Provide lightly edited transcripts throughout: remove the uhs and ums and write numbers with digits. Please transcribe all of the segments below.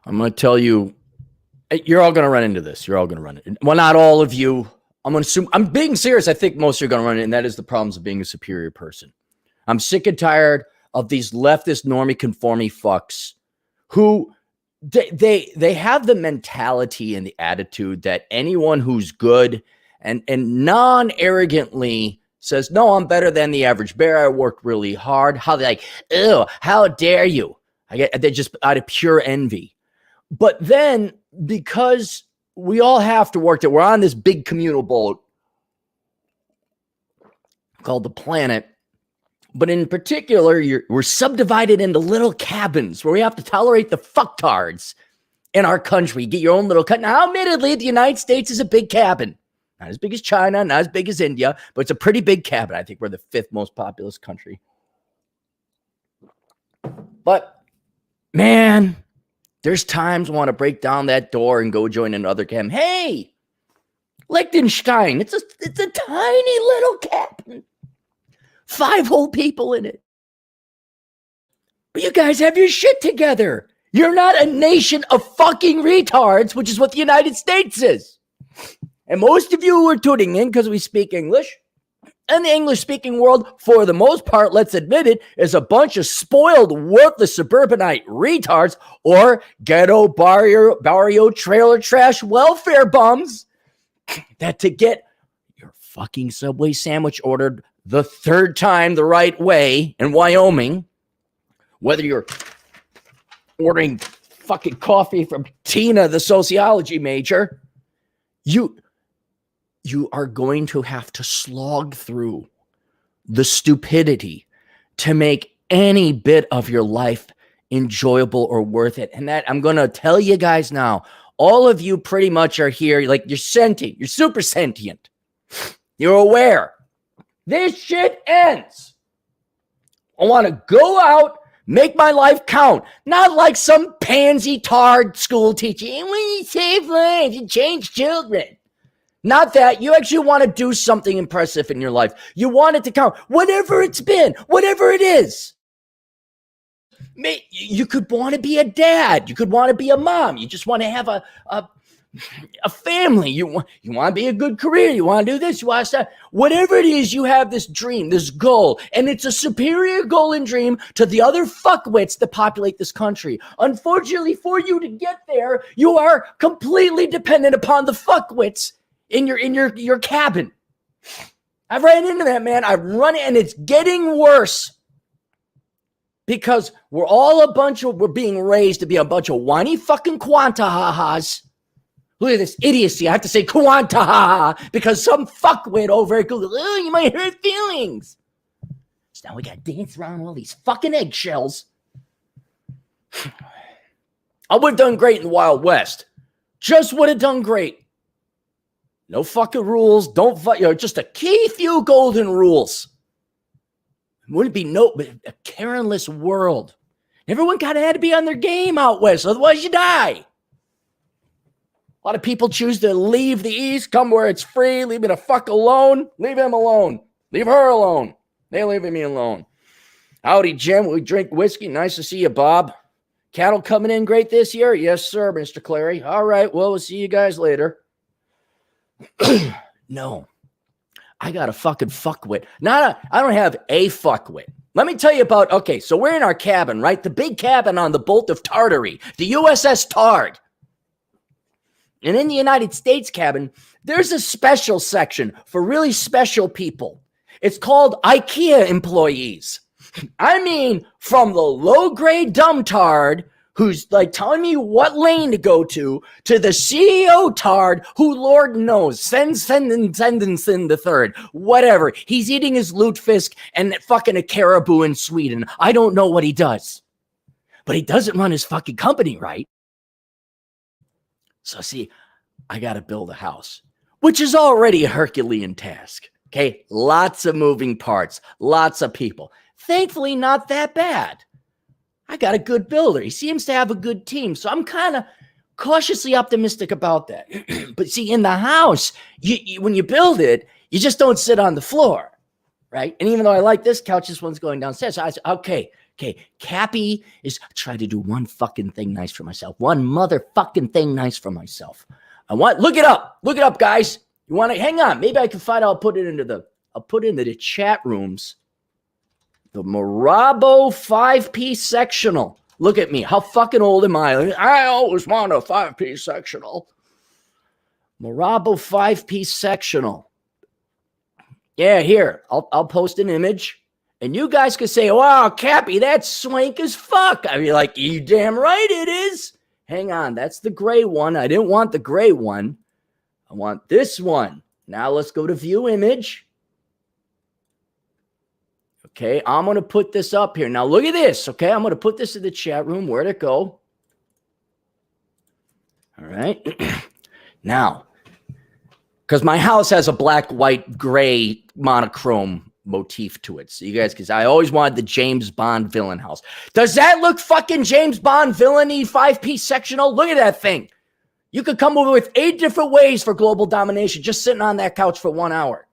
I'm going to tell you, you're all going to run into this. You're all going to run it. Well, not all of you. I'm going to assume, I'm being serious. I think most are going to run it, and that is the problems of being a superior person. I'm sick and tired of these leftist normie conformie fucks who they have the mentality and the attitude that anyone who's good and non-arrogantly says, no, I'm better than the average bear. I worked really hard. How they like, ew, how dare you? They're just out of pure envy. But then because we all have to work, that we're on this big communal boat called the planet. But in particular, we're subdivided into little cabins where we have to tolerate the fucktards in our country. You get your own little cut. Now, admittedly, the United States is a big cabin. Not as big as China, not as big as India, but it's a pretty big cabin. I think we're the 5th most populous country. But, man, there's times I want to break down that door and go join another cabin. Hey, Liechtenstein, it's a tiny little cabin. 5 whole people in it. But you guys have your shit together. You're not a nation of fucking retards, which is what the United States is. And most of you who are tuning in because we speak English, and the English-speaking world, for the most part, let's admit it, is a bunch of spoiled, worthless suburbanite retards or ghetto barrio trailer trash welfare bums that to get your fucking Subway sandwich ordered the 3rd time the right way in Wyoming, whether you're ordering fucking coffee from Tina, the sociology major, you are going to have to slog through the stupidity to make any bit of your life enjoyable or worth it. And that I'm going to tell you guys now, all of you pretty much are here. Like, you're sentient. You're super sentient. You're aware. This shit ends. I want to go out, make my life count. Not like some pansy tard school teacher. When you save lives, you change children. Not that. You actually want to do something impressive in your life. You want it to count. Whatever it's been, whatever it is. You could want to be a dad. You could want to be a mom. You just want to have a family. You want to be a good career. You want to do this. You want to start. Whatever it is, you have this dream, this goal, and it's a superior goal and dream to the other fuckwits that populate this country. Unfortunately, for you to get there, you are completely dependent upon the fuckwits in your cabin. I've ran into that, man. I've run it, and it's getting worse. Because we're being raised to be a bunch of whiny fucking quanta-ha-has. Look at this idiocy. I have to say quanta-ha-ha because some fuckwit over at Google, oh, you might hurt feelings. So now we got to dance around all these fucking eggshells. I would have done great in the Wild West. Just would have done great. No fucking rules. Don't fuck, just a key few golden rules. Wouldn't be a Karenless world. Everyone kind of had to be on their game out west, otherwise you die. A lot of people choose to leave the East, come where it's free, leave me the fuck alone. Leave him alone. Leave her alone. They're leaving me alone. Howdy, Jim. We drink whiskey. Nice to see you, Bob. Cattle coming in great this year? Yes, sir, Mr. Clary. All right, well, we'll see you guys later. No. I got a fucking fuckwit. I don't have a fuckwit. Let me tell you about, okay, so we're in our cabin, right? The big cabin on the Bolt of Tartary, the USS Tard. And in the United States cabin, there's a special section for really special people. It's called IKEA employees. I mean, from the low-grade dumb tard who's like telling me what lane to go to the CEO tard who, Lord knows, send the third, whatever. He's eating his lutefisk and fucking a caribou in Sweden. I don't know what he does, but he doesn't run his fucking company right. So see, I got to build a house, which is already a Herculean task. Okay, lots of moving parts, lots of people. Thankfully, not that bad. I got a good builder. He seems to have a good team. So I'm kind of cautiously optimistic about that. But see, in the house, when you build it, you just don't sit on the floor, right? And even though I like this couch, this one's going downstairs. So I said, okay, Okay, Cappy is trying to do one fucking thing nice for myself. One motherfucking thing nice for myself. Look it up. Look it up, guys. You want to hang on? Maybe I can find out. I'll put it into the chat rooms. The Marabo 5-piece sectional. Look at me. How fucking old am I? I always want a 5-piece sectional. Marabo 5-piece sectional. Yeah, here. I'll post an image. And you guys could say, wow, Cappy, that's swank as fuck. I'd be like, you damn right it is. Hang on. That's the gray one. I didn't want the gray one. I want this one. Now let's go to view image. Okay, I'm going to put this up here. Now look at this, okay? I'm going to put this in the chat room. Where'd it go? All right. Now, because my house has a black, white, gray monochrome motif to it. So you guys, because I always wanted the James Bond villain house. Does that look fucking James Bond villainy 5-piece sectional? Look at that thing. You could come over with 8 different ways for global domination just sitting on that couch for 1 hour.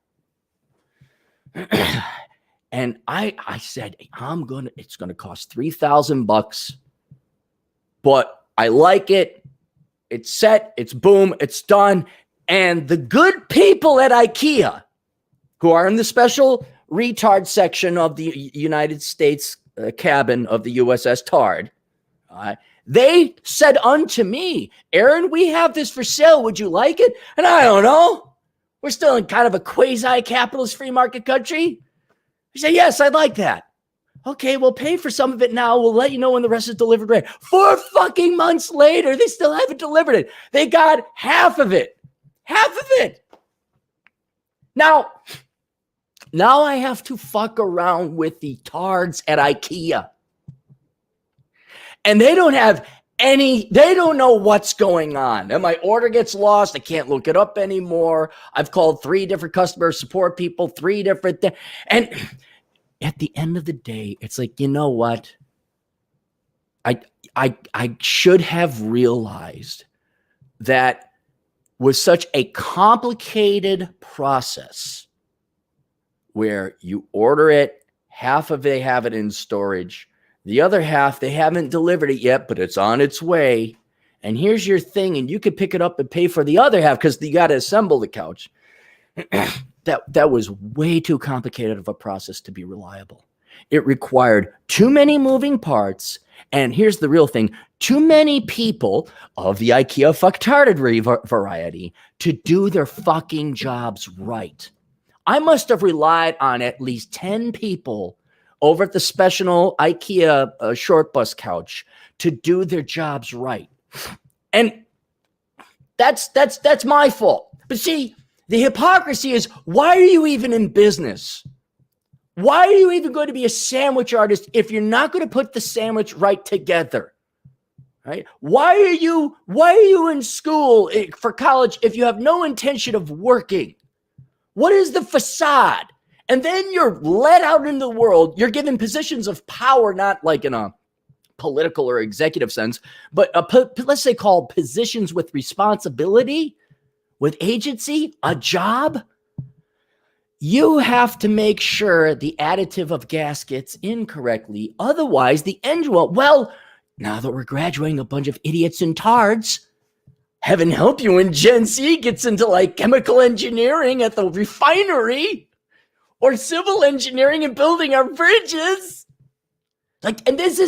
And I said, it's going to cost $3,000, but I like it. It's set. It's boom. It's done. And the good people at IKEA, who are in the special retard section of the United States cabin of the USS Tard, they said unto me, Aaron, we have this for sale. Would you like it? And I don't know. We're still in kind of a quasi-capitalist free market country. I said, yes, I'd like that. Okay, we'll pay for some of it now. We'll let you know when the rest is delivered. Right. 4 fucking months later, they still haven't delivered it. They got half of it. Half of it. Now I have to fuck around with the tards at IKEA. And they don't know what's going on. And my order gets lost. I can't look it up anymore. I've called 3 different customer support people, 3 different things. And at the end of the day, it's like, you know what? I should have realized that with such a complicated process where you order it, half of it, they have it in storage. The other half, they haven't delivered it yet, but it's on its way. And here's your thing, and you can pick it up and pay for the other half because you got to assemble the couch. That was way too complicated of a process to be reliable. It required too many moving parts. And here's the real thing. Too many people of the IKEA fucktarded variety to do their fucking jobs right. I must have relied on at least 10 people over at the special IKEA short bus couch to do their jobs right. And that's my fault. But see, the hypocrisy is, why are you even in business? Why are you even going to be a sandwich artist if you're not going to put the sandwich right together? Right? Why are you in school for college if you have no intention of working? What is the facade? And then you're let out into the world. You're given positions of power, not like in a political or executive sense, but let's say called positions with responsibility, with agency, a job. You have to make sure the additive of gas gets in correctly. Otherwise, the engine will, well, now that we're graduating a bunch of idiots and tards, heaven help you when Gen Z gets into like chemical engineering at the refinery or civil engineering and building our bridges. Like, and this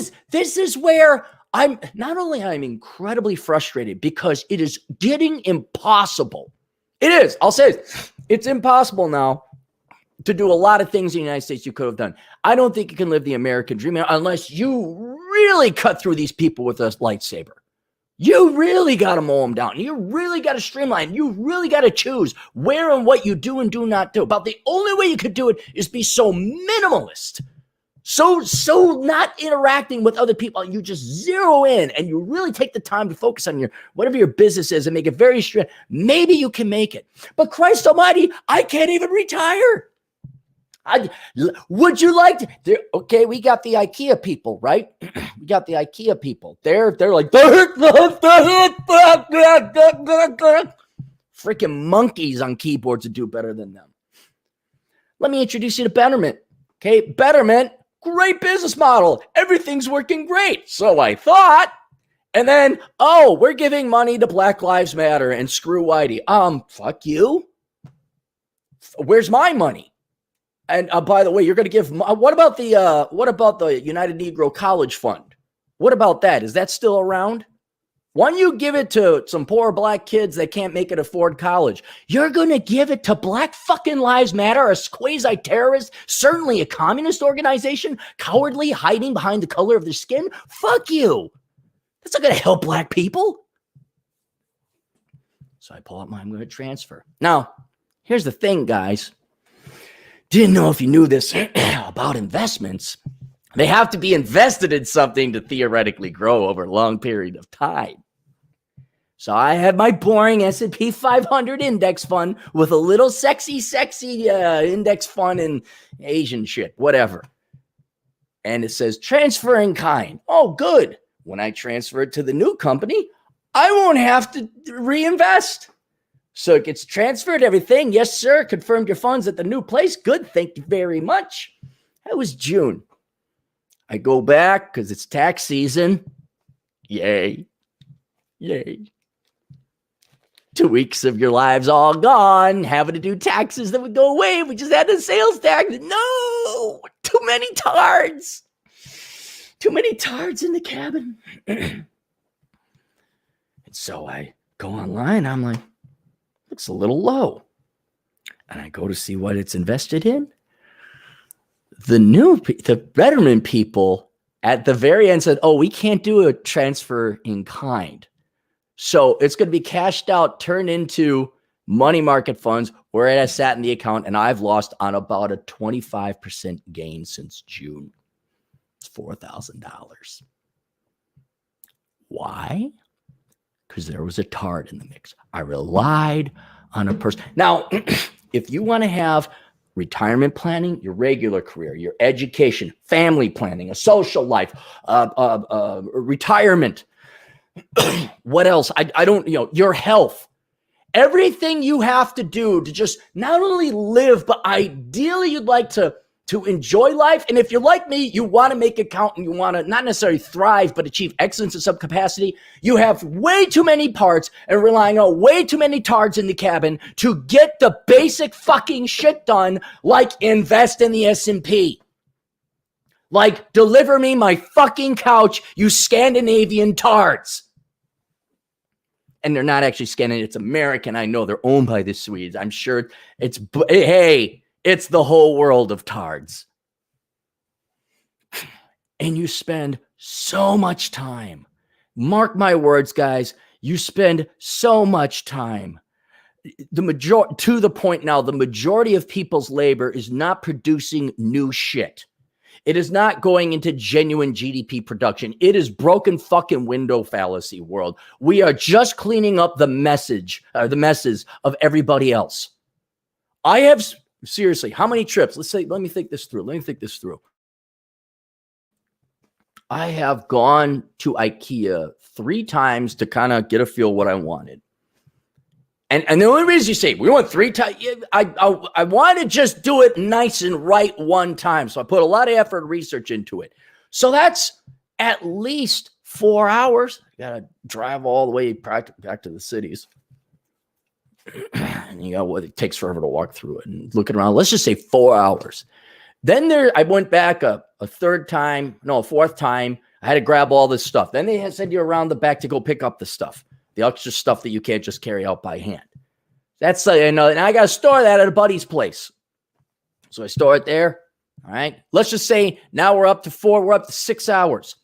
is where I'm incredibly frustrated because it is getting impossible. It is. I'll say it's impossible now to do a lot of things in the United States you could have done. I don't think you can live the American dream unless you really cut through these people with a lightsaber. You really got to mow them down. You really got to streamline. You really got to choose where and what you do and do not do. About the only way you could do it is be so minimalist, so not interacting with other people. You just zero in and you really take the time to focus on whatever your business is and make it very strict. Maybe you can make it. But Christ Almighty, I can't even retire. Would you like to? Okay, we got the IKEA people, right? We got the IKEA people. They're like freaking monkeys on keyboards to do better than them. Let me introduce you to Betterment. Okay, Betterment, great business model. Everything's working great. So I thought. And then, we're giving money to Black Lives Matter and screw Whitey. Fuck you. Where's my money? And by the way, you're going to give. What about the United Negro College Fund? What about that? Is that still around? Why don't you give it to some poor black kids that can't make it afford college? You're going to give it to Black fucking Lives Matter, a quasi-terrorist, certainly a communist organization, cowardly, hiding behind the color of their skin? Fuck you. That's not going to help black people. So I pull out I'm going to transfer. Now, here's the thing, guys. Didn't know if you knew this about investments. They have to be invested in something to theoretically grow over a long period of time. So I had my boring S&P 500 index fund with a little sexy index fund and Asian shit, whatever. And it says transfer in kind. Oh, good. When I transfer it to the new company, I won't have to reinvest. So it gets transferred, everything. Yes, sir. Confirmed your funds at the new place. Good. Thank you very much. That was June. I go back because it's tax season. Yay. 2 weeks of your lives all gone. Having to do taxes that would go away. We just had the sales tax. No. Too many tards. Too many tards in the cabin. And so I go online. I'm like, looks a little low. And I go to see what it's invested in. The Betterment people at the very end said, we can't do a transfer in kind. So it's going to be cashed out, turned into money market funds where it has sat in the account. And I've lost on about a 25% gain since June. It's $4,000. Why? Because there was a tard in the mix. I relied on a person. Now, if you want to have retirement planning, your regular career, your education, family planning, a social life, retirement, what else? I don't, your health, everything you have to do to just not only live, but ideally you'd like to enjoy life. And if you're like me, you want to make it count and you want to not necessarily thrive, but achieve excellence in some capacity. You have way too many parts and relying on way too many tards in the cabin to get the basic fucking shit done, like invest in the S&P. Like deliver me my fucking couch, you Scandinavian tards. And they're not actually Scandinavian, it's American. I know they're owned by the Swedes. I'm sure it's the whole world of tards. And you spend so much time. Mark my words, guys. You spend so much time. To the point now, the majority of people's labor is not producing new shit. It is not going into genuine GDP production. It is broken fucking window fallacy world. We are just cleaning up the messes of everybody else. I have... Seriously, how many trips? Let me think this through. I have gone to IKEA 3 times to kind of get a feel what I wanted. And the only reason you say, we went 3 times, I want to just do it nice and right one time. So I put a lot of effort and research into it. So that's at least 4 hours. I got to drive all the way back to the cities. And it takes forever to walk through it and looking around. Let's just say 4 hours. Then I went back a fourth time. I had to grab all this stuff. Then they had sent you around the back to go pick up the stuff, the extra stuff that you can't just carry out by hand. That's and I got to store that at a buddy's place. So I store it there. All right. Let's just say now we're up to 6 hours.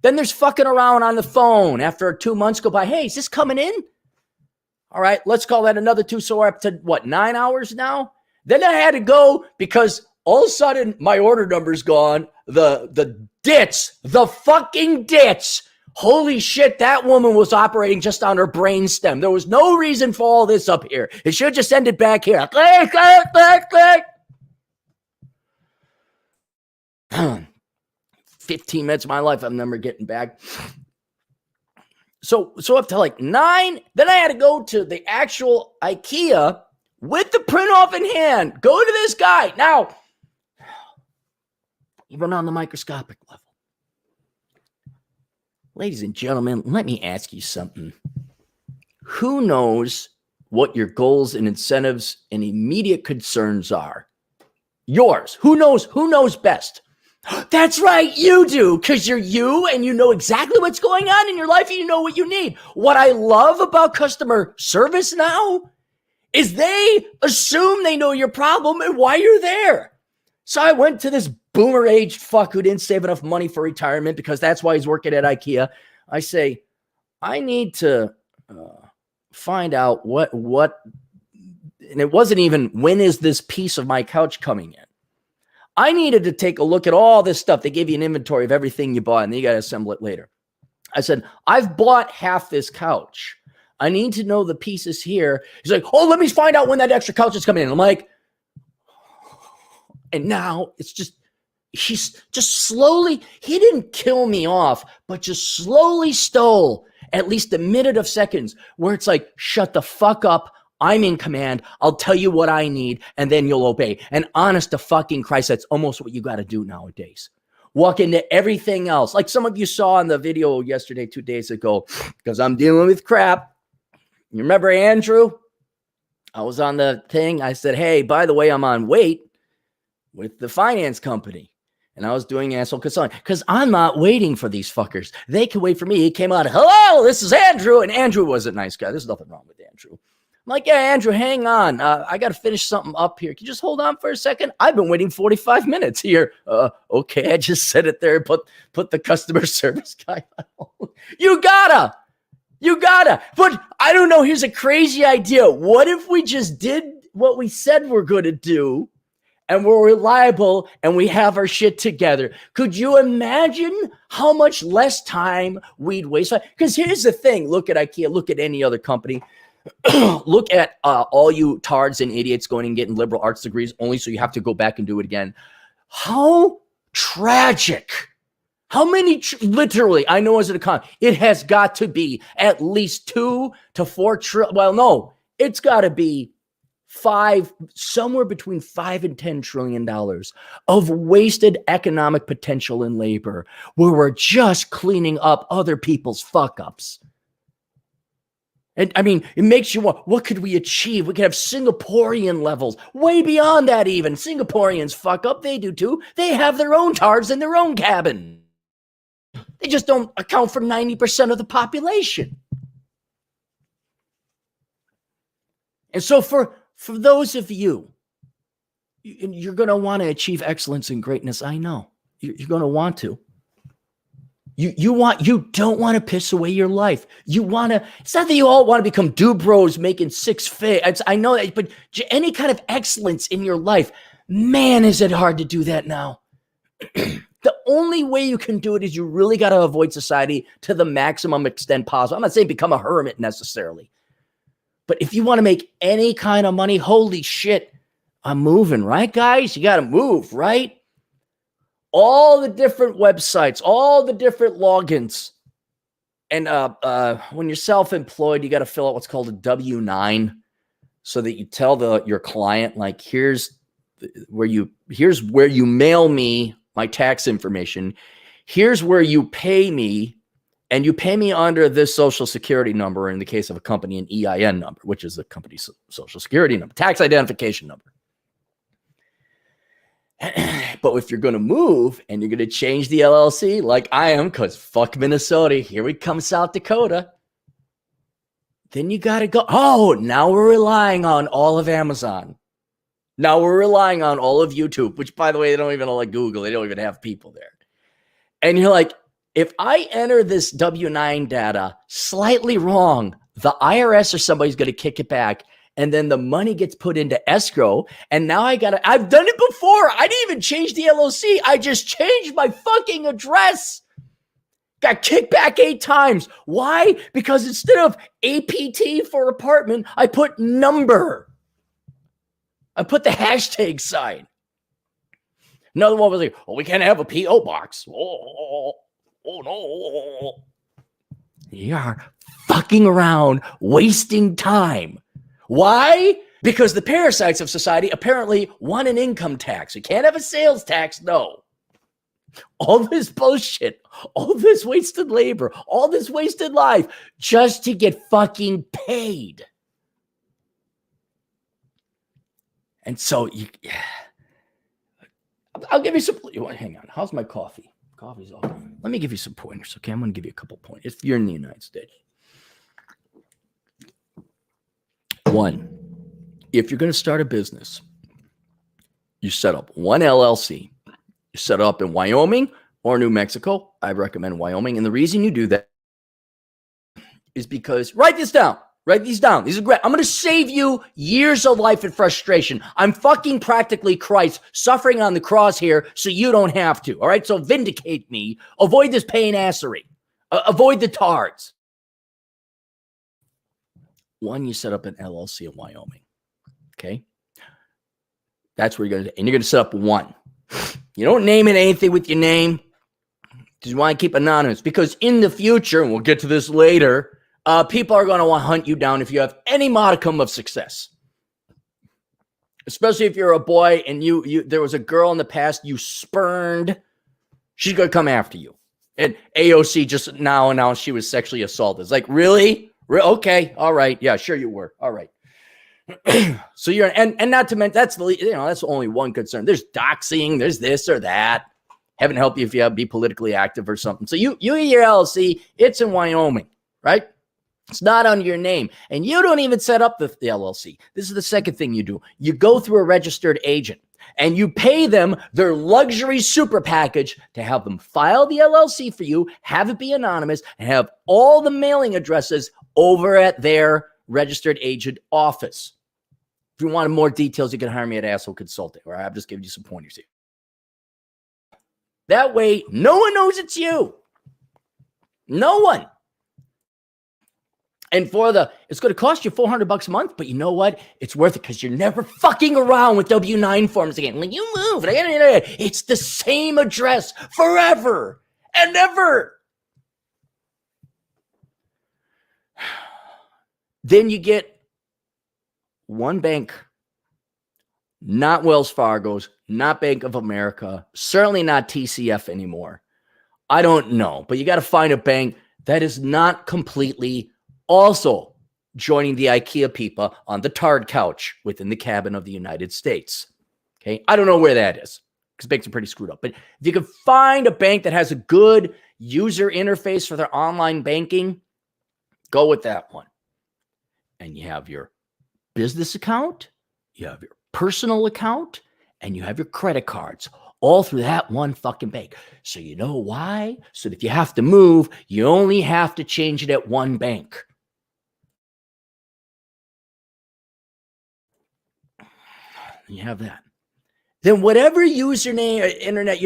Then there's fucking around on the phone after 2 months go by. Hey, is this coming in? All right, let's call that another 2. So we're up to 9 hours now? Then I had to go because all of a sudden my order number's gone. The fucking ditch. Holy shit, that woman was operating just on her brain stem. There was no reason for all this up here. It should have just ended back here. Click, click, click, click. 15 minutes of my life I'm never getting back. So up to 9, then I had to go to the actual IKEA with the print off in hand. Go to this guy. Now, even on the microscopic level. Ladies and gentlemen, let me ask you something. Who knows what your goals and incentives and immediate concerns are? Yours. Who knows best? That's right, you do, because you're you and you know exactly what's going on in your life and you know what you need. What I love about customer service now is they assume they know your problem and why you're there. So I went to this boomer-aged fuck who didn't save enough money for retirement because that's why he's working at IKEA. I say, I need to find out what, and it wasn't even, when is this piece of my couch coming in? I needed to take a look at all this stuff. They gave you an inventory of everything you bought, and then you got to assemble it later. I said, I've bought half this couch. I need to know the pieces here. He's like, oh, let me find out when that extra couch is coming in. I'm like, and now it's just, he's just slowly, he didn't kill me off, but just slowly stole at least a minute of seconds where it's like, shut the fuck up. I'm in command. I'll tell you what I need, and then you'll obey. And honest to fucking Christ, that's almost what you got to do nowadays. Walk into everything else. Like some of you saw in the video yesterday, 2 days ago, because I'm dealing with crap. You remember Andrew? I was on the thing. I said, hey, by the way, I'm on wait with the finance company. And I was doing asshole consulting because I'm not waiting for these fuckers. They can wait for me. He came out, hello, this is Andrew. And Andrew was a nice guy. There's nothing wrong with Andrew. I'm like, yeah, Andrew, hang on. I got to finish something up here. Can you just hold on for a second? I've been waiting 45 minutes here. Okay, I just said it there. Put the customer service guy on. You gotta. But I don't know. Here's a crazy idea. What if we just did what we said we're going to do and we're reliable and we have our shit together? Could you imagine how much less time we'd waste? Because here's the thing. Look at IKEA. Look at any other company. Look at all you tards and idiots going and getting liberal arts degrees only so you have to go back and do it again. How tragic. How many, literally, I know as an economist, it has got to be at least 2 to 4 trillion. Well, no, it's got to be somewhere between $5 and $10 trillion of wasted economic potential in labor where we're just cleaning up other people's fuck ups. And I mean, it makes you want, what could we achieve? We could have Singaporean levels, way beyond that even. Singaporeans fuck up, they do too. They have their own tards in their own cabin. They just don't account for 90% of the population. And so for those of you, you're going to want to achieve excellence and greatness. I know you're going to want to. You don't want to piss away your life. You want to, it's not that you all want to become Dubros making 6 figures. I know that, but any kind of excellence in your life, man, is it hard to do that now. The only way you can do it is you really got to avoid society to the maximum extent possible. I'm not saying become a hermit necessarily, but if you want to make any kind of money, holy shit, I'm moving, right, guys? You got to move, right? All the different websites, all the different logins. And when you're self-employed, you got to fill out what's called a W-9 so that you tell your client, like, here's where you mail me my tax information. Here's where you pay me, and you pay me under this social security number, in the case of a company, an EIN number, which is the company's social security number, tax identification number. But if you're going to move and you're going to change the LLC like I am, because fuck Minnesota, here we come South Dakota, then you got to go, oh, now we're relying on all of Amazon. Now we're relying on all of YouTube, which, by the way, they don't even like Google. They don't even have people there. And you're like, if I enter this W-9 data slightly wrong, the IRS or somebody's going to kick it back. And then the money gets put into escrow. And now I've done it before. I didn't even change the LLC. I just changed my fucking address. Got kicked back 8 times. Why? Because instead of APT for apartment, I put number. I put the hashtag sign. Another one was like, oh, we can't have a P.O. box. Oh no. You are fucking around, wasting time. Why? Because the parasites of society apparently want an income tax. You can't have a sales tax, no. all this bullshit, all this wasted labor, all this wasted life just to get fucking paid. And so I'll give you some, hang on. How's my coffee? Coffee's all good. Let me give you some pointers, okay? I'm going to give you a couple pointers if you're in the United States. One, if you're going to start a business, you set up one LLC. You set it up in Wyoming or New Mexico. I recommend Wyoming. And the reason you do that is because, write this down. Write these down. These are great. I'm going to save you years of life and frustration. I'm fucking practically Christ suffering on the cross here so you don't have to. All right? So vindicate me. Avoid this pain assery. Avoid the tards. One, you set up an LLC in Wyoming. Okay? That's where you're going to do. And you're going to set up one. You don't name it anything with your name. You want to keep anonymous because in the future, and we'll get to this later, people are going to want to hunt you down if you have any modicum of success. Especially if you're a boy and there was a girl in the past you spurned, she's going to come after you. And AOC just now announced she was sexually assaulted. It's like, really? Okay, all right. Yeah, sure you were. All right. So you're, and not to mention, that's only one concern. There's doxing, there's this or that. Heaven help you if you have to be politically active or something. So you and your LLC, it's in Wyoming, right? It's not under your name. And you don't even set up the LLC. This is the second thing you do. You go through a registered agent and you pay them their luxury super package to have them file the LLC for you, have it be anonymous, and have all the mailing addresses over at their registered agent office. If you wanted more details, you can hire me at Asshole Consulting, or I'm just giving you some pointers here. That way, no one knows it's you. No one. And it's going to cost you $400 a month, but you know what? It's worth it because you're never fucking around with W-9 forms again. When you move, it's the same address forever and ever. Then you get one bank, not Wells Fargo's, not Bank of America, certainly not TCF anymore. I don't know, but you got to find a bank that is not completely also joining the IKEA people on the tard couch within the cabin of the United States. Okay, I don't know where that is because banks are pretty screwed up. But if you can find a bank that has a good user interface for their online banking, go with that one. And you have your business account, you have your personal account, and you have your credit cards all through that one fucking bank. So you know why? So that if you have to move, you only have to change it at one bank. You have that. Then whatever username, internet,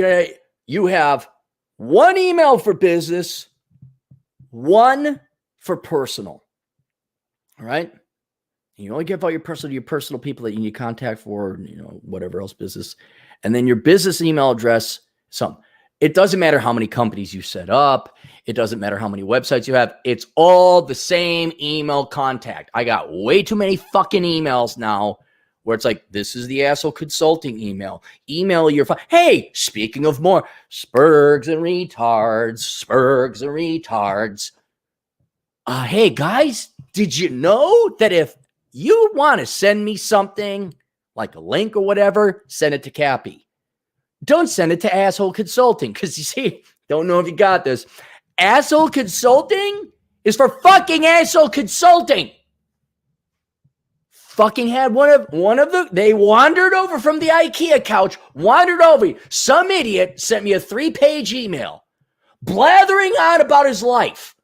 you have one email for business, one for personal. All right. You only give out your personal to your personal people that you need contact for, whatever else business. And then your business email address, it doesn't matter how many companies you set up. It doesn't matter how many websites you have. It's all the same email contact. I got way too many fucking emails now where it's like, this is the Asshole Consulting email. Email your hey, speaking of more, Spurgs and retards. Hey, guys, did you know that if you want to send me something like a link or whatever, send it to Cappy. Don't send it to Asshole Consulting because you see, don't know if you got this. Asshole Consulting is for fucking Asshole Consulting. Fucking had they wandered over from the IKEA couch, wandered over. Some idiot sent me a 3-page email blathering on about his life.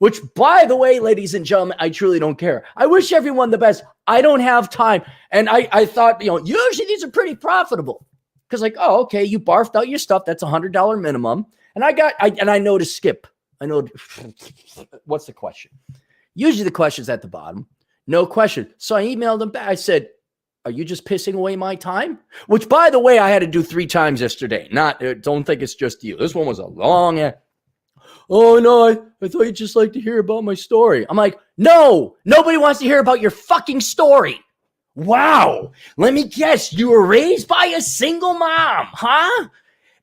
Which, by the way, ladies and gentlemen, I truly don't care. I wish everyone the best. I don't have time. And I thought, usually these are pretty profitable. Because okay, you barfed out your stuff. That's $100 minimum. And I know to skip. I know. What's the question? Usually the question's at the bottom. No question. So I emailed them back. I said, are you just pissing away my time? Which, by the way, I had to do 3 times yesterday. Don't think it's just you. This one was a long oh, no, I thought you'd just like to hear about my story. I'm like, no, nobody wants to hear about your fucking story. Wow. Let me guess, you were raised by a single mom, huh?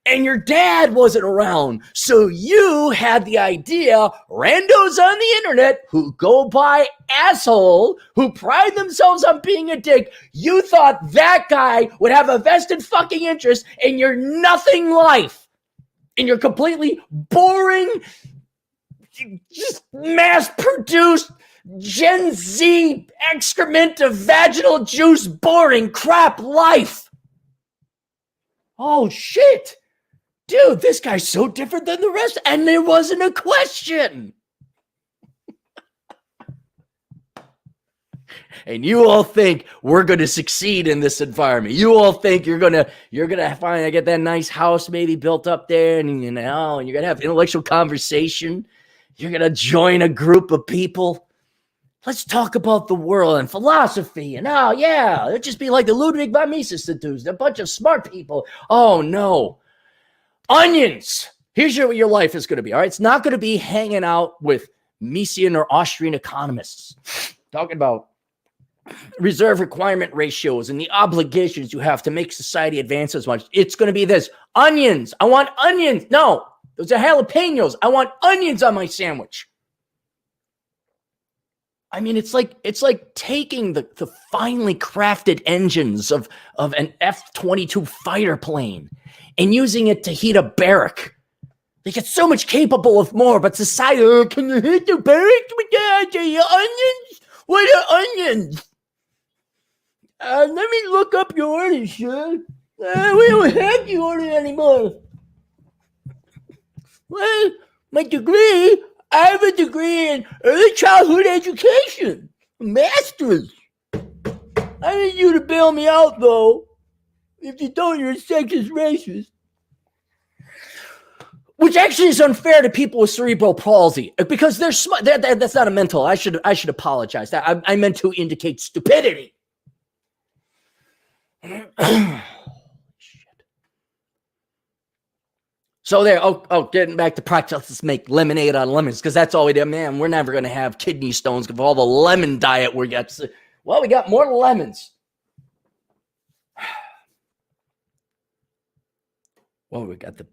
and your dad wasn't around. So you had the idea, randos on the internet who go by asshole, who pride themselves on being a dick, you thought that guy would have a vested fucking interest in your nothing life, in your completely boring, just mass-produced, Gen Z excrement of vaginal juice, boring crap life. Oh, shit. Dude, this guy's so different than the rest. And there wasn't a question. And you all think we're going to succeed in this environment. You all think you're going to finally get that nice house maybe built up there, and you're going to have intellectual conversation. You're going to join a group of people. Let's talk about the world and philosophy. And it'll just be like the Ludwig von Mises Institute, a bunch of smart people. Oh, no. Onions. Here's what your life is going to be, all right? It's not going to be hanging out with Misesian or Austrian economists talking about reserve requirement ratios and the obligations you have to make society advance as much. It's going to be this. Onions. I want onions. No, those are jalapenos. I want onions on my sandwich. I mean, it's like taking the finely crafted engines of an F-22 fighter plane and using it to heat a barrack. They get so much capable of more, but society, can you heat the barrack with the onions? What are onions? Let me look up your order, sir. We don't have the order anymore. Well, my degree, I have a degree in early childhood education, a master's. I need you to bail me out, though. If you don't, you're a sexist racist. Which actually is unfair to people with cerebral palsy, because they're smart. That's not a mental. I should apologize. I meant to indicate stupidity. Shit. So there. Getting back to practice, let's make lemonade out of lemons, because that's all we do. Man, we're never going to have kidney stones with all the lemon diet we got. Well, we got more lemons. Well, we got the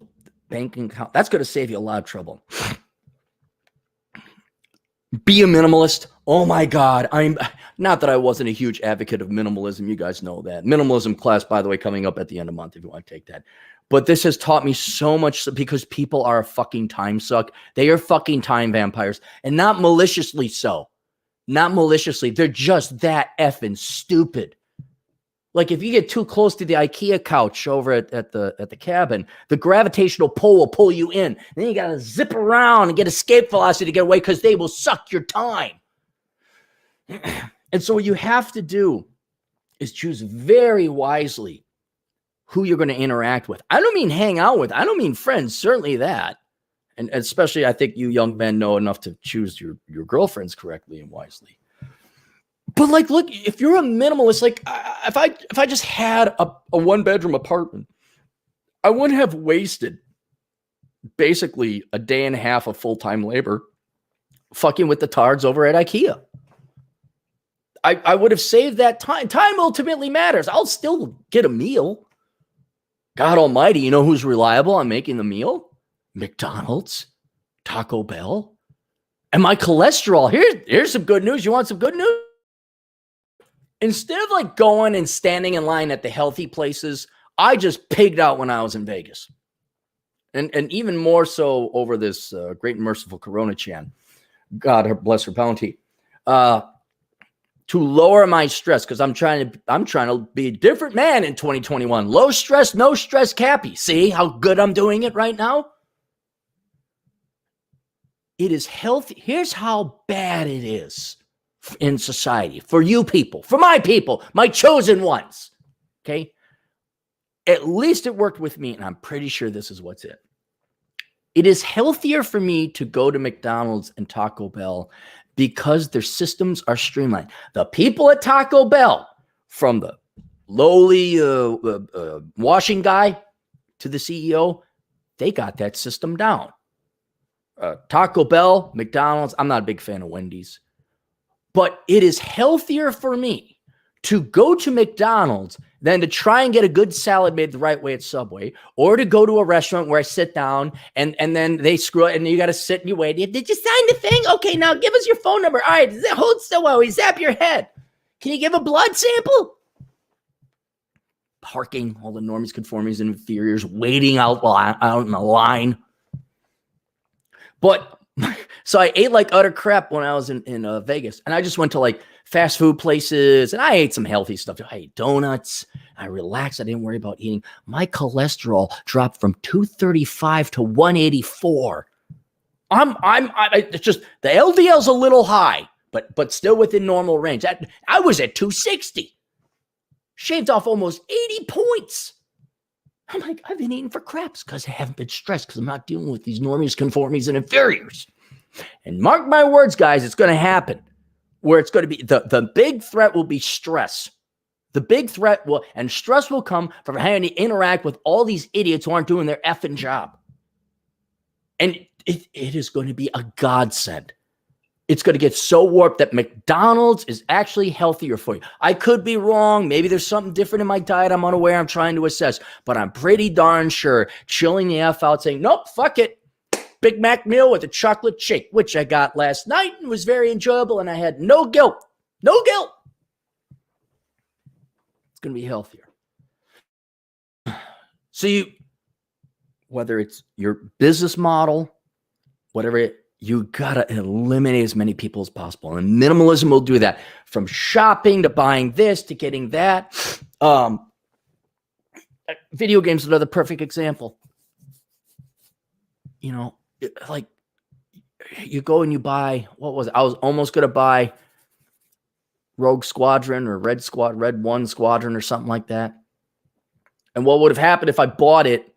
banking account. That's going to save you a lot of trouble. Be a minimalist. Oh my God. I'm not that I wasn't a huge advocate of minimalism. You guys know that. Minimalism class, by the way, coming up at the end of the month if you want to take that. But this has taught me so much, because people are a fucking time suck. They are fucking time vampires, and not maliciously so. Not maliciously. They're just that effing stupid. Like if you get too close to the IKEA couch over at the cabin, the gravitational pull will pull you in. And then you got to zip around and get escape velocity to get away, because they will suck your time. And so what you have to do is choose very wisely who you're going to interact with. I don't mean hang out with. I don't mean friends. Certainly that. And especially I think you young men know enough to choose your girlfriends correctly and wisely. But like, look, if you're a minimalist, like if I just had a 1-bedroom apartment, I wouldn't have wasted basically a day and a half of full-time labor fucking with the tards over at IKEA. I would have saved that time. Time ultimately matters. I'll still get a meal. God almighty, you know who's reliable on making the meal? McDonald's, Taco Bell. And my cholesterol, here's some good news. You want some good news? Instead of like going and standing in line at the healthy places, I just pigged out when I was in Vegas. And even more so over this great and merciful Coronachan. God bless her bounty. To lower my stress, because I'm trying to be a different man in 2021. Low stress, no stress, Cappy. See how good I'm doing it right now? It is healthy. Here's how bad it is in society for you people, for my people, my chosen ones. Okay? At least it worked with me, and I'm pretty sure this is what's it. It is healthier for me to go to McDonald's and Taco Bell because their systems are streamlined. The people at Taco Bell, from the lowly washing guy to the CEO, they got that system down. Taco Bell, McDonald's, I'm not a big fan of Wendy's. But it is healthier for me to go to McDonald's than to try and get a good salad made the right way at Subway, or to go to a restaurant where I sit down and then they screw it and you got to sit and you wait. Did you sign the thing? Okay, now give us your phone number. All right, hold still while we zap your head. Can you give a blood sample? Parking, all the normies, conformities, and inferiors waiting out in the line. But so I ate like utter crap when I was in Vegas, and I just went to like fast food places, and I ate some healthy stuff. I ate donuts. I relaxed. I didn't worry about eating. My cholesterol dropped from 235 to 184. It's just the LDL's a little high, but still within normal range. I was at 260. Shaved off almost 80 points. I'm like, I've been eating for craps because I haven't been stressed because I'm not dealing with these normies, conformities, and inferiors. And mark my words, guys, it's going to happen where it's going to be the big threat will be stress. The big threat and stress will come from having to interact with all these idiots who aren't doing their effing job. And it is going to be a godsend. It's going to get so warped that McDonald's is actually healthier for you. I could be wrong. Maybe there's something different in my diet I'm unaware. I'm trying to assess. But I'm pretty darn sure chilling the F out saying, nope, fuck it. Big Mac meal with a chocolate shake, which I got last night and was very enjoyable, and I had no guilt. No guilt. It's going to be healthier. So whether it's your business model, whatever you got to eliminate as many people as possible. And minimalism will do that. From shopping to buying this to getting that. Video games is another perfect example. Like you go and you buy, what was it? I was almost going to buy Rogue Squadron or Red 1 Squadron or something like that. And what would have happened if I bought it,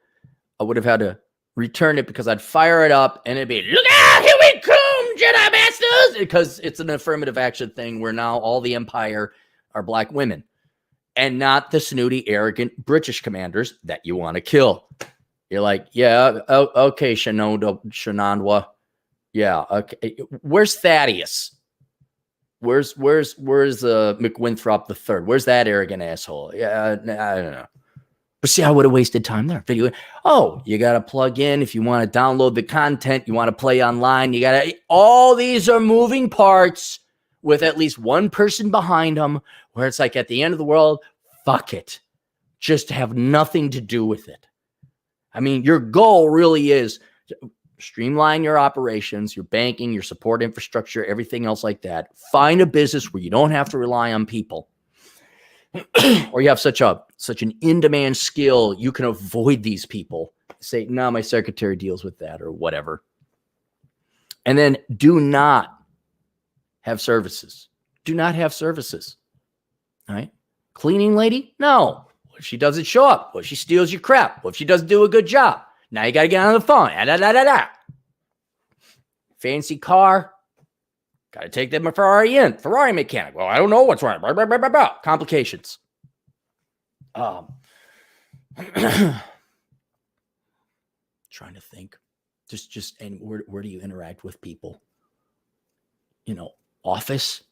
I would have had to return it because I'd fire it up and it'd be, look out, here we come, Jedi Masters! Because it's an affirmative action thing where now all the Empire are black women and not the snooty, arrogant British commanders that you want to kill. You're like, yeah, okay, Shenandoah. Yeah, okay. Where's Thaddeus? Where's McWinthrop the Third? Where's that arrogant asshole? Yeah, I don't know. But see, I would have wasted time there. Video. Oh, you got to plug in if you want to download the content. You want to play online. You got to. All these are moving parts with at least one person behind them, where it's like at the end of the world, fuck it, just have nothing to do with it. I mean, your goal really is to streamline your operations, your banking, your support infrastructure, everything else like that. Find a business where you don't have to rely on people. Or you have such an in-demand skill, you can avoid these people. Say, no, my secretary deals with that or whatever. And then do not have services. Do not have services. All right? Cleaning lady? No. What if she doesn't show up? What if she steals your crap? What if she doesn't do a good job? Now you got to get on the phone. Fancy car? Got to take that Ferrari in. Ferrari mechanic. Well, I don't know what's wrong. Complications. Trying to think. And where do you interact with people? Office?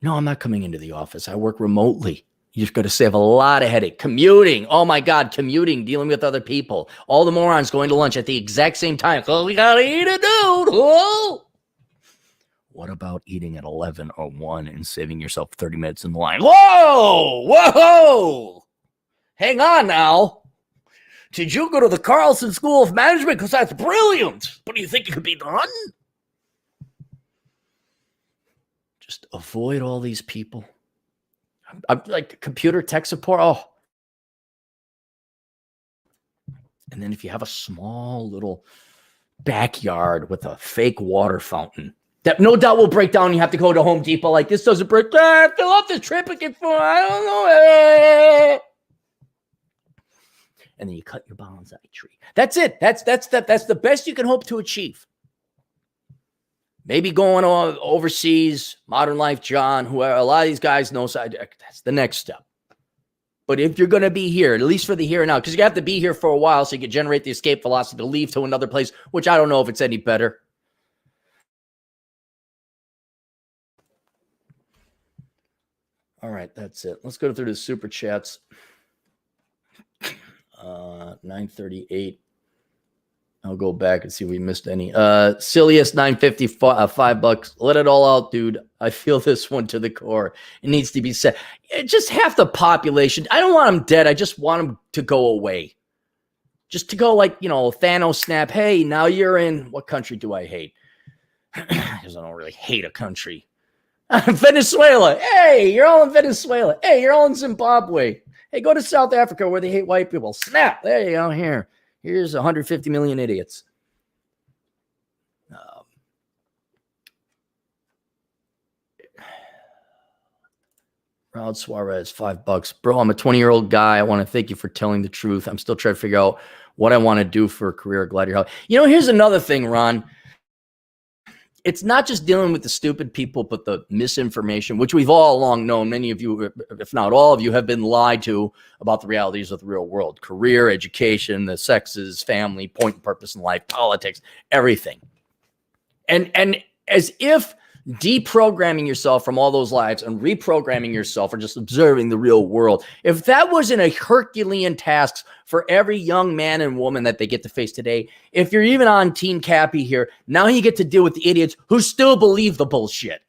No, I'm not coming into the office. I work remotely. You just got to save a lot of headache. Commuting. Oh my God, commuting, dealing with other people. All the morons going to lunch at the exact same time. Oh, we got to eat it, dude. Whoa. What about eating at 11 or 1 and saving yourself 30 minutes in the line? Whoa! Hang on now. Did you go to the Carlson School of Management? Because that's brilliant. But do you think it could be done? Just avoid all these people. I'm like computer tech support. Oh. And then if you have a small little backyard with a fake water fountain, that no doubt will break down. You have to go to Home Depot. Like, this doesn't break. Fill out this triplicate form. I don't know. And then you cut your bonsai tree. That's it. That's the best you can hope to achieve. Maybe going on overseas, Modern Life, John, who a lot of these guys know. That's the next step. But if you're going to be here, at least for the here and now, because you have to be here for a while so you can generate the escape velocity to leave to another place, which I don't know if it's any better. All right, that's it. Let's go through the super chats. 938. I'll go back and see if we missed any. Silliest 950, $5. Let it all out, dude. I feel this one to the core. It needs to be said. Just half the population. I don't want them dead. I just want them to go away. Just to go like, Thanos snap. Hey, now you're in. What country do I hate? Because I don't really hate a country. Venezuela. Hey, you're all in Venezuela. Hey, you're all in Zimbabwe. Hey, go to South Africa where they hate white people. Snap. There you go. Here's 150 million idiots. Raul Suarez, $5. Bro, I'm a 20-year-old guy. I want to thank you for telling the truth. I'm still trying to figure out what I want to do for a career. Glad you're helping. Here's another thing, Ron. It's not just dealing with the stupid people, but the misinformation, which we've all along known. Many of you, if not all of you, have been lied to about the realities of the real world. Career, education, the sexes, family, point and purpose in life, politics, everything. And as if deprogramming yourself from all those lives and reprogramming yourself or just observing the real world, if that wasn't a Herculean task for every young man and woman that they get to face today, if you're even on Team Cappy here, now you get to deal with the idiots who still believe the bullshit.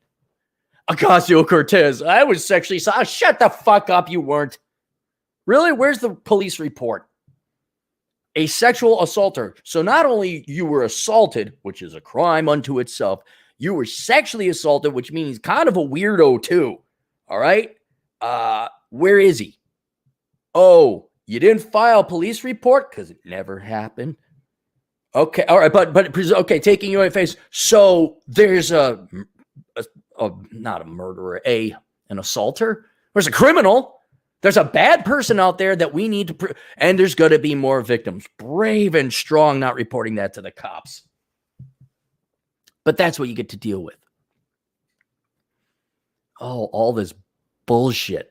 Ocasio-Cortez, I was sexually assaulted. Shut the fuck up, you weren't. Really? Where's the police report? A sexual assaulter. So not only you were assaulted, which is a crime unto itself, you were sexually assaulted, which means kind of a weirdo too. All right? Where is he? Oh, you didn't file a police report because it never happened. Okay, all right, but okay, taking you at face. So there's not a murderer, an assaulter. There's a criminal. There's a bad person out there that we need to and there's going to be more victims. Brave and strong, not reporting that to the cops. But that's what you get to deal with. Oh, all this bullshit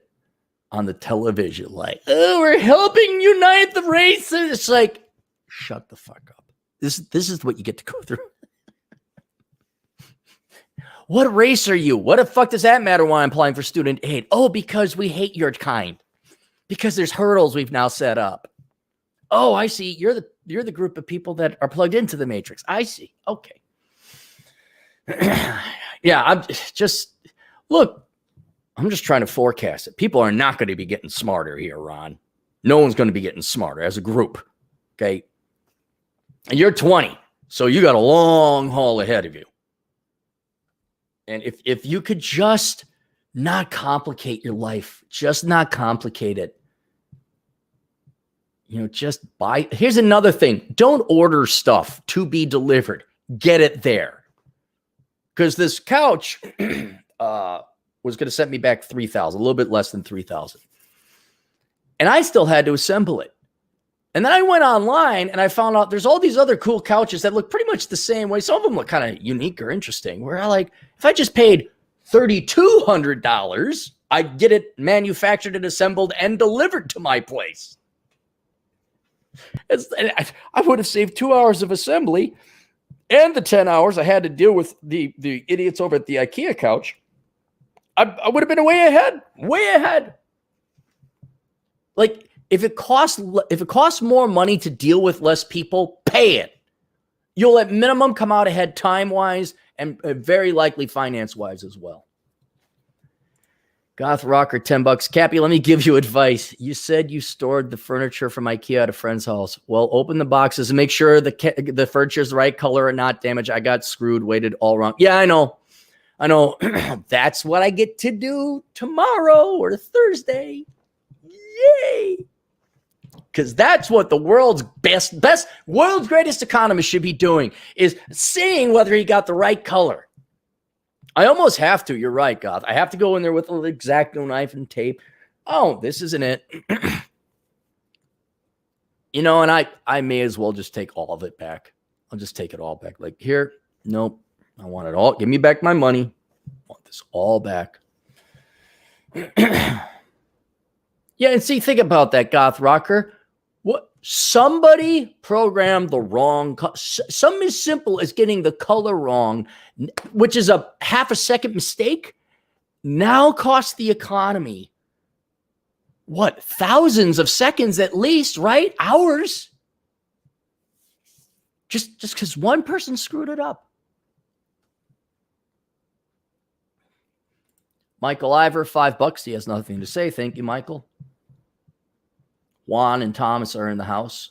on the television, like, oh, we're helping unite the races. It's like, shut the fuck up. This is what you get to go through. What race are you? What the fuck does that matter when I'm applying for student aid? Oh, because we hate your kind. Because there's hurdles we've now set up. Oh, I see. You're the group of people that are plugged into the matrix. I see. Okay. Yeah, I'm just trying to forecast it. People are not going to be getting smarter here, Ron. No one's going to be getting smarter as a group. Okay. And you're 20, so you got a long haul ahead of you. And if you could just not complicate your life, just not complicate it. Just buy. Here's another thing. Don't order stuff to be delivered. Get it there. Because this couch was going to set me back $3,000, a little bit less than $3,000. And I still had to assemble it. And then I went online and I found out there's all these other cool couches that look pretty much the same way. Some of them look kind of unique or interesting. Where if I just paid $3,200, I'd get it manufactured and assembled and delivered to my place. I would have saved 2 hours of assembly. And the 10 hours I had to deal with the idiots over at the IKEA couch, I would have been way ahead. Like if it costs more money to deal with less people, pay it. You'll at minimum come out ahead time-wise and very likely finance-wise as well. Goth Rocker, $10. Cappy, let me give you advice. You said you stored the furniture from IKEA at a friend's house. Well, open the boxes and make sure the furniture is the right color and not damaged. I got screwed, waited all wrong. Yeah, I know. That's what I get to do tomorrow or Thursday. Yay! Because that's what the world's world's greatest economist should be doing, is seeing whether he got the right color. I almost have to. You're right, Goth. I have to go in there with an X-Acto knife and tape. Oh, this isn't it. And I may as well just take all of it back. I'll just take it all back. Like, here, nope. I want it all. Give me back my money. I want this all back. Yeah, and see, think about that, Goth Rocker. What? Somebody programmed the wrong color. Something as simple as getting the color wrong, which is a half a second mistake. now costs the economy, what, thousands of seconds at least, right? Hours. Just because one person screwed it up. Michael Ivor, $5. He has nothing to say. Thank you, Michael. Juan and Thomas are in the house.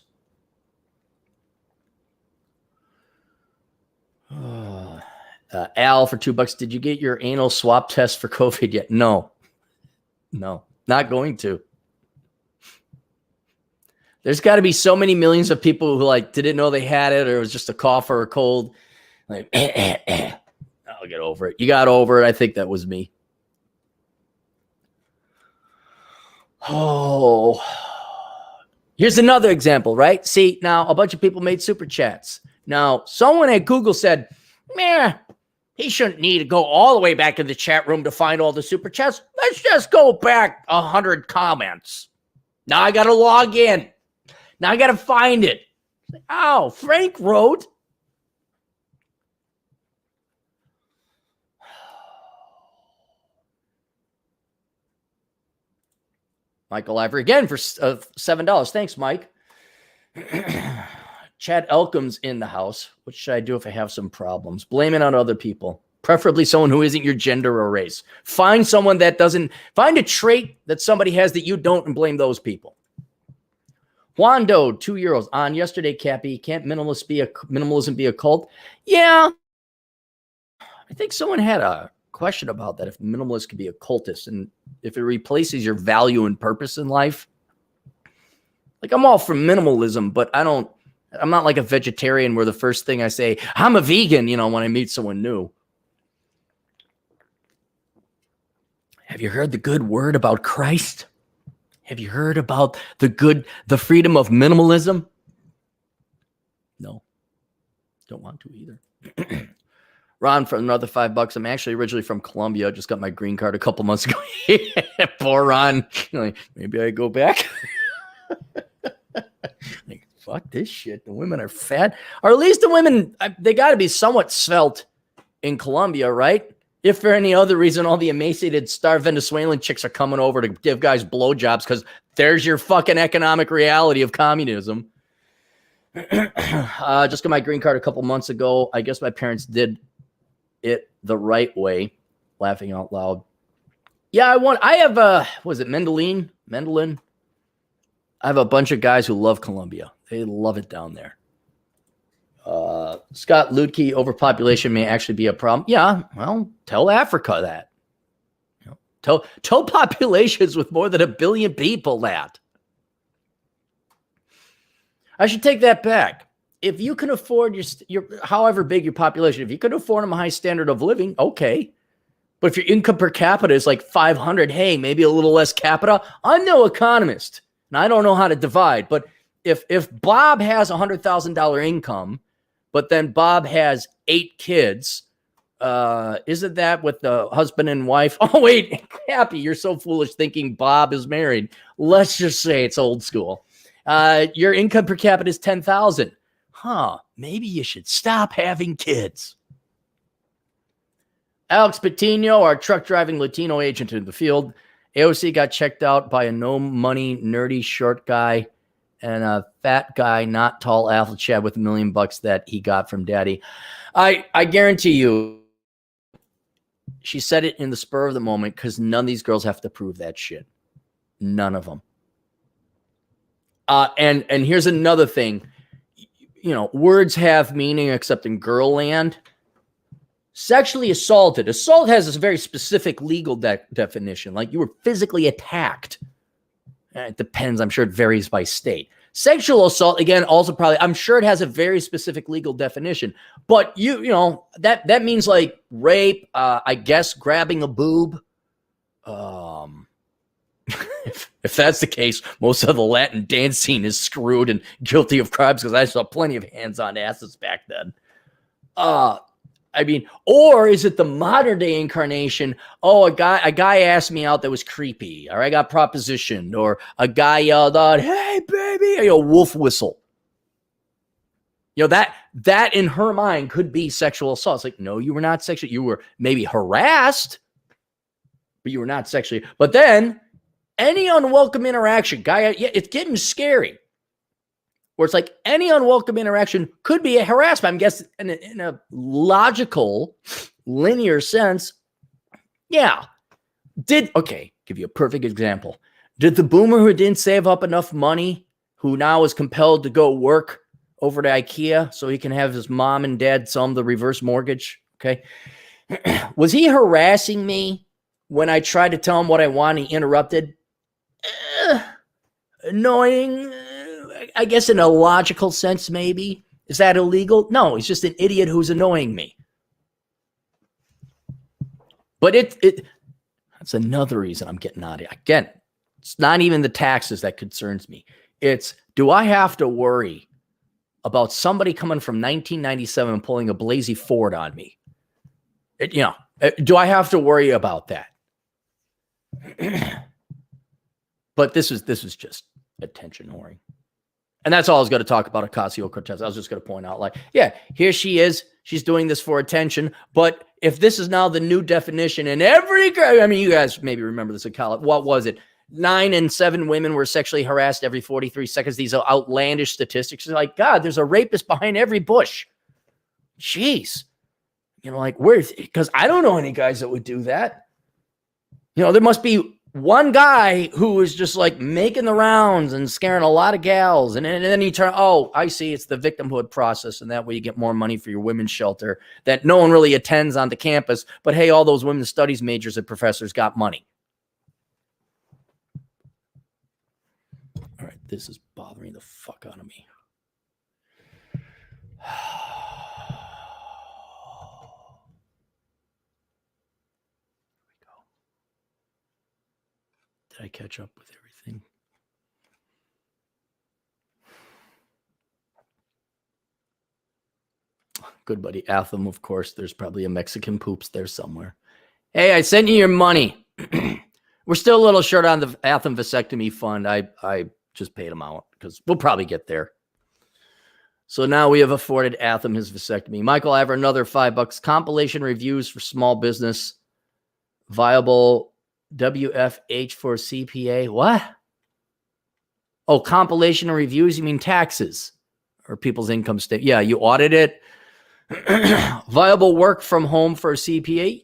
Al for $2. Did you get your anal swab test for COVID yet? No, not going to. There's got to be so many millions of people who like didn't know they had it, or it was just a cough or a cold. Like, I'll get over it. You got over it. I think that was me. Oh, here's another example, right? See, now a bunch of people made super chats. Now, someone at Google said, "Man, he shouldn't need to go all the way back in the chat room to find all the super chats. Let's just go back 100 comments. Now I got to log in. Now I got to find it." Oh, Frank wrote. Michael Ivory again for $7. Thanks, Mike. Chad Elkham's in the house. What should I do if I have some problems? Blame it on other people, preferably someone who isn't your gender or race. Find someone that doesn't, find a trait that somebody has that you don't and blame those people. Juan Doe, €2 on yesterday, Cappy. Can't minimalism be a cult? Yeah. I think someone had a question about that, if minimalist could be a cultist and if it replaces your value and purpose in life. Like, I'm all for minimalism, but I'm not like a vegetarian where the first thing I say, I'm a vegan, when I meet someone new. Have you heard the good word about Christ? Have you heard about the freedom of minimalism? No, don't want to either. Ron for another $5. I'm actually originally from Colombia. Just got my green card a couple months ago. Poor Ron. Maybe I go back. Like, fuck this shit. The women are fat. Or at least the women, they got to be somewhat svelte in Colombia, right? If for any other reason, all the emaciated, starved Venezuelan chicks are coming over to give guys blowjobs because there's your fucking economic reality of communism. Just got my green card a couple months ago. I guess my parents did it the right way. Laughing out loud. Yeah, I have was it Mendelin? I have a bunch of guys who love Colombia. They love it down there. Scott Ludke, overpopulation may actually be a problem. Yeah, well, tell Africa that. Tell populations with more than 1 billion people that. I should take that back. If you can afford your however big your population, if you can afford them a high standard of living, okay. But if your income per capita is like 500, hey, maybe a little less capita. I'm no economist, and I don't know how to divide. But if Bob has $100,000 income, but then Bob has 8 kids, isn't that with the husband and wife? Oh, wait, Cappy, you're so foolish thinking Bob is married. Let's just say it's old school. Your income per capita is 10,000. Maybe you should stop having kids. Alex Patino, our truck driving Latino agent in the field. AOC got checked out by a no money, nerdy, short guy and a fat guy, not tall, athlete Chad with $1 million that he got from daddy. I guarantee you, she said it in the spur of the moment because none of these girls have to prove that shit. None of them. And here's another thing. Words have meaning except in girl land. Sexually assaulted. Assault has this very specific legal definition. Like you were physically attacked. It depends. I'm sure it varies by state. Sexual assault, again, also probably, I'm sure it has a very specific legal definition. But that means like rape, I guess grabbing a boob. If that's the case, most of the Latin dance scene is screwed and guilty of crimes because I saw plenty of hands-on asses back then. Or is it the modern day incarnation? Oh, a guy asked me out that was creepy, or I got propositioned, or a guy yelled out, "Hey, baby!" A wolf whistle. That in her mind could be sexual assault. It's like, no, you were not sexual. You were maybe harassed. but you were not sexually. But then any unwelcome interaction, guy, yeah, it's getting scary. Where it's like any unwelcome interaction could be a harassment. I'm guessing in a logical, linear sense. Yeah. Okay, give you a perfect example. Did the boomer who didn't save up enough money, who now is compelled to go work over to IKEA so he can have his mom and dad sell him the reverse mortgage? Okay. Was he harassing me when I tried to tell him what I want? He interrupted. Annoying. I guess in a logical sense, maybe. Is that illegal? No, he's just an idiot who's annoying me. But that's another reason I'm getting out of it. Again, it's not even the taxes that concerns me. It's, do I have to worry about somebody coming from 1997 and pulling a Blasey Ford on me? Do I have to worry about that? But this was just attention whoring. And that's all I was going to talk about Ocasio-Cortez. I was just going to point out, like, yeah, here she is. She's doing this for attention. But if this is now the new definition, and you guys maybe remember this in college. What was it? 9 in 7 women were sexually harassed every 43 seconds. These are outlandish statistics. It's like, God, there's a rapist behind every bush. Jeez. Like, because I don't know any guys that would do that. There must be one guy who is just like making the rounds and scaring a lot of gals. And then he I see, it's the victimhood process. And that way you get more money for your women's shelter that no one really attends on the campus. But hey, all those women's studies majors and professors got money. All right, this is bothering the fuck out of me. Did I catch up with everything? Good buddy Atham, of course. There's probably a Mexican poops there somewhere. Hey, I sent you your money. We're still a little short on the Atham vasectomy fund. I just paid him out because we'll probably get there. So now we have afforded Atham his vasectomy. Michael, I have another $5. Compilation reviews for small business. Viable WFH for CPA. What? Oh, compilation of reviews. You mean taxes or people's income statement? Yeah, you audit it. Viable work from home for a CPA.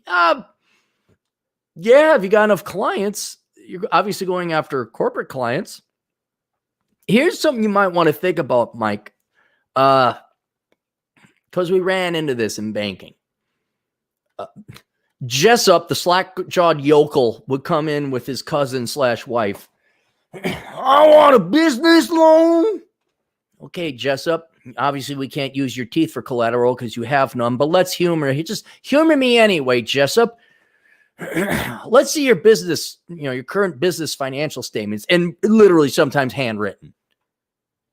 Yeah, if you got enough clients, you're obviously going after corporate clients. Here's something you might want to think about, Mike, because we ran into this in banking. Jessup, the slack-jawed yokel, would come in with his cousin/wife. I want a business loan. Okay, Jessup, obviously we can't use your teeth for collateral because you have none, but let's just humor me anyway, Jessup. Let's see your business, your current business financial statements, and literally sometimes handwritten.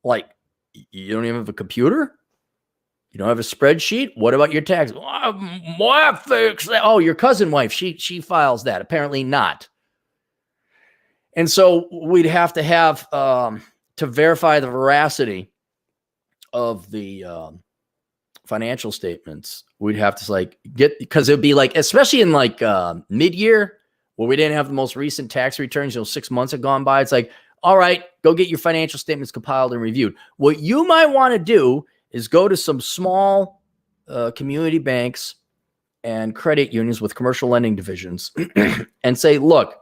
Like, you don't even have a computer? You don't have a spreadsheet? What about your taxes? What fix that? Oh, your cousin wife, she files that. Apparently not. And so we'd have to have to verify the veracity of the financial statements. We'd have to because it'd be like, especially in like mid-year where we didn't have the most recent tax returns, 6 months have gone by. It's like, all right, go get your financial statements compiled and reviewed. What you might want to do is go to some small community banks and credit unions with commercial lending divisions and say, look,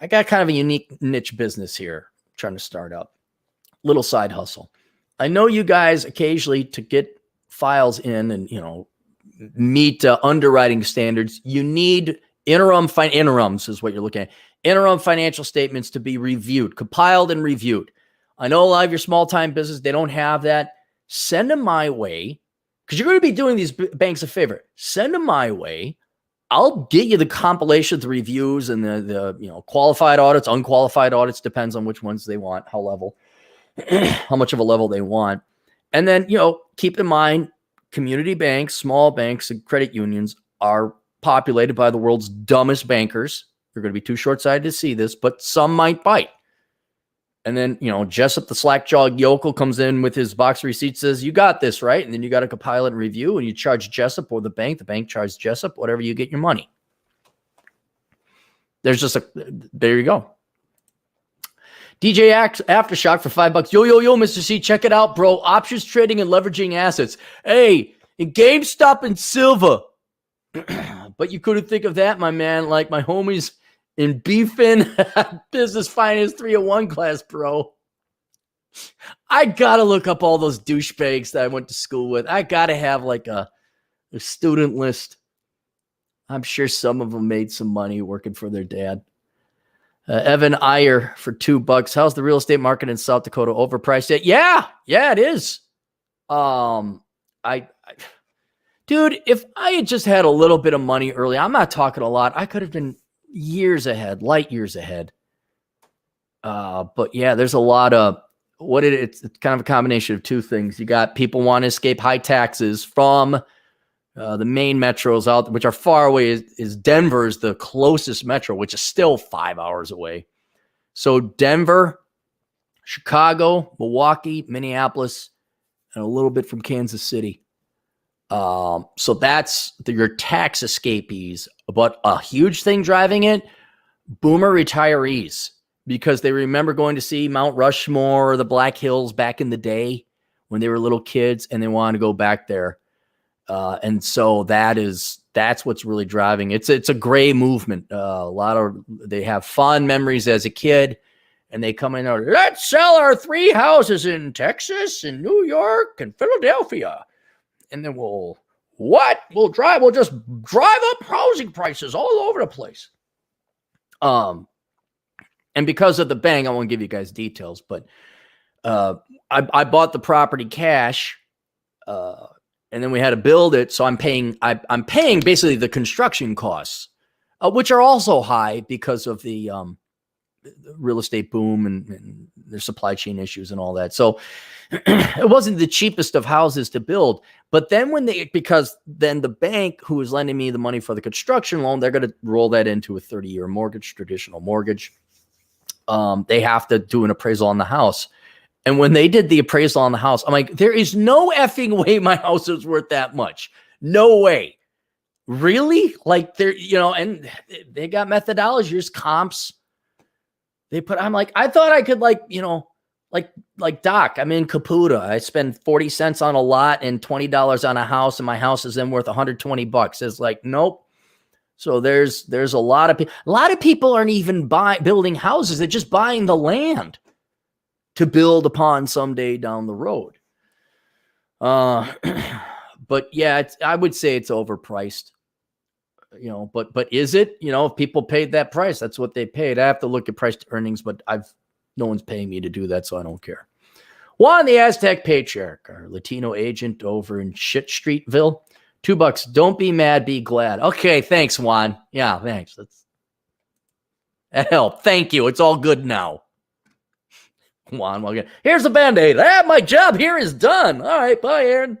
I got kind of a unique niche business here I'm trying to start up. Little side hustle. I know you guys occasionally to get files in and, meet underwriting standards, you need interims is what you're looking at. Interim financial statements to be reviewed, compiled and reviewed. I know a lot of your small-time business, they don't have that. Send them my way because you're going to be doing these banks a favor. Send them my way. I'll get you the compilation of the reviews and the qualified audits, unqualified audits, depends on which ones they want, how much of a level they want. And then, keep in mind, community banks, small banks, and credit unions are populated by the world's dumbest bankers. You're going to be too short-sighted to see this, but some might bite. And then, Jessup, the slack-jawed yokel, comes in with his box of receipts, says, you got this, right? And then you got to compile it and review, and you charge Jessup or the bank charges Jessup, whatever you get your money. There's just there you go. DJ Aftershock for $5. Yo, Mr. C, check it out, bro. Options trading and leveraging assets. Hey, in GameStop and Silva. But you couldn't think of that, my man. Like my homies in BFIN Business Finance 301 class, bro. I gotta look up all those douchebags that I went to school with. I gotta have like a student list. I'm sure some of them made some money working for their dad. Evan Iyer for $2. How's the real estate market in South Dakota? Overpriced? Yeah, it is. Dude, if I had just had a little bit of money early, I'm not talking a lot. I could have been years ahead, light years ahead. But yeah, there's a lot of it's kind of a combination of two things. You got people want to escape high taxes from the main metros out, which are far away. Is Denver's the closest metro, which is still 5 hours away. So Denver, Chicago, Milwaukee, Minneapolis, and a little bit from Kansas City. So that's your tax escapees. But a huge thing driving it, boomer retirees, because they remember going to see Mount Rushmore or the Black Hills back in the day when they were little kids, and they want to go back there. And so that's what's really driving. It's a gray movement. They have fond memories as a kid, and they come in and let's sell our 3 houses in Texas and New York and Philadelphia. And then we'll just drive up housing prices all over the place. And because of the bang, I won't give you guys details, but I bought the property cash, and then we had to build it. So I'm paying basically the construction costs, which are also high because of the real estate boom and their supply chain issues and all that. So it wasn't the cheapest of houses to build. But then because then the bank who was lending me the money for the construction loan, they're going to roll that into a 30-year mortgage, traditional mortgage. They have to do an appraisal on the house. And when they did the appraisal on the house, I'm like, there is no effing way my house is worth that much. No way. Really? Like and they got methodologies, comps. I'm like, I thought I could like Doc, I'm in Caputa. I spend 40 cents on a lot and $20 on a house, and my house is then worth $120. It's like, nope. So there's a lot of people. A lot of people aren't even building houses. They're just buying the land to build upon someday down the road. But yeah, I would say it's overpriced. But is it? If people paid that price, that's what they paid. I have to look at price to earnings, but no one's paying me to do that, so I don't care. Juan, the Aztec Patriarch, our Latino agent over in Shit Streetville. $2. Don't be mad, be glad. Okay, thanks, Juan. Yeah, thanks. That helped. Thank you. It's all good now. Juan, well, here's the Band-Aid. My job here is done. All right, bye, Aaron.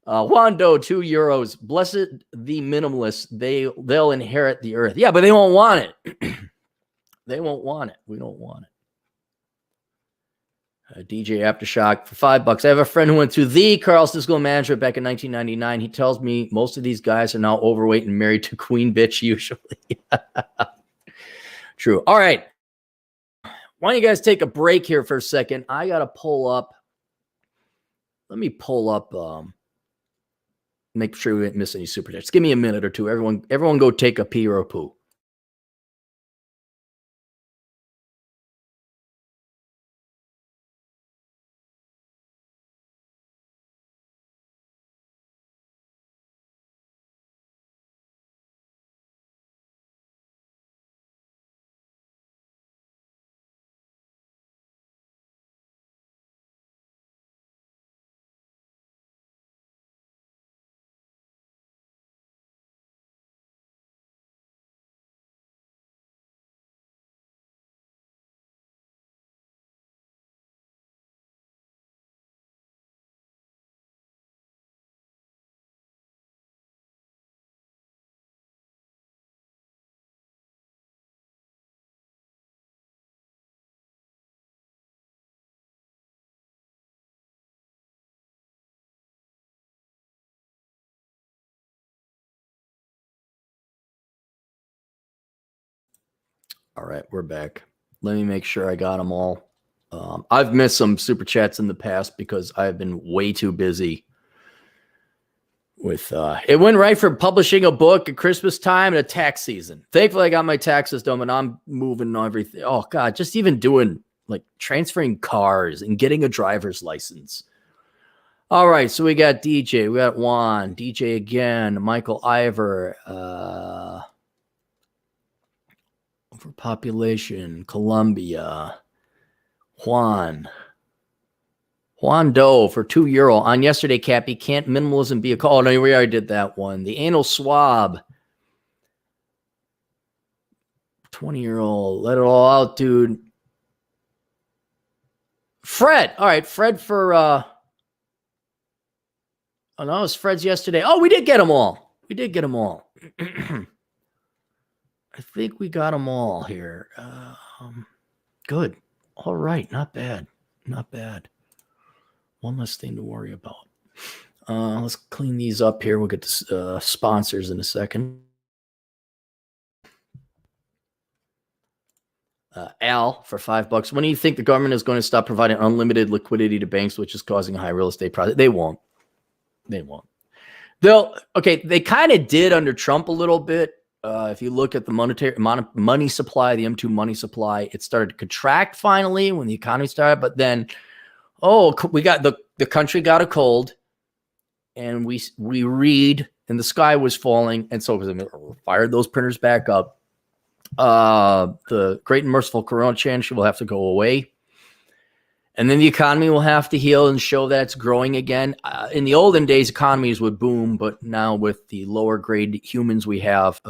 Wando, €2. Blessed the minimalists. They'll inherit the earth. Yeah, but they won't want it. They won't want it. We don't want it. DJ Aftershock for $5. I have a friend who went through the Carlson School of Management back in 1999. He tells me most of these guys are now overweight and married to queen bitch usually. True. All right. Why don't you guys take a break here for a second? I got to pull up. Let me pull up. Make sure we didn't miss any super chats. Give me a minute or two. Everyone go take a pee or a poo. All right, we're back. Let me make sure I got them all. I've missed some super chats in the past because I've been way too busy with it went right for publishing a book at Christmas time and a tax season. Thankfully, I got my taxes done, and I'm moving everything. Oh God, just even doing like transferring cars and getting a driver's license. All right, so we got DJ, we got Juan, DJ again, Michael Ivor, overpopulation, Colombia, Juan Doe for €2 on yesterday. Cappy, can't minimalism be a call? Oh, no, we already did that one. The anal swab, 20-year-old, let it all out, dude. Fred, all right, Fred for oh no, it was Fred's yesterday. Oh, we did get them all. We did get them all. I think we got them all here. Good. All right, not bad. Not bad. One less thing to worry about. Let's clean these up here. We'll get to sponsors in a second. Al for $5. When do you think the government is going to stop providing unlimited liquidity to banks, which is causing high real estate prices? They won't. They won't. They kind of did under Trump a little bit. If you look at the money supply, the M2 money supply, it started to contract finally when the economy started. But then, we got the country got a cold, and we read, and the sky was falling, and so we fired those printers back up. The great and merciful Coronachan will have to go away. And then the economy will have to heal and show that it's growing again. In the olden days, economies would boom, but now with the lower grade humans we have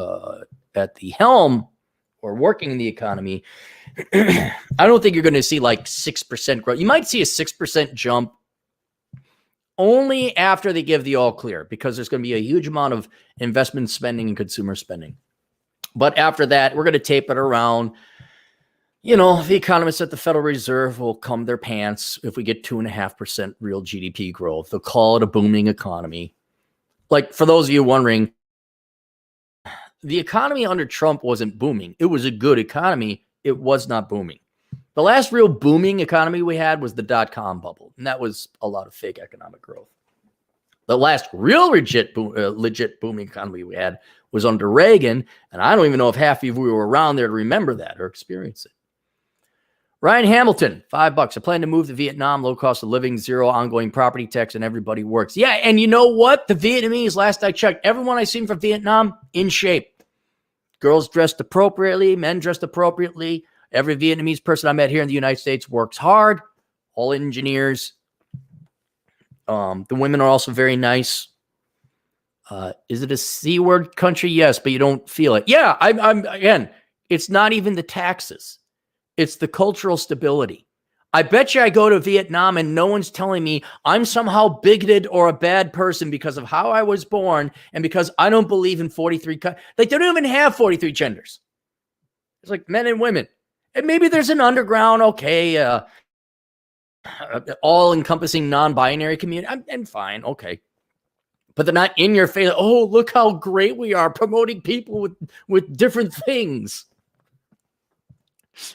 at the helm or working in the economy, I don't think you're going to see like 6% growth. You might see a 6% jump only after they give the all clear, because there's going to be a huge amount of investment spending and consumer spending. But after that, we're going to tape it around. You know, the economists at the Federal Reserve will come their pants if we get 2.5% real GDP growth. They'll call it a booming economy. Like, for those of you wondering, the economy under Trump wasn't booming. It was a good economy. It was not booming. The last real booming economy we had was the dot-com bubble, and that was a lot of fake economic growth. The last real legit booming economy we had was under Reagan, and I don't even know if half of you were around there to remember that or experience it. Ryan Hamilton, $5. I plan to move to Vietnam, low cost of living, zero ongoing property tax, and everybody works. Yeah, and you know what? The Vietnamese, last I checked, everyone I seen from Vietnam, in shape. Girls dressed appropriately, men dressed appropriately. Every Vietnamese person I met here in the United States works hard, all engineers. The women are also very nice. Is it a C-word country? Yes, but you don't feel it. Yeah, I'm again, it's not even the taxes. It's the cultural stability. I bet you I go to Vietnam and no one's telling me I'm somehow bigoted or a bad person because of how I was born and because I don't believe in 43. They don't even have 43 genders. It's like men and women. And maybe there's an underground, all-encompassing non-binary community. And fine, okay. But they're not in your face. Oh, look how great we are promoting people with different things.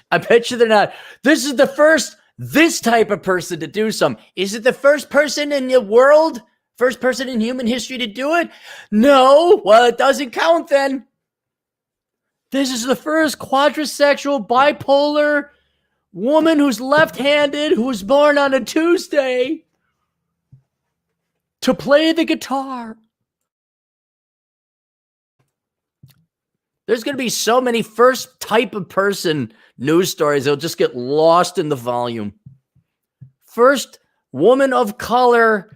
I bet you they're not. This is the first, this type of person to do some. Is it the first person in the world, first person in human history to do it? No. Well, it doesn't count then. This is the first quadrisexual, bipolar woman who's left-handed, who was born on a Tuesday to play the guitar. There's going to be so many first type of person news stories, they'll just get lost in the volume. First woman of color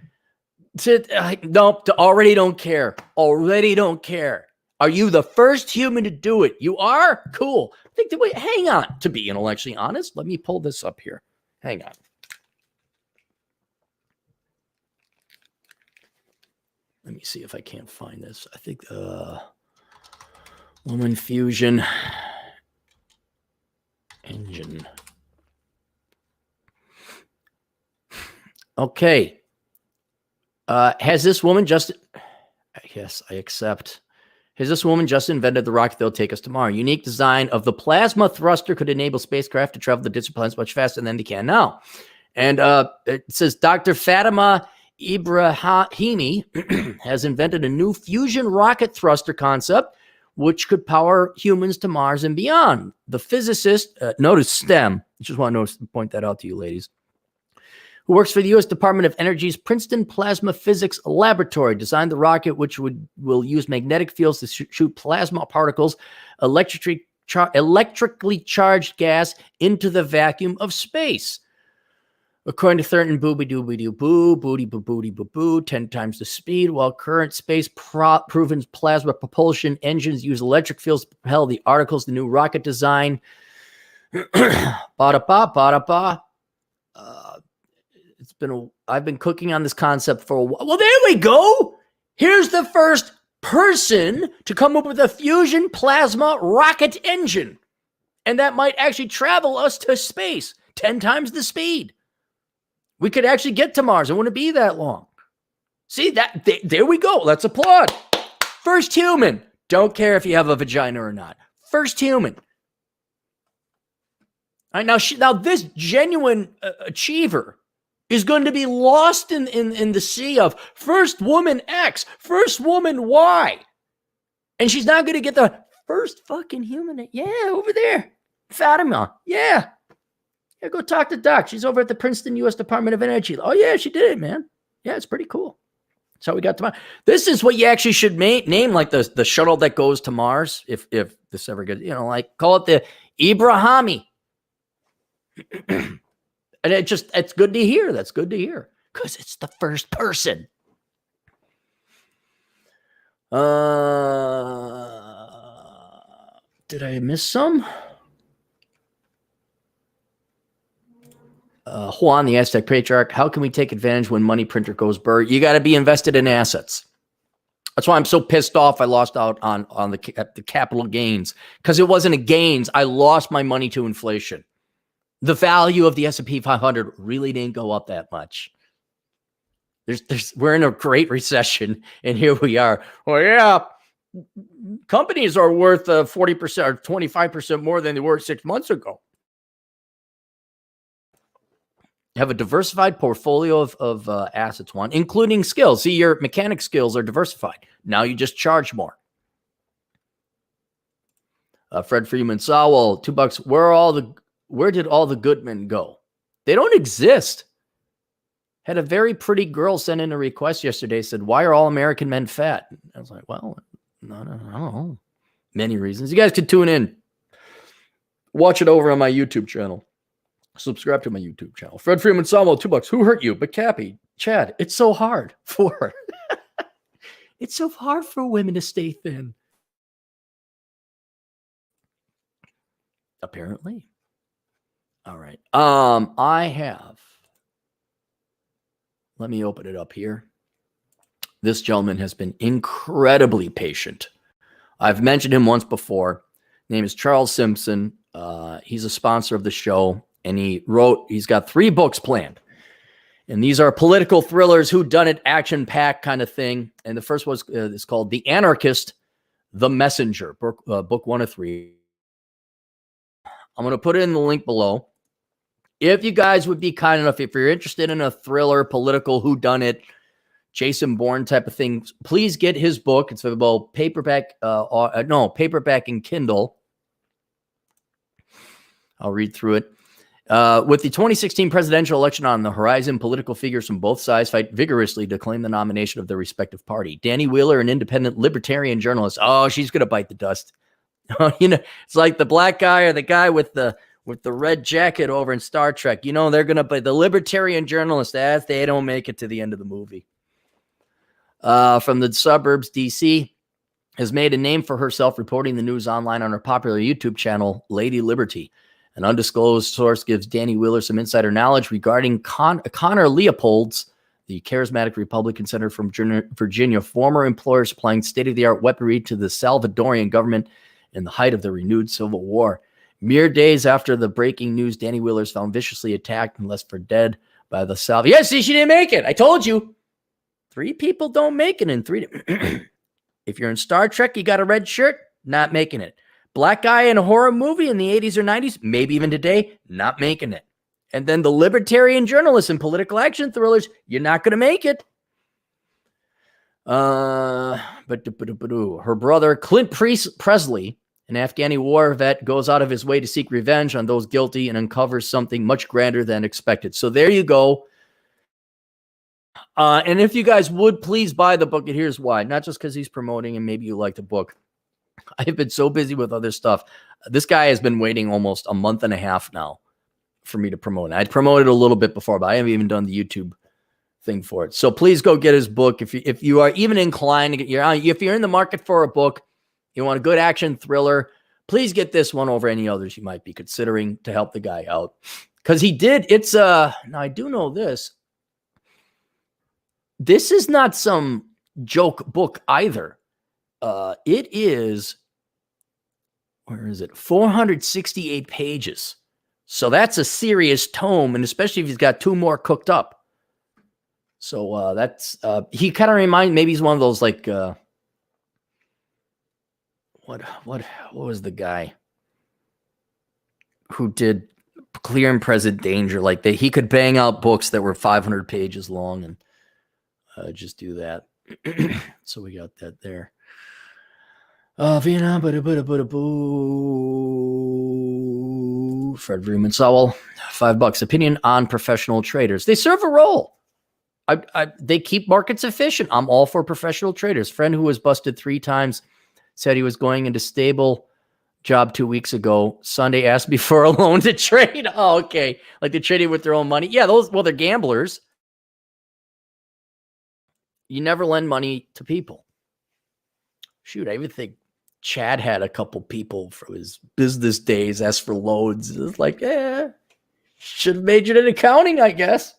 already don't care. Already don't care. Are you the first human to do it? You are? Cool. Wait, hang on. To be intellectually honest, let me pull this up here. Hang on. Let me see if I can't find this. I think Woman Fusion Engine. Okay. Has this woman just... Yes, I accept. Here's this woman just invented the rocket that'll take us to Mars. Unique design of the plasma thruster could enable spacecraft to travel the distant planets much faster than they can now. And it says Dr. Fatima Ibrahimi has invented a new fusion rocket thruster concept which could power humans to Mars and beyond. The physicist, notice STEM, I just want to point that out to you ladies, who works for the U.S. Department of Energy's Princeton Plasma Physics Laboratory, designed the rocket, which will use magnetic fields to shoot plasma particles, electrically charged gas into the vacuum of space. According to Thurton, booty 10 times the speed, while current space-proven plasma propulsion engines use electric fields to propel the articles, the new rocket design. I've been cooking on this concept for a while. Well, there we go. Here's the first person to come up with a fusion plasma rocket engine. And that might actually travel us to space 10 times the speed. We could actually get to Mars. It wouldn't be that long. See, there we go. Let's applaud. First human. Don't care if you have a vagina or not. First human. All right, now this genuine achiever is going to be lost in the sea of first woman X, first woman Y. And she's not going to get the first fucking human. Yeah, over there. Fatima. Yeah, go talk to Doc. She's over at the Princeton U.S. Department of Energy. Oh, yeah, she did it, man. Yeah, it's pretty cool. That's how we got to Mars. This is what you actually should name like the shuttle that goes to Mars, if this ever gets, like call it the Ibrahimi. And it's good to hear. That's good to hear because it's the first person. Did I miss some? Juan, the Aztec patriarch, how can we take advantage when money printer goes burr? You got to be invested in assets. That's why I'm so pissed off I lost out on the capital gains because it wasn't a gains. I lost my money to inflation. The value of the S&P 500 really didn't go up that much. We're in a great recession, and here we are. Well, yeah, companies are worth 40% or 25% more than they were 6 months ago. Have a diversified portfolio of assets, one, including skills. See, your mechanic skills are diversified. Now you just charge more. Fred Freeman, Sowell, $2. Where did all the good men go? They don't exist. Had a very pretty girl send in a request yesterday, said, why are all American men fat? I was like, well, no, I don't know. Many reasons. You guys could tune in. Watch it over on my YouTube channel. Subscribe to my YouTube channel. Fred Freeman, Samuel, $2. Who hurt you? But Cappy, Chad, it's so hard for it's so hard for women to stay thin. Apparently. All right. Let me open it up here. This gentleman has been incredibly patient. I've mentioned him once before. His name is Charles Simpson. He's a sponsor of the show. And he's got 3 books planned. And these are political thrillers, whodunit, action-packed kind of thing. And the first one is called The Anarchist, The Messenger, book 1 of 3. I'm going to put it in the link below. If you guys would be kind enough, if you're interested in a thriller, political, whodunit, Jason Bourne type of thing, please get his book. It's available paperback and Kindle. I'll read through it. With the 2016 presidential election on the horizon, political figures from both sides fight vigorously to claim the nomination of their respective party. Danny Wheeler, an independent libertarian journalist. Oh, she's going to bite the dust. It's like the black guy or the guy with the red jacket over in Star Trek. They're going to bite the libertarian journalist as they don't make it to the end of the movie. From the suburbs, DC has made a name for herself reporting the news online on her popular YouTube channel, Lady Liberty. An undisclosed source gives Danny Wheeler some insider knowledge regarding Connor Leopold's, the charismatic Republican senator from Virginia, former employer supplying state-of-the-art weaponry to the Salvadorian government in the height of the renewed civil war. Mere days after the breaking news, Danny Wheeler is found viciously attacked and left for dead by the Salvadorian. Yes, see, she didn't make it. I told you. 3 people don't make it in 3 days. If you're in Star Trek, you got a red shirt, not making it. Black guy in a horror movie in the 80s or 90s, maybe even today, not making it. And then the libertarian journalists and political action thrillers, you're not going to make it. Her brother, Clint Presley, an Afghani war vet, goes out of his way to seek revenge on those guilty and uncovers something much grander than expected. So there you go. And if you guys would please buy the book, and here's why. Not just because he's promoting and maybe you like the book. I've been so busy with other stuff. This guy has been waiting almost a month and a half now for me to promote it. I'd promoted a little bit before, but I haven't even done the YouTube thing for it. So please go get his book. If you are even inclined to get if you're in the market for a book, you want a good action thriller, please get this one over any others you might be considering to help the guy out. Because he did, now I do know this. This is not some joke book either. It is, where is it? 468 pages. So that's a serious tome, and especially if he's got 2 more cooked up. So that's, he kind of reminds, maybe he's one of those like, what was the guy who did Clear and Present Danger? Like he could bang out books that were 500 pages long and just do that. So we got that there. Vietnam, Fred Vreeman Sowell, $5 opinion on professional traders. They serve a role. They keep markets efficient. I'm all for professional traders. Friend who was busted 3 times said he was going into stable job 2 weeks ago. Sunday asked me for a loan to trade. Oh, okay. Like they're trading with their own money. Yeah, they're gamblers. You never lend money to people. Shoot, I even think Chad had a couple people from his business days ask for loans. It's like, should have majored in accounting, I guess.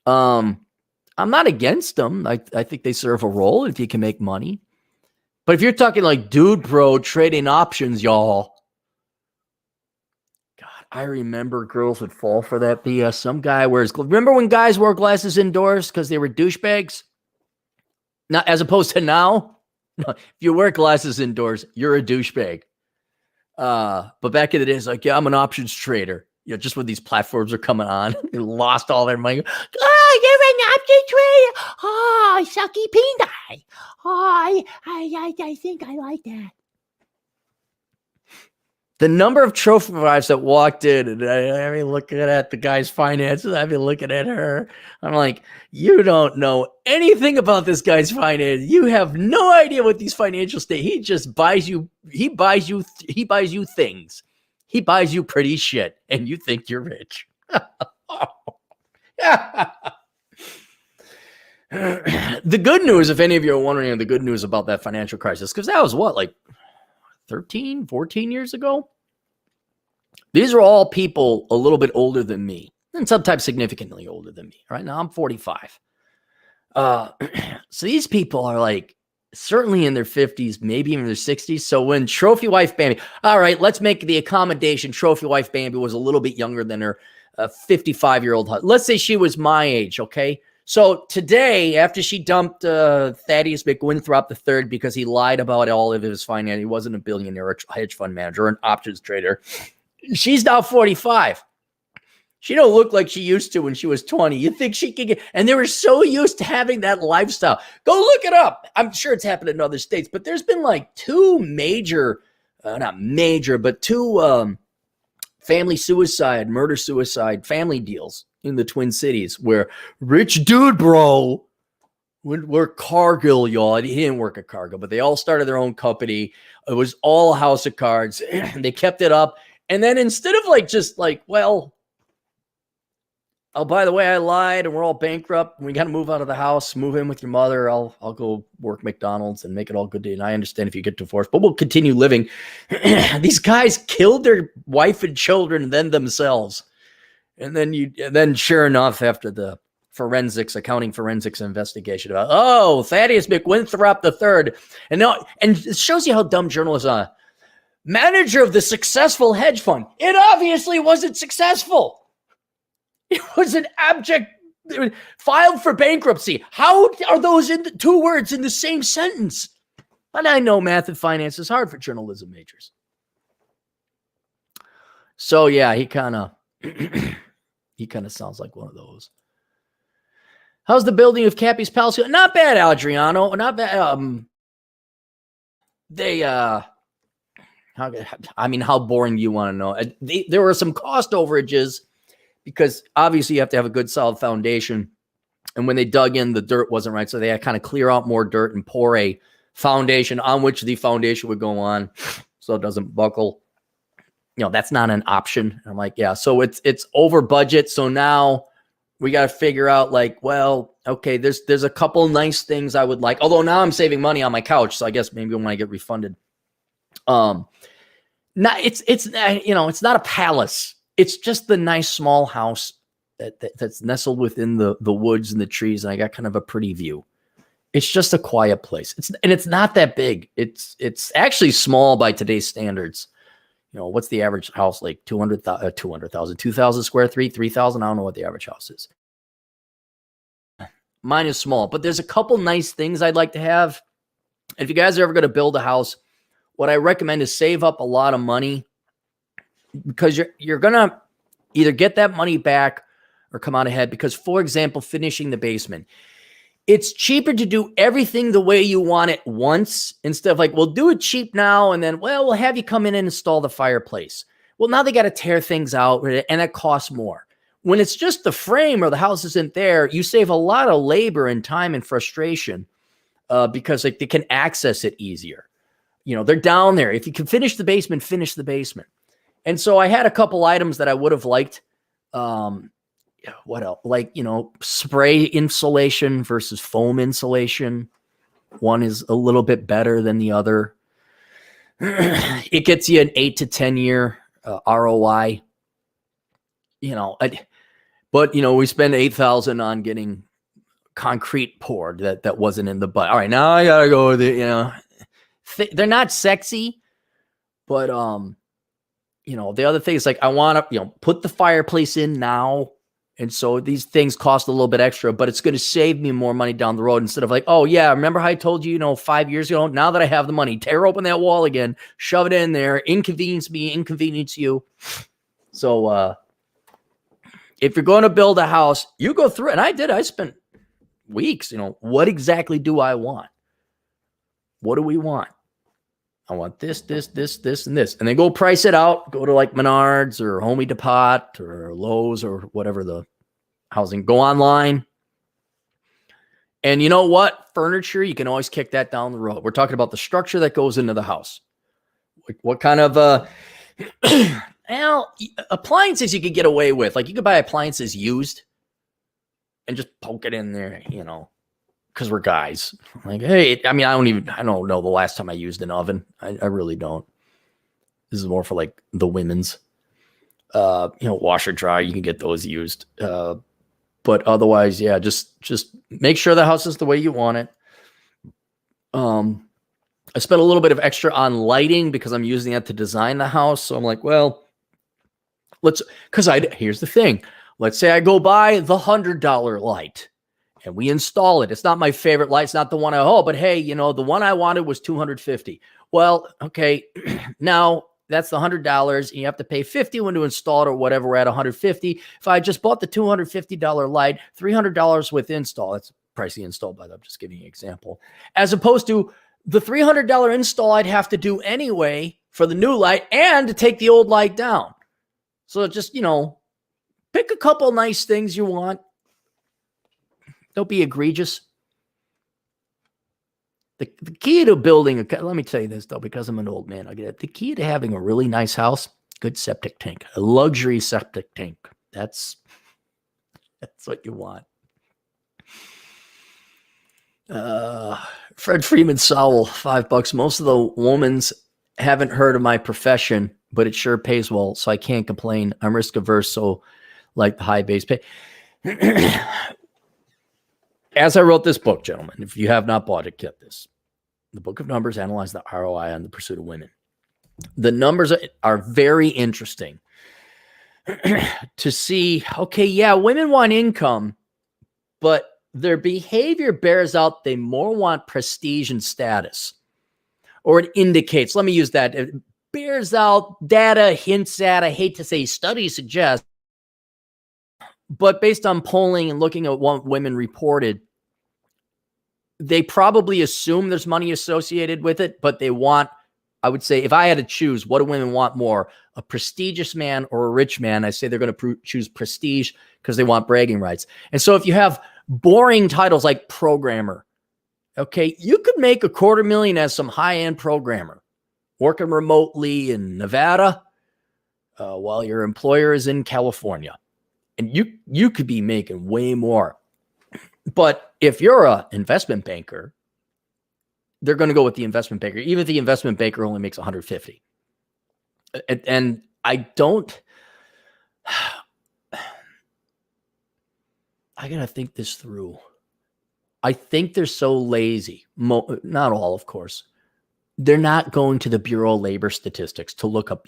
I'm not against them. I think they serve a role if you can make money. But if you're talking like dude bro trading options, y'all. God, I remember girls would fall for that BS. Some guy wears, remember when guys wore glasses indoors because they were douchebags? Not as opposed to now. No, if you wear glasses indoors, you're a douchebag. But back in the days, like, yeah, I'm an options trader. You know, just when these platforms are coming on, they lost all their money. Oh, you're an options trader. Oh, sucky peanut. Oh, I think I like that. The number of trophy wives that walked in, and I mean, looking at the guy's finances, I've been looking at her. I'm like, you don't know anything about this guy's finances. You have no idea what these financial state. He just buys you. He buys you things. He buys you pretty shit, and you think you're rich. The good news, if any of you are wondering, the good news about that financial crisis, because that was what, like 13, 14 years ago? These are all people a little bit older than me, and sometimes significantly older than me. Right now, I'm 45. So these people are like certainly in their 50s, maybe even their 60s. So when Trophy Wife Bambi, all right, let's make the accommodation. Trophy Wife Bambi was a little bit younger than her 55-year-old husband. Let's say she was my age, okay? So today, after she dumped Thaddeus McWinthrop III because he lied about all of his finance, he wasn't a billionaire, a hedge fund manager, or an options trader. She's now 45. She don't look like she used to when she was 20. You think she could get, and they were so used to having that lifestyle. Go look it up. I'm sure it's happened in other states, but there's been like 2 major, not major, but 2 family suicide, murder-suicide family deals in the Twin Cities where rich dude bro would work Cargill, y'all. He didn't work at Cargill, but they all started their own company. It was all a house of cards. They kept it up. And then instead of like, just like, well, oh, by the way, I lied and we're all bankrupt. We got to move out of the house, move in with your mother. I'll go work McDonald's and make it all good day. And I understand if you get divorced, but we'll continue living. These guys killed their wife and children and then themselves. And then sure enough, after the accounting forensics investigation about, oh, Thaddeus McWinthrop III. And it shows you how dumb journalists are. Manager of the successful hedge fund. It obviously wasn't successful. It was an abject Filed for bankruptcy. How are those two words in the same sentence? And I know math and finance is hard for journalism majors. So yeah, he kind of sounds like one of those. How's the building of Cappy's Palace? Not bad, Adriano. Not bad. How boring do you want to know? There were some cost overages because obviously you have to have a good solid foundation. And when they dug in, the dirt wasn't right. So they had to kind of clear out more dirt and pour a foundation on which the foundation would go on so it doesn't buckle. That's not an option. I'm like, yeah. So it's over budget. So now we got to figure out okay, there's a couple nice things I would like. Although now I'm saving money on my couch. So I guess maybe when I get refunded. It's not a palace. It's just the nice small house that's nestled within the woods and the trees, and I got kind of a pretty view. It's just a quiet place. It's not that big. It's actually small by today's standards. What's the average house like? 200,000, 2,000 square feet, 3,000. I don't know what the average house is. Mine is small, but there's a couple nice things I'd like to have. If you guys are ever going to build a house, what I recommend is save up a lot of money because you're going to either get that money back or come out ahead because, for example, finishing the basement. It's cheaper to do everything the way you want it once instead of we'll do it cheap now and then, we'll have you come in and install the fireplace. Well, now they got to tear things out and that costs more. When it's just the frame or the house isn't there, you save a lot of labor and time and frustration because they can access it easier. They're down there. If you can finish the basement, finish the basement. And so I had a couple items that I would have liked. What else? Spray insulation versus foam insulation. One is a little bit better than the other. It gets you an 8 to 10 year ROI. But we spend $8,000 on getting concrete poured that wasn't in the butt. All right, now I gotta go with it. They're not sexy, but the other thing is I want to put the fireplace in now. And so these things cost a little bit extra, but it's going to save me more money down the road instead of oh, yeah, remember how I told you, 5 years ago, now that I have the money, tear open that wall again, shove it in there, inconvenience me, inconvenience you. So if you're going to build a house, you go through it. And I spent weeks, what exactly do I want? What do we want? I want this, this, this, this, and this. And then go price it out. Go to Menards or Home Depot or Lowe's or whatever the housing. Go online. And you know what? Furniture, you can always kick that down the road. We're talking about the structure that goes into the house. What kind of appliances you could get away with. You could buy appliances used and just poke it in there, because we're guys. Hey, I don't know the last time I used an oven. I really don't. This is more for the women's, washer dryer. You can get those used. But otherwise, yeah, just make sure the house is the way you want it. I spent a little bit of extra on lighting because I'm using that to design the house. So I'm here's the thing. Let's say I go buy the $100 light. And we install it. It's not my favorite light. It's not the one but hey, the one I wanted was $250. Well, okay, now that's the $100, and you have to pay $50 when to install it or whatever. We're at $150. If I just bought the $250 light, $300 with install. That's pricey install, by the way. I'm just giving you an example. As opposed to the $300 install I'd have to do anyway for the new light and to take the old light down. So just, pick a couple nice things you want. Don't be egregious. The key to building, let me tell you this, though, because I'm an old man. I get it. The key to having a really nice house, good septic tank, a luxury septic tank. That's what you want. Fred Freeman Sowell, $5. Most of the womans haven't heard of my profession, but it sure pays well, so I can't complain. I'm risk averse, so the high base pay. As I wrote this book, gentlemen, if you have not bought it, get this. The Book of Numbers analyzed the ROI on the pursuit of women. The numbers are very interesting to see. Okay, yeah, women want income, but their behavior bears out they more want prestige and status, or it indicates, let me use that, it bears out, data hints at, I hate to say studies suggest, but based on polling and looking at what women reported, they probably assume there's money associated with it, but they want, I would say, if I had to choose, what do women want more, a prestigious man or a rich man? I say they're going to choose prestige because they want bragging rights. And so if you have boring titles like programmer, okay, you could make $250,000 as some high-end programmer working remotely in Nevada while your employer is in California. And you could be making way more. But if you're an investment banker, they're going to go with the investment banker, even if the investment banker only makes 150. And I don't, I got to think this through. I think they're so lazy. Not all, of course. They're not going to the Bureau of Labor Statistics to look up,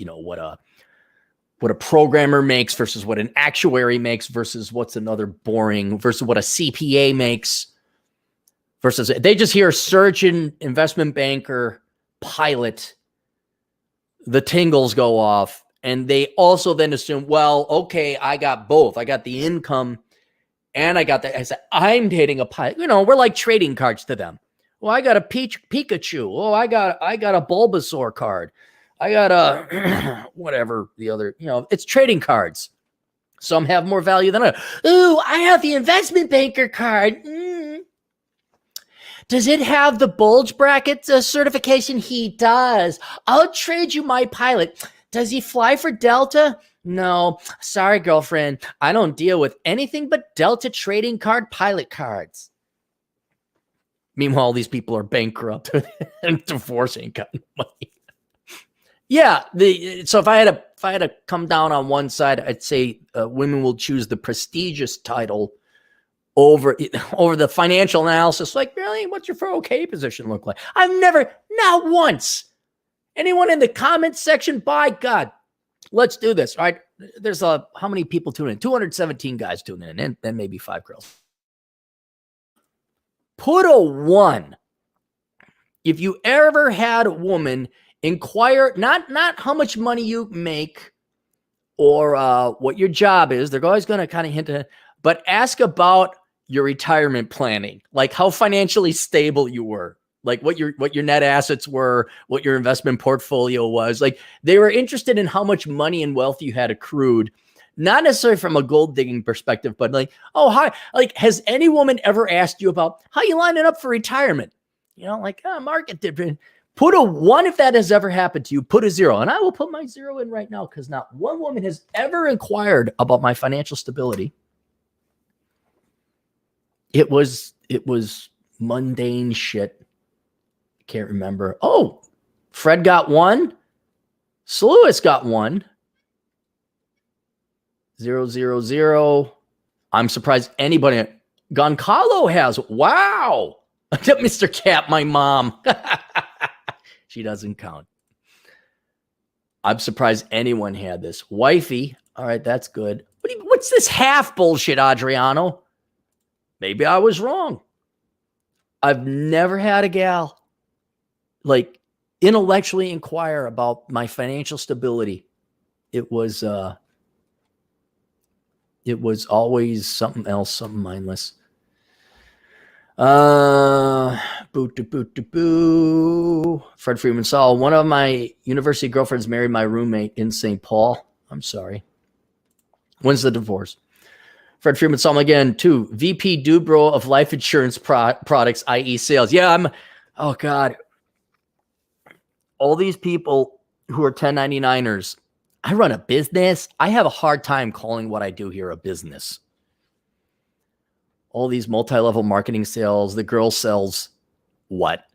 what a programmer makes versus what an actuary makes versus what's another boring versus what a CPA makes versus they just hear surgeon, investment banker, pilot, the tingles go off. And they also then assume, well, okay, I got both. I got the income and I got the, I said, I'm dating a pilot. We're like trading cards to them. Well, I got a Pikachu. Oh, I got a Bulbasaur card. I got a whatever the other, it's trading cards. Some have more value than others. Ooh, I have the investment banker card. Does it have the bulge bracket certification? He does. I'll trade you my pilot. Does he fly for Delta? No. Sorry, girlfriend. I don't deal with anything but Delta trading card pilot cards. Meanwhile, these people are bankrupt and divorce ain't got money. Yeah, so if I had to come down on one side, I'd say women will choose the prestigious title over the financial analysis. Like, really, what's your 401k position look like? I've never, not once. Anyone in the comments section? By God, let's do this. All right, there's how many people tuning in? 217 guys tuning in, and then maybe 5 girls. Put a 1 if you ever had a woman inquire, not how much money you make or what your job is. They're always going to kind of hint at it, but ask about your retirement planning, like how financially stable you were, like what your net assets were, what your investment portfolio was. Like they were interested in how much money and wealth you had accrued, not necessarily from a gold digging perspective, but like, oh, hi, like has any woman ever asked you about how you lining up for retirement? Market dip. Put a 1 if that has ever happened to you. Put a 0. And I will put my 0 in right now because not one woman has ever inquired about my financial stability. It was mundane shit. Can't remember. Oh, Fred got 1. Lewis got 1. 000. I'm surprised anybody. Goncalo has. Wow. Mr. Cap, my mom. She doesn't count. I'm surprised anyone had this. Wifey. All right, that's good. What's this half bullshit, Adriano? Maybe I was wrong. I've never had a gal like intellectually inquire about my financial stability. It was always something else, something mindless. Fred Freeman Saul. One of my university girlfriends married my roommate in St. Paul. I'm sorry. When's the divorce? Fred Freeman Saul again. 2. VP Dubro of life insurance products, i.e. sales. Yeah, oh God. All these people who are 1099ers. I run a business. I have a hard time calling what I do here a business. All these multi-level marketing sales. The girl sells what?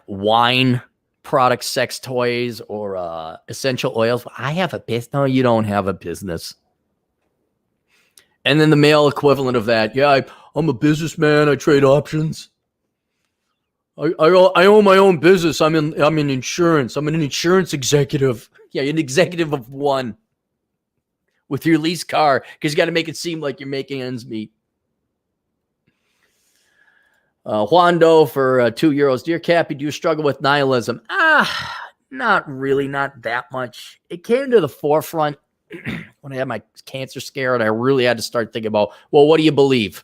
Wine products, sex toys, or essential oils. I have a business. No, you don't have a business. And then the male equivalent of that. Yeah, I'm a businessman. I trade options. I own my own business. I'm in insurance. I'm an insurance executive. Yeah, you're an executive of one with your lease car because you got to make it seem like you're making ends meet. Juan Doe for €2. Dear Cappy, do you struggle with nihilism? Not really, not that much. It came to the forefront when I had my cancer scare, and I really had to start thinking about, well, what do you believe?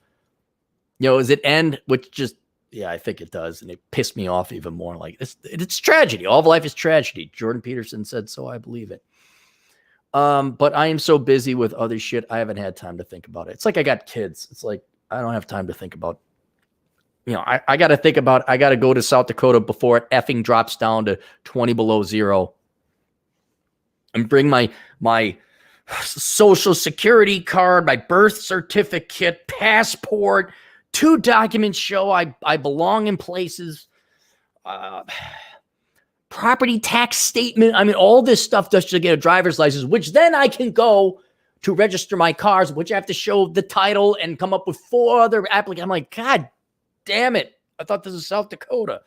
Does it end? Which just, yeah, I think it does. And it pissed me off even more. Like, it's tragedy. All of life is tragedy. Jordan Peterson said so. I believe it. But I am so busy with other shit, I haven't had time to think about it. It's like I got kids. It's like I don't have time to think about. I got to think about. I got to go to South Dakota before it effing drops down to 20 below zero, and bring my social security card, my birth certificate, passport, 2 documents show I belong in places. Property tax statement. I mean, all this stuff just to get a driver's license, which then I can go to register my cars, which I have to show the title and come up with 4 other applicants. I'm like, God damn it. I thought this was South Dakota.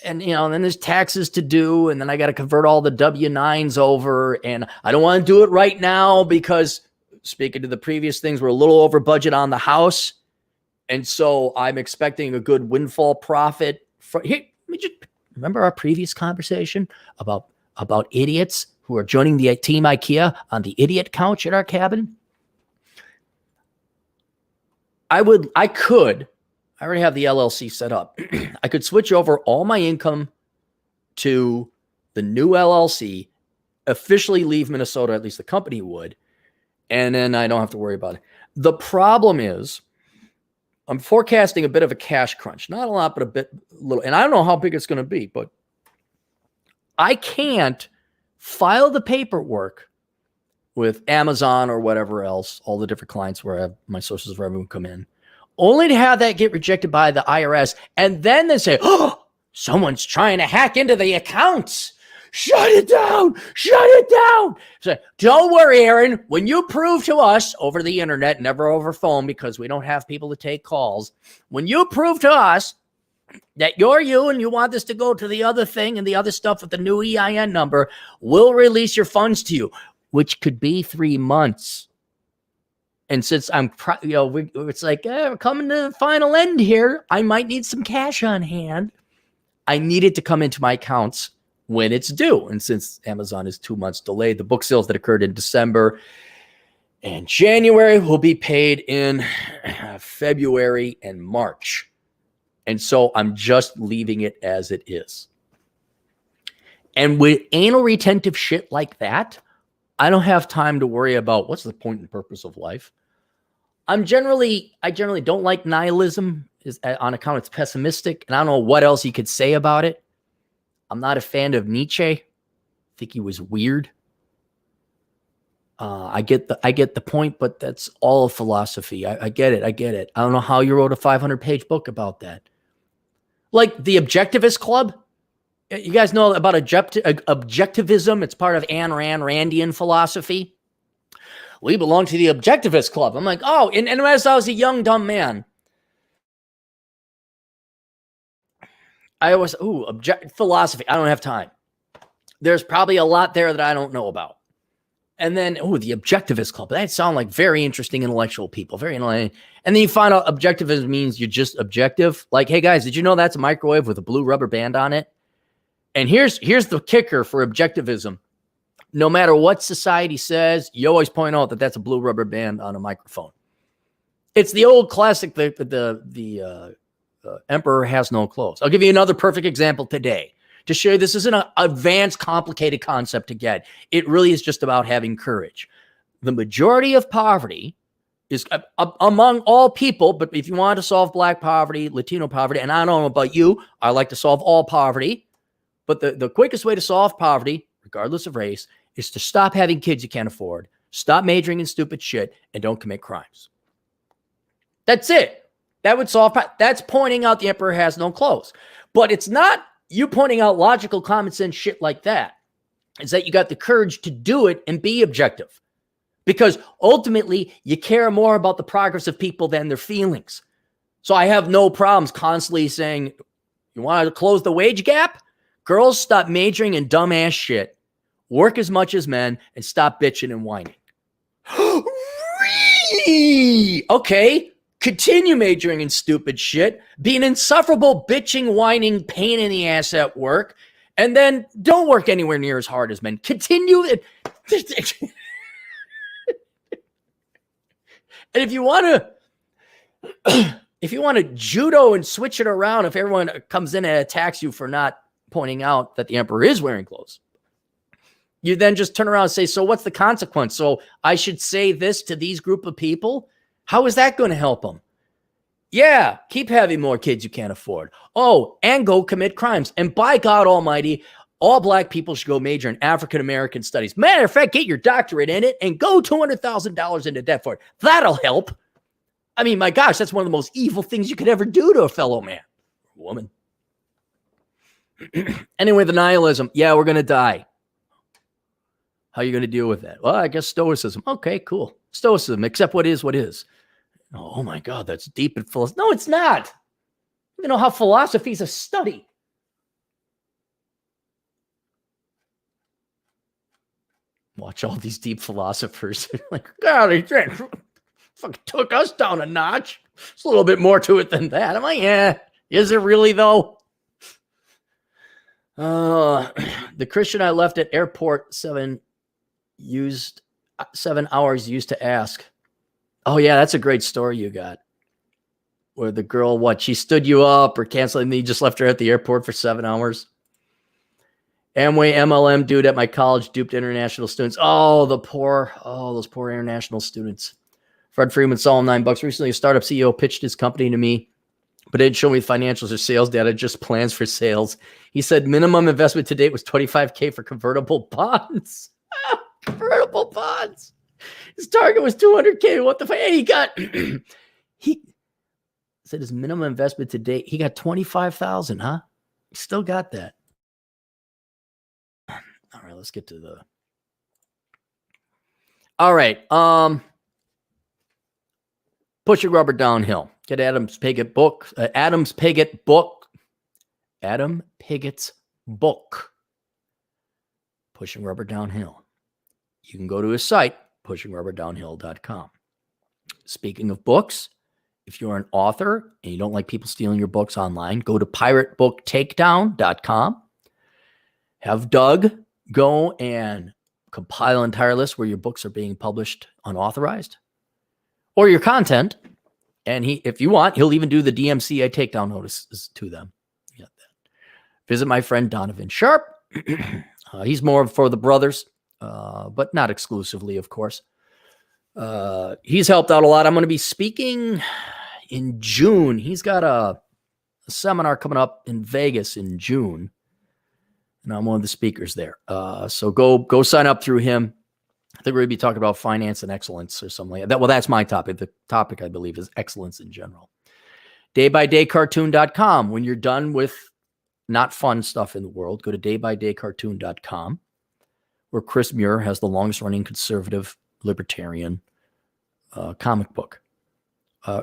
And, then there's taxes to do. And then I got to convert all the W-9s over. And I don't want to do it right now because, speaking to the previous things, we're a little over budget on the house. And so I'm expecting a good windfall profit. Here, let me just remember our previous conversation about idiots who are joining the team IKEA on the idiot couch at our cabin. I already have the LLC set up. I could switch over all my income to the new LLC, officially leave Minnesota, at least the company would, and then I don't have to worry about it. The problem is I'm forecasting a bit of a cash crunch. Not a lot, but a little. And I don't know how big it's going to be, but I can't file the paperwork with Amazon or whatever else, all the different clients where I have my sources of revenue come in, only to have that get rejected by the IRS. And then they say, oh, someone's trying to hack into the accounts. Shut it down. Shut it down. So, don't worry, Aaron. When you prove to us over the internet, never over phone, because we don't have people to take calls. When you prove to us that you're you and you want this to go to the other thing and the other stuff with the new EIN number, we'll release your funds to you, which could be 3 months. And since it's like, we're coming to the final end here. I might need some cash on hand. I need it to come into my accounts when it's due. And since Amazon is 2 months delayed, the book sales that occurred in December and January will be paid in February and March. And so I'm just leaving it as it is. And with anal retentive shit like that, I don't have time to worry about what's the point and purpose of life. I generally don't like nihilism on account it's pessimistic, and I don't know what else you could say about it. I'm not a fan of Nietzsche. I think he was weird. I get the point, but that's all philosophy. I get it. I don't know how you wrote a 500-page book about that. Like the Objectivist Club. You guys know about objectivism. It's part of Ayn Rand, Randian philosophy. We belong to the Objectivist Club. I'm like, oh, and as I was a young, dumb man, I always, philosophy. I don't have time. There's probably a lot there that I don't know about. And then, the Objectivist Club. That sound like very interesting intellectual people. Very intellectual. And then you find out objectivism means you're just objective. Like, hey, guys, did you know that's a microwave with a blue rubber band on it? And here's the kicker for objectivism. No matter what society says, you always point out that that's a blue rubber band on a microphone. It's the old classic, the emperor has no clothes. I'll give you another perfect example today to show you this isn't an advanced, complicated concept to get. It really is just about having courage. The majority of poverty is among all people, but if you want to solve Black poverty, Latino poverty, and I don't know about you, I like to solve all poverty, but the quickest way to solve poverty, regardless of race, is to stop having kids you can't afford, stop majoring in stupid shit, and don't commit crimes. That's it. That would solve. That's pointing out the emperor has no clothes. But it's not you pointing out logical, common sense shit like that. It's that you got the courage to do it and be objective. Because ultimately, you care more about the progress of people than their feelings. So I have no problems constantly saying, you want to close the wage gap? Girls, stop majoring in dumbass shit. Work as much as men and stop bitching and whining. Really? Okay. continue majoring in stupid shit, be an insufferable, bitching, whining pain in the ass at work, and then don't work anywhere near as hard as men. Continue. And if you want to judo and switch it around, if everyone comes in and attacks you for not pointing out that the emperor is wearing clothes, you then just turn around and say, so what's the consequence? So I should say this to these group of people? How is that going to help them? Yeah, keep having more kids you can't afford. Oh, and go commit crimes. And by God almighty, all black people should go major in African-American studies. Matter of fact, get your doctorate in it and go $200,000 into debt for it. That'll help. I mean, my gosh, that's one of the most evil things you could ever do to a fellow man or woman. Anyway, the nihilism. Yeah, we're going to die. How are you going to deal with that? Well, I guess stoicism. Okay, cool. Stoicism, accept what is what is. Oh my God, that's deep and philosophy. No, it's not. You know how philosophy is a study. Watch all these deep philosophers. Like, God, he fucking took us down a notch. There's a little bit more to it than that. I'm like, yeah, is it really though? The Christian I left at airport 7 hours used to ask. Oh yeah, that's a great story you got. Where the girl, she stood you up or canceled and you just left her at the airport for 7 hours. Amway MLM dude at my college duped international students. Oh, those poor international students. Fred Freeman saw him $9. Recently, a startup CEO pitched his company to me, but didn't show me financials or sales data, just plans for sales. He said minimum investment to date was $25,000 for convertible bonds. Convertible bonds. His target was $200,000. What the fuck? Hey, he said his minimum investment to date, he got $25,000, huh? He still got that. All right, let's get to the. All right. Pushing Rubber Downhill. Get Adam Piggett's book. Adam Piggett's book. Pushing Rubber Downhill. You can go to his site, pushingrubberdownhill.com. Speaking of books, if you're an author and you don't like people stealing your books online, go to piratebooktakedown.com. Have Doug go and compile an entire list where your books are being published unauthorized or your content. And if you want, he'll even do the DMCA takedown notices to them. You got that. Visit my friend Donovan Sharp. He's more for the brothers, but not exclusively, of course. He's helped out a lot. I'm going to be speaking in June. He's got a seminar coming up in Vegas in June. And I'm one of the speakers there. So go sign up through him. I think we're going to be talking about finance and excellence or something like that. Well, that's my topic. The topic, I believe, is excellence in general. Daybydaycartoon.com. When you're done with not fun stuff in the world, go to daybydaycartoon.com, where Chris Muir has the longest-running conservative libertarian comic book.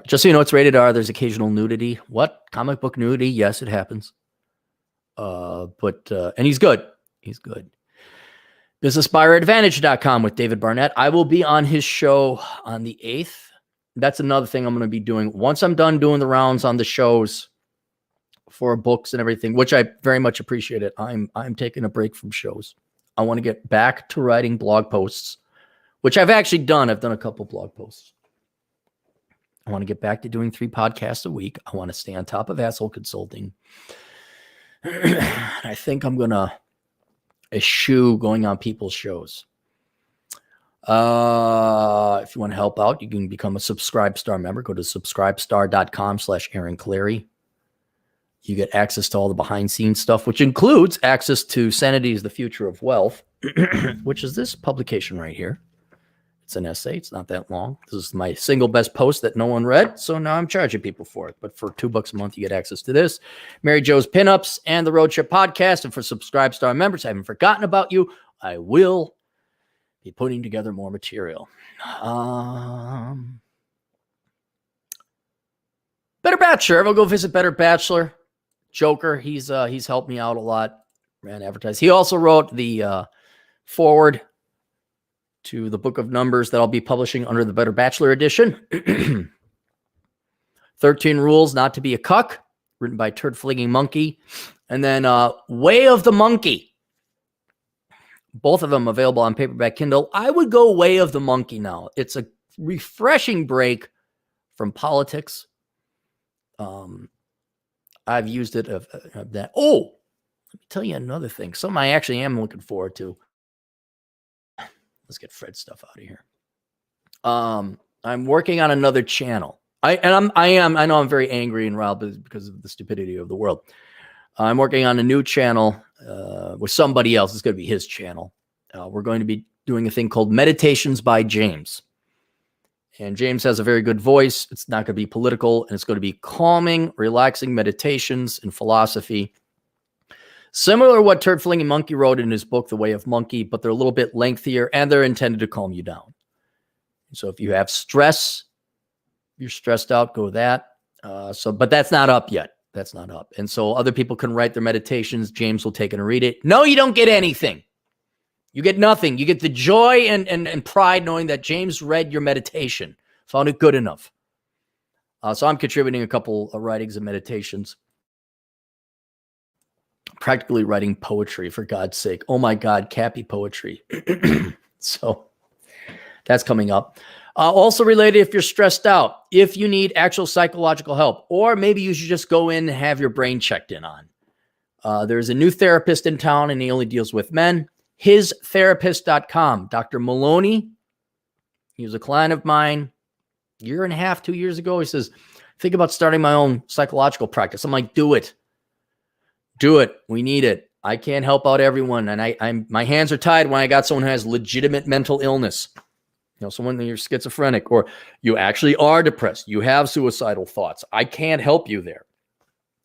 Just so you know, it's rated R. There's occasional nudity. What? Comic book nudity? Yes, it happens. And he's good. He's good. BusinessBuyerAdvantage.com with David Barnett. I will be on his show on the 8th. That's another thing I'm going to be doing. Once I'm done doing the rounds on the shows for books and everything, which I very much appreciate it. I'm taking a break from shows. I want to get back to writing blog posts, which I've actually done. I've done a couple blog posts. I want to get back to doing 3 podcasts a week. I want to stay on top of asshole consulting. I think I'm going to eschew going on people's shows. If you want to help out, you can become a Subscribestar member. Go to subscribestar.com/Aaron Clary. You get access to all the behind scenes stuff, which includes access to Sanity is the Future of Wealth, which is this publication right here. It's an essay. It's not that long. This is my single best post that no one read. So now I'm charging people for it. But for $2 a month, you get access to this, Mary Jo's Pinups, and the Road Trip podcast. And for Subscribestar members, I haven't forgotten about you. I will be putting together more material. Better Bachelor. We'll go visit Better Bachelor. Joker. He's helped me out a lot. Ran advertised. He also wrote the forward to the book of numbers that I'll be publishing under the Better Bachelor edition. 13 Rules Not to Be a Cuck, written by Turd Flinging Monkey. And then Way of the Monkey. Both of them available on paperback Kindle. I would go Way of the Monkey now. It's a refreshing break from politics. I've used it of that. Oh, let me tell you another thing. Something I actually am looking forward to. Let's get Fred's stuff out of here. I'm working on another channel. I know I'm very angry and riled because of the stupidity of the world. I'm working on a new channel with somebody else. It's going to be his channel. We're going to be doing a thing called Meditations by James. And James has a very good voice. It's not going to be political, and it's going to be calming, relaxing meditations and philosophy. Similar to what Turd Flinging Monkey wrote in his book, The Way of Monkey, but they're a little bit lengthier, and they're intended to calm you down. So if you have stress, you're stressed out, go with that. But that's not up yet. That's not up. And so other people can write their meditations. James will take it and read it. No, you don't get anything. You get nothing. You get the joy and pride knowing that James read your meditation, found it good enough. So I'm contributing a couple of writings and meditations. Practically writing poetry, for God's sake. Oh my God, Cappy poetry. So that's coming up. Also related, if you're stressed out, if you need actual psychological help, or maybe you should just go in and have your brain checked in on. There's a new therapist in town, and he only deals with men. HisTherapist.com. Dr. Maloney, he was a client of mine a year and a half, 2 years ago. He says, think about starting my own psychological practice. I'm like, do it. Do it. We need it. I can't help out everyone. And my hands are tied when I got someone who has legitimate mental illness. You know, someone that you're schizophrenic, or you actually are depressed. You have suicidal thoughts. I can't help you there.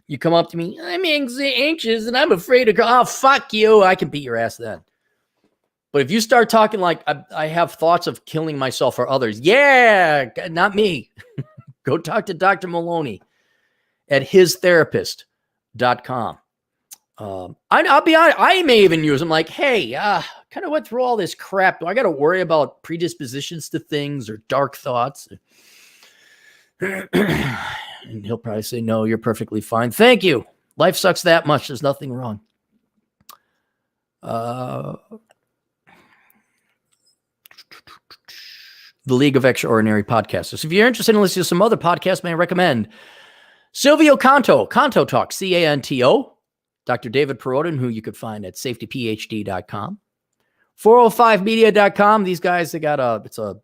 You come up to me, I'm anxious and I'm afraid to go. Oh, fuck you. I can beat your ass then. But if you start talking like I have thoughts of killing myself or others, yeah, not me. Go talk to Dr. Maloney at HisTherapist.com. I'll be honest, I may even use them like, hey, kind of went through all this crap. Do I got to worry about predispositions to things or dark thoughts? And he'll probably say, no, you're perfectly fine. Thank you. Life sucks that much. There's nothing wrong. The League of Extraordinary Podcasters. If you're interested in listening to some other podcasts, may I recommend Silvio Canto, Canto Talk, Canto. Dr. David Perotin, who you could find at safetyphd.com. 405media.com. These guys, it's a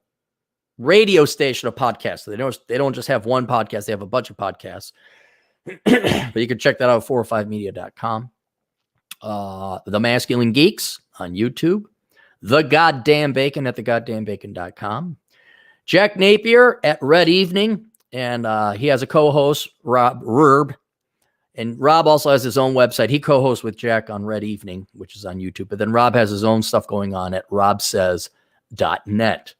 radio station of podcasts. They don't just have one podcast. They have a bunch of podcasts. But you can check that out at 405media.com. The Masculine Geeks on YouTube. The Goddamn Bacon at thegoddamnbacon.com. Jack Napier at Red Evening. And he has a co-host, Rob Rurb. And Rob also has his own website. He co-hosts with Jack on Red Evening, which is on YouTube. But then Rob has his own stuff going on at robsays.net.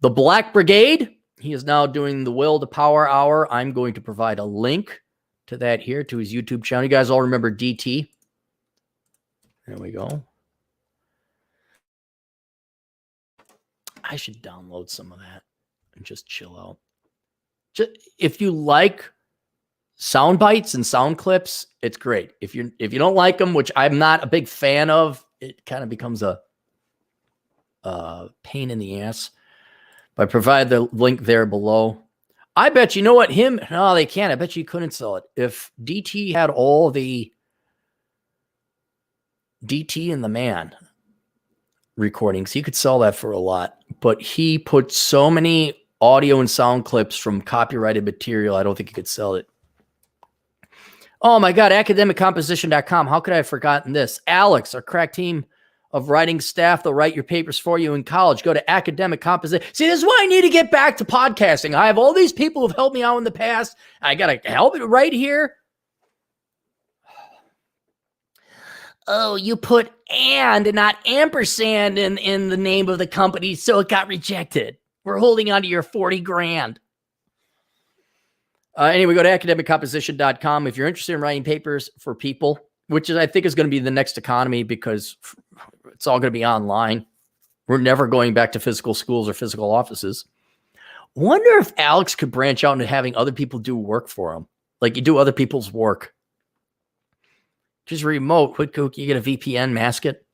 The Black Brigade, he is now doing the Will to Power Hour. I'm going to provide a link to that here, to his YouTube channel. You guys all remember DT? There we go. I should download some of that and just chill out. If you like sound bites and sound clips, it's great. If you don't like them, which I'm not a big fan of, it kind of becomes a pain in the ass. But I provide the link there below. I bet you know what no, they can't. I bet you couldn't sell it. If DT had all the DT and the Man recordings, he could sell that for a lot. But he put so many audio and sound clips from copyrighted material, I don't think he could sell it. Oh my God, academiccomposition.com. How could I have forgotten this? Alex, our crack team of writing staff, they'll write your papers for you in college. Go to Academic Composition. See, this is why I need to get back to podcasting. I have all these people who've helped me out in the past. I got to help it right here. Oh, you put and not ampersand in the name of the company, so it got rejected. We're holding on to your 40 grand. Anyway, go to academiccomposition.com if you're interested in writing papers for people, which I think is going to be the next economy because it's all going to be online. We're never going back to physical schools or physical offices. Wonder if Alex could branch out into having other people do work for him. Like you do other people's work. Just remote. Quick, you get a VPN, mask it.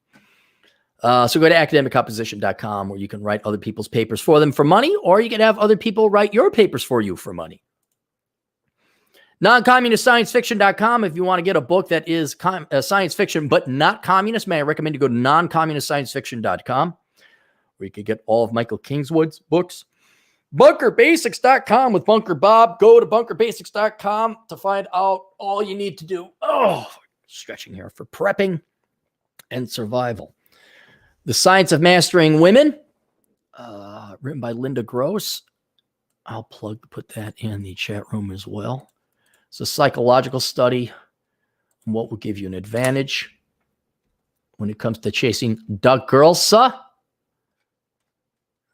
So go to academiccomposition.com where you can write other people's papers for them for money, or you can have other people write your papers for you for money. Non-communistsciencefiction.com. If you want to get a book that is science fiction but not communist, may I recommend you go to non-communistsciencefiction.com where you can get all of Michael Kingswood's books. BunkerBasics.com with Bunker Bob. Go to BunkerBasics.com to find out all you need to do. Oh, stretching here for prepping and survival. The Science of Mastering Women, written by Linda Gross. I'll put that in the chat room as well. It's a psychological study on what will give you an advantage when it comes to chasing the girls.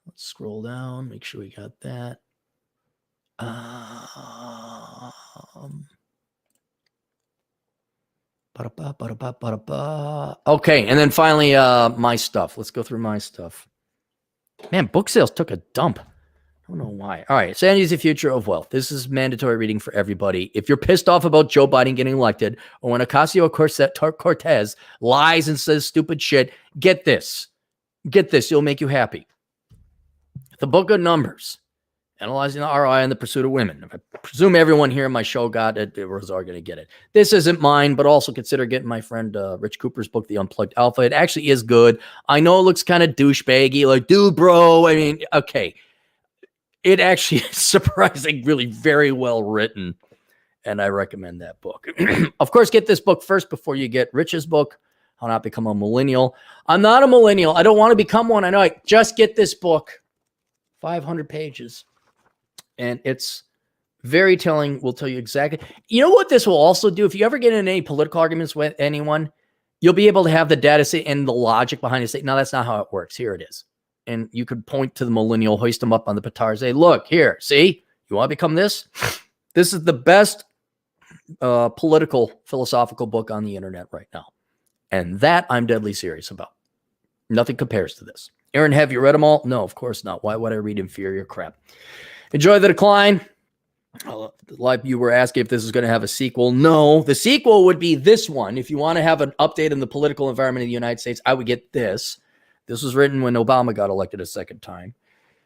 Let's scroll down, make sure we got that. Okay, and then finally, my stuff. Let's go through my stuff. Man, book sales took a dump. I don't know why. All right, Sanity is the Future of Wealth. This is mandatory reading for everybody. If you're pissed off about Joe Biden getting elected, or when Ocasio-Cortez lies and says stupid shit, get this. Get this. It'll make you happy. The Book of Numbers. Analyzing the ROI in the Pursuit of Women. I presume everyone here in my show got it. They were going to get it. This isn't mine, but also consider getting my friend Rich Cooper's book, The Unplugged Alpha. It actually is good. I know it looks kind of douchebaggy, like, dude, bro. I mean, okay. It actually is surprising, really very well written, and I recommend that book. Of course, get this book first before you get Rich's book, How Not Become a Millennial. I'm not a millennial. I don't want to become one. I know. Just get this book. 500 pages. And it's very telling. We'll tell you exactly. You know what this will also do? If you ever get in any political arguments with anyone, you'll be able to have the data set and the logic behind it. Say, no, that's not how it works. Here it is. And you could point to the millennial, hoist them up on the petard, say, look, here, see? You want to become this? This is the best political, philosophical book on the internet right now. And that I'm deadly serious about. Nothing compares to this. Aaron, have you read them all? No, of course not. Why would I read inferior crap? Enjoy the Decline. Like you were asking if this is going to have a sequel. No, the sequel would be this one. If you want to have an update on the political environment of the United States, I would get this. This was written when Obama got elected a second time.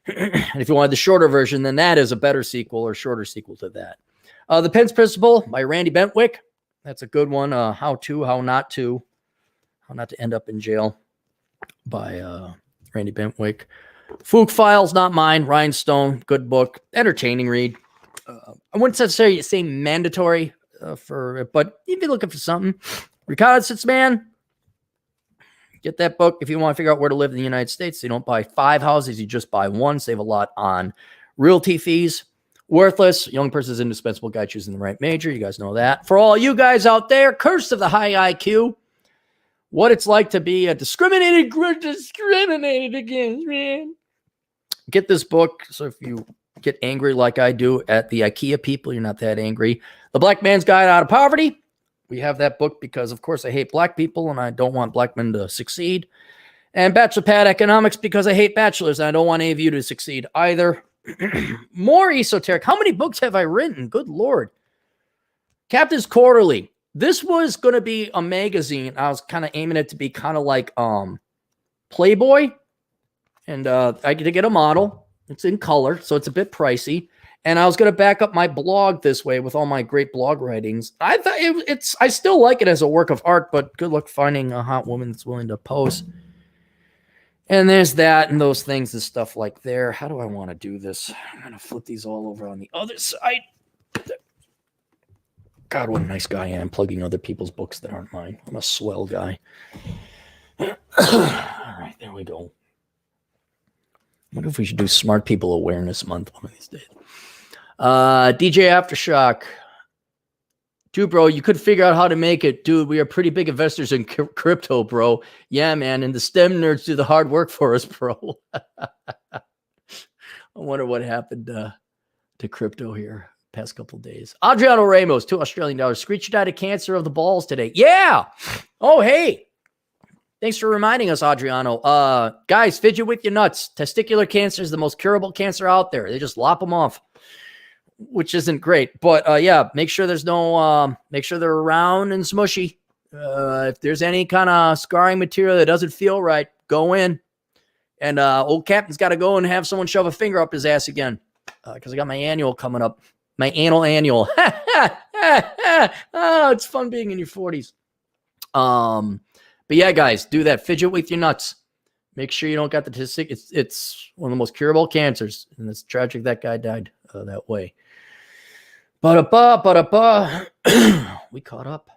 And if you wanted the shorter version, then that is a better sequel or shorter sequel to that. The Pence Principle by Randy Bentwick. That's a good one. How not to end up in jail by Randy Bentwick. Fook Files, not mine. Rhinestone, good book. Entertaining read. I wouldn't necessarily say mandatory but if you're looking for something. Reconnaissance Man. Get that book if you want to figure out where to live in the United States. You don't buy 5 houses, you just buy one. Save a lot on realty fees. Worthless. Young Person's Indispensable Guide Choosing the Right Major. You guys know that. For all you guys out there, Curse of the High IQ. What it's like to be a discriminated against, man. Get this book. So if you get angry like I do at the IKEA people, you're not that angry. The Black Man's Guide Out of Poverty. We have that book because, of course, I hate black people and I don't want black men to succeed. And Bachelor Pad Economics because I hate bachelors and I don't want any of you to succeed either. More esoteric. How many books have I written? Good Lord. Captain's Quarterly. This was going to be a magazine. I was kind of aiming it to be kind of like Playboy. And I get to get a model. It's in color, so it's a bit pricey. And I was going to back up my blog this way with all my great blog writings. I thought I still like it as a work of art, but good luck finding a hot woman that's willing to pose. And there's that and those things and stuff like there. How do I want to do this? I'm going to flip these all over on the other side. God, what a nice guy I am, plugging other people's books that aren't mine. I'm a swell guy. All right, there we go. I wonder if we should do Smart People Awareness Month one of these days. DJ Aftershock. Dude, bro, you could figure out how to make it. Dude, we are pretty big investors in crypto, bro. Yeah, man, and the STEM nerds do the hard work for us, bro. I wonder what happened to crypto here past couple days. Adriano Ramos, $2 Australian. Screech died of cancer of the balls today. Yeah. Oh, hey. Thanks for reminding us, Adriano. Guys, fidget with your nuts. Testicular cancer is the most curable cancer out there. They just lop them off, which isn't great. But yeah, make sure there's no, make sure they're round and smushy. If there's any kind of scarring material that doesn't feel right, go in. And old Captain's got to go and have someone shove a finger up his ass again. Because I got my annual coming up. My annual. Oh, it's fun being in your 40s. But yeah, guys, do that. Fidget with your nuts. Make sure you don't got the testicle. It's one of the most curable cancers, and it's tragic that guy died that way. Ba-da-ba. We caught up. I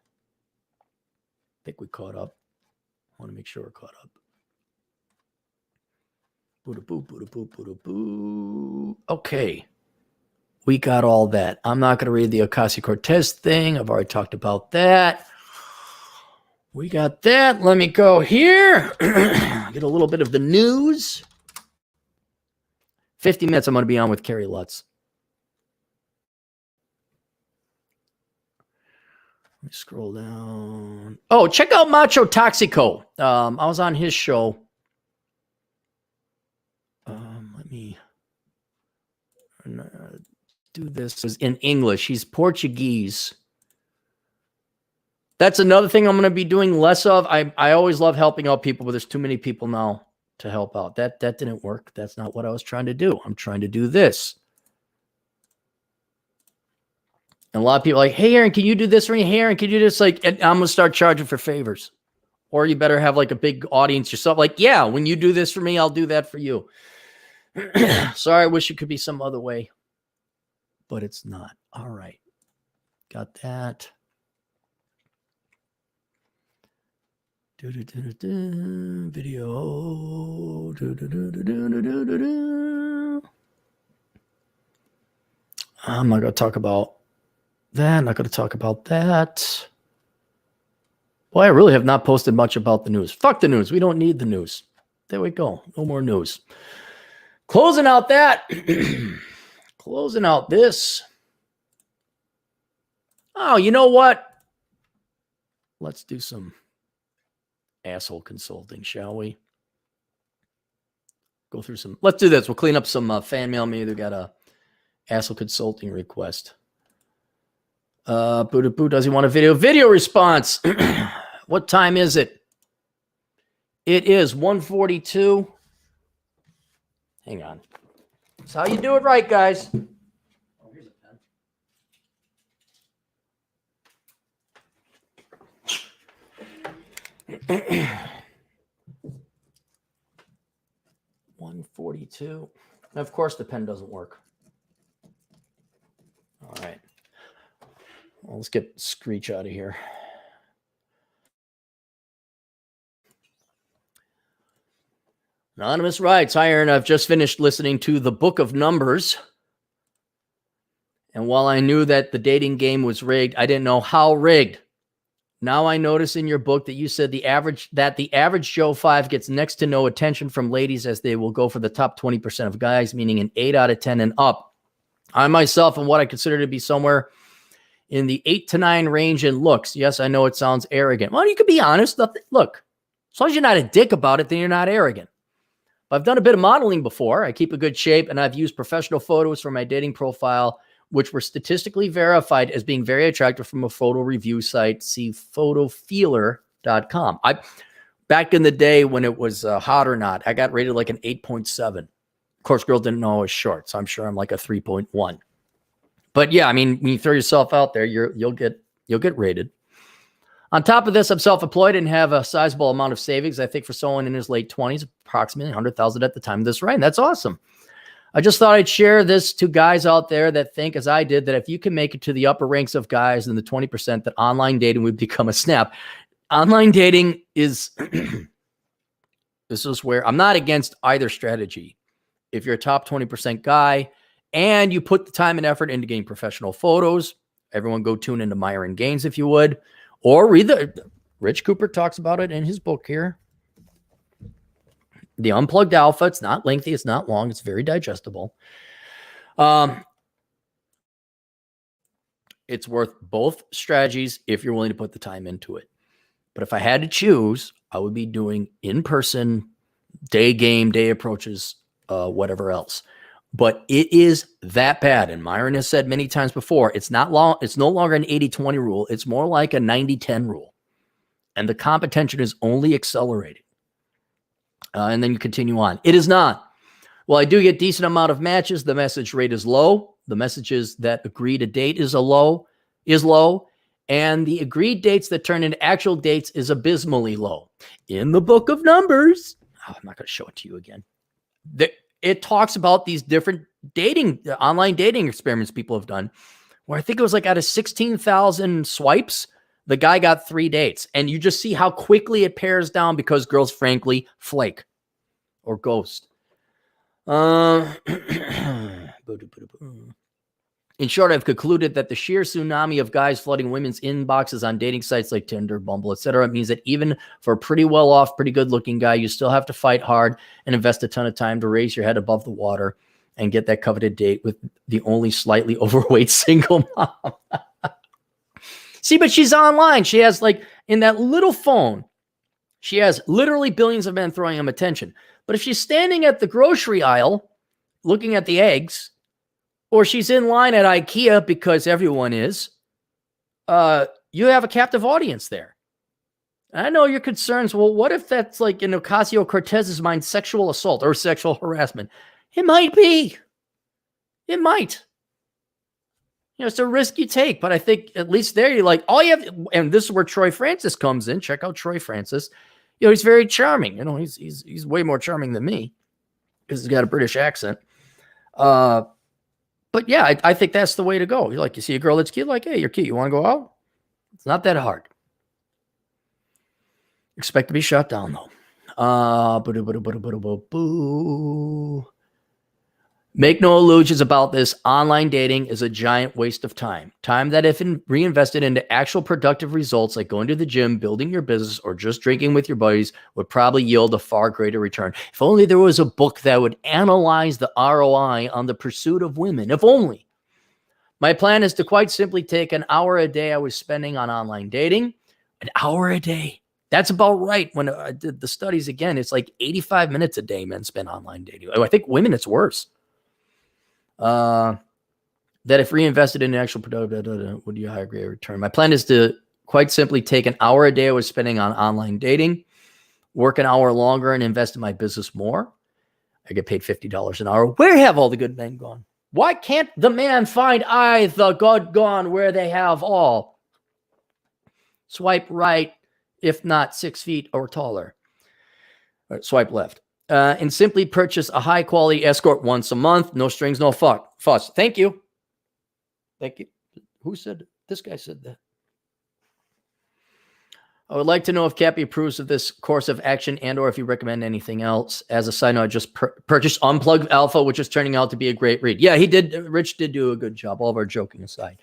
think we caught up. I want to make sure we're caught up. Okay. We got all that. I'm not going to read the Ocasio-Cortez thing. I've already talked about that. We got that. Let me go here. Get a little bit of the news. 50 minutes I'm going to be on with Carrie Lutz. Let me scroll down. Oh, check out Macho Toxico. I was on his show. Let me do this. It's in English. He's Portuguese. That's another thing I'm going to be doing less of. I always love helping out people, but there's too many people now to help out. That didn't work. That's not what I was trying to do. I'm trying to do this. And a lot of people are like, hey, Aaron, can you do this for me? Hey, Aaron, can you do this? Like, and I'm going to start charging for favors. Or you better have like a big audience yourself. Like, yeah, when you do this for me, I'll do that for you. Sorry, I wish it could be some other way. But it's not. All right. Got that. Video. I'm not going to talk about that. I'm not going to talk about that. Boy, I really have not posted much about the news. Fuck the news. We don't need the news. There we go. No more news. Closing out that. Closing out this. Oh, you know what? Let's do some asshole consulting, shall we? Go through some. Let's do this. We'll clean up some fan mail. Maybe they got a asshole consulting request. Boo, does he want a video? Video response. What time is it? It is 1:42. Hang on. That's how you do it right, guys. Oh, here's a pen. 1:42. And of course, the pen doesn't work. All right. Well, let's get Screech out of here. Anonymous writes, hi, Aaron. I've just finished listening to the Book of Numbers. And while I knew that the dating game was rigged, I didn't know how rigged. Now I notice in your book that you said the average Joe 5 gets next to no attention from ladies, as they will go for the top 20% of guys, meaning an 8 out of 10 and up. I myself am what I consider to be somewhere in the 8 to 9 range in looks. Yes, I know it sounds arrogant. Well, you could be honest. Look, as long as you're not a dick about it, then you're not arrogant. I've done a bit of modeling before. I keep a good shape, and I've used professional photos for my dating profile, which were statistically verified as being very attractive from a photo review site. See photofeeler.com. Back in the day when it was hot or not, I got rated like an 8.7. Of course, girl didn't know I was short, so I'm sure I'm like a 3.1. But yeah, I mean, when you throw yourself out there, you'll get rated. On top of this, I'm self-employed and have a sizable amount of savings. I think for someone in his late 20s, approximately 100,000 at the time of this writing. That's awesome. I just thought I'd share this to guys out there that think, as I did, that if you can make it to the upper ranks of guys in the 20%, that online dating would become a snap. Online dating is, this is where I'm not against either strategy. If you're a top 20% guy and you put the time and effort into getting professional photos, everyone go tune into Myron Gaines if you would. Or read Rich Cooper talks about it in his book here. The Unplugged Alpha. It's not lengthy. It's not long. It's very digestible. It's worth both strategies if you're willing to put the time into it. But if I had to choose, I would be doing in-person, day game, day approaches, whatever else. But it is that bad. And Myron has said many times before, it's no longer an 80-20 rule. It's more like a 90-10 rule. And the competition is only accelerating. And then you continue on. It is not. Well, I do get decent amount of matches. The message rate is low. The messages that agree to date is low. And the agreed dates that turn into actual dates is abysmally low. In the book of Numbers, I'm not going to show it to you again. It talks about these different online dating experiments people have done, where I think it was like out of 16,000 swipes, the guy got 3 dates. And you just see how quickly it pairs down because girls, frankly, flake or ghost. In short, I've concluded that the sheer tsunami of guys flooding women's inboxes on dating sites like Tinder, Bumble, etc. means that even for a pretty well-off, pretty good-looking guy, you still have to fight hard and invest a ton of time to raise your head above the water and get that coveted date with the only slightly overweight single mom. See, but she's online. She has, like, in that little phone, she has literally billions of men throwing him attention. But if she's standing at the grocery aisle looking at the eggs, or she's in line at IKEA because everyone is, you have a captive audience there. I know your concerns. Well, what if that's like in Ocasio-Cortez's mind, sexual assault or sexual harassment? It might be. It might. It's a risk you take, but I think at least there you're like, all you have, and this is where Troy Francis comes in. Check out Troy Francis. He's very charming. He's way more charming than me because he's got a British accent. But yeah, I think that's the way to go. You see a girl that's cute, like, hey, you're cute. You want to go out? It's not that hard. Expect to be shut down, though. Make no illusions about this. Online dating is a giant waste of time. Time that, if reinvested into actual productive results like going to the gym, building your business, or just drinking with your buddies, would probably yield a far greater return. If only there was a book that would analyze the ROI on the pursuit of women. If only. My plan is to quite simply take an hour a day I was spending on online dating. An hour a day. That's about right. When I did the studies again, it's like 85 minutes a day men spend online dating. I think women, it's worse. That if reinvested in actual product, would you hire a greater return? My plan is to quite simply take an hour a day I was spending on online dating, work an hour longer, and invest in my business more. I get paid $50 an hour. Where have all the good men gone? Why can't the man find I, the good, gone where they have all? Swipe right, if not 6 feet or taller. Or swipe left. And simply purchase a high-quality escort once a month. No strings, no fuss. Thank you. Thank you. Who said that? This guy said that. I would like to know if Cappy approves of this course of action and or if you recommend anything else. As a side note, I just purchased Unplugged Alpha, which is turning out to be a great read. Yeah, he did. Rich did do a good job, all of our joking aside.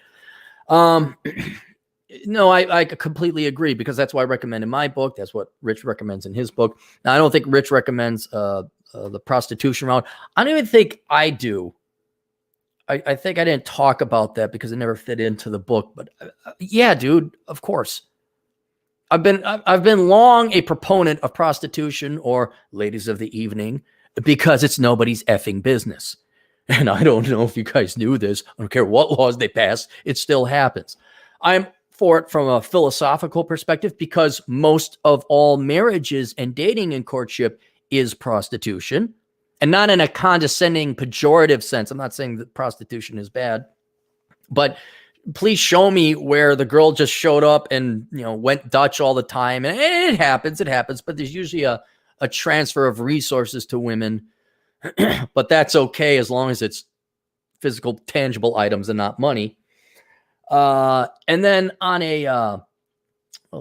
No, I completely agree because that's what I recommend in my book. That's what Rich recommends in his book. Now, I don't think Rich recommends the prostitution route. I don't even think I do. I think I didn't talk about that because it never fit into the book. But yeah, dude, of course. I've been long a proponent of prostitution or ladies of the evening because it's nobody's effing business. And I don't know if you guys knew this. I don't care what laws they pass. It still happens. I'm for it from a philosophical perspective because most of all marriages and dating and courtship is prostitution, and not in a condescending, pejorative sense. I'm not saying that prostitution is bad, but please show me where the girl just showed up and, went Dutch all the time. And it happens, but there's usually a transfer of resources to women, but that's okay as long as it's physical, tangible items and not money. And then on a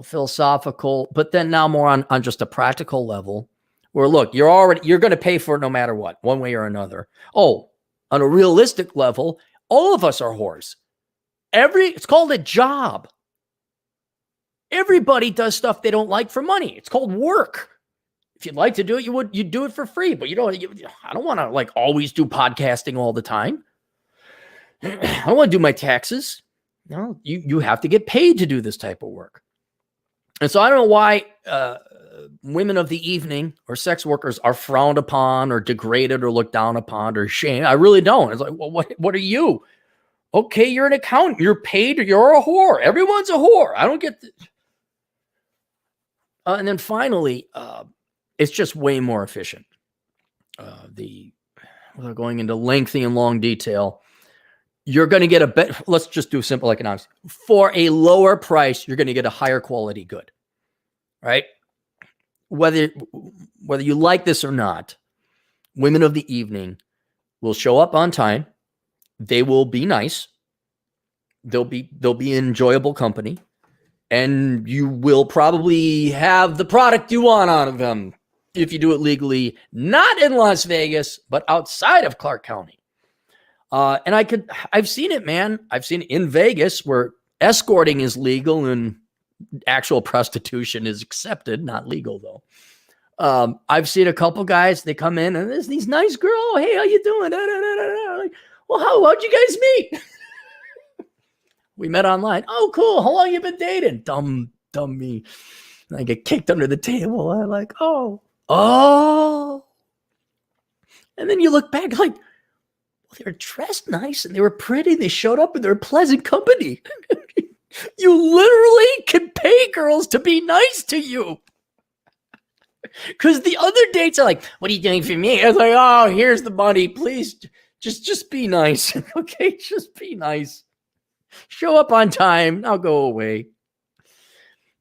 philosophical, but then now more on just a practical level where, look, you're going to pay for it no matter what, one way or another. Oh, on a realistic level, all of us are whores. It's called a job. Everybody does stuff they don't like for money. It's called work. If you'd like to do it, you'd do it for free, but I don't want to always do podcasting all the time. I don't want to do my taxes. No, you have to get paid to do this type of work. And so I don't know why women of the evening or sex workers are frowned upon or degraded or looked down upon or shamed. I really don't. It's like, well, what are you? Okay, you're an accountant. You're paid. You're a whore. Everyone's a whore. I don't get and then finally, it's just way more efficient. Without going into lengthy and long detail, you're going to get a better, let's just do simple economics. For a lower price, you're going to get a higher quality good, right? Whether you like this or not, women of the evening will show up on time. They will be nice. They'll be enjoyable company, and you will probably have the product you want out of them if you do it legally, not in Las Vegas, but outside of Clark County. And I've seen it, man. I've seen it in Vegas where escorting is legal and actual prostitution is accepted, not legal though. I've seen a couple guys, they come in and there's these nice girls. Oh, hey, how you doing? Like, well, how'd you guys meet? We met online. Oh, cool. How long you been dating? Dumb me. And I get kicked under the table. I'm like, oh. And then you look back like, well, they were dressed nice and they were pretty. They showed up and they were pleasant company. You literally can pay girls to be nice to you. Because the other dates are like, what are you doing for me? I was like, oh, here's the money. Please, just be nice. Okay, just be nice. Show up on time. I'll go away.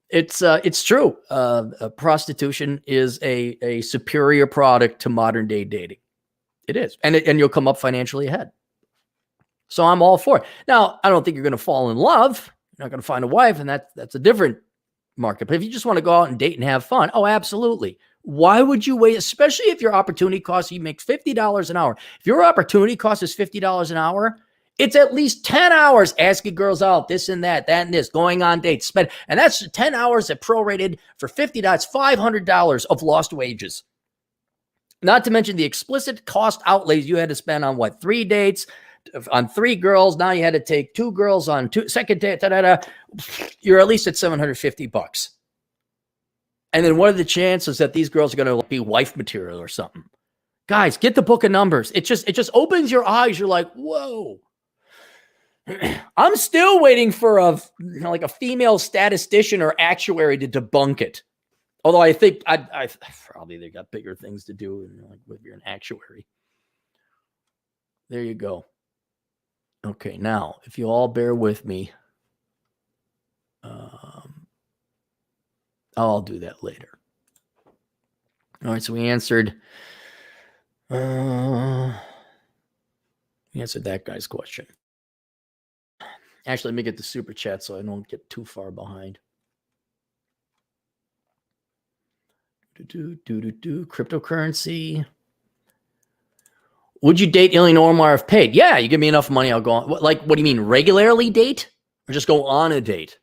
It's true. Prostitution is a superior product to modern day dating. It is, and you'll come up financially ahead. So I'm all for it. Now, I don't think you're going to fall in love. You're not going to find a wife, and that's a different market. But if you just want to go out and date and have fun, oh, absolutely. Why would you wait? Especially if your opportunity cost, you make $50 an hour. If your opportunity cost is $50 an hour, it's at least 10 hours asking girls out, this and that and this, going on dates, spend. And that's 10 hours that prorated for $50. $500 of lost wages. Not to mention the explicit cost outlays you had to spend on 3 dates, on 3 girls. Now you had to take 2 girls on 2 second date. You're at least at $750. And then what are the chances that these girls are going to be wife material or something? Guys, get the book of numbers. It just opens your eyes. You're like, whoa. I'm still waiting for a female statistician or actuary to debunk it. Although I think I probably they got bigger things to do, if you're an actuary. There you go. Okay, now if you all bear with me, I'll do that later. All right, so we answered that guy's question. Actually, let me get the super chat so I don't get too far behind. Cryptocurrency. Would you date Ilya Omar if paid? Yeah, you give me enough money, I'll go on. What do you mean, regularly date? Or just go on a date?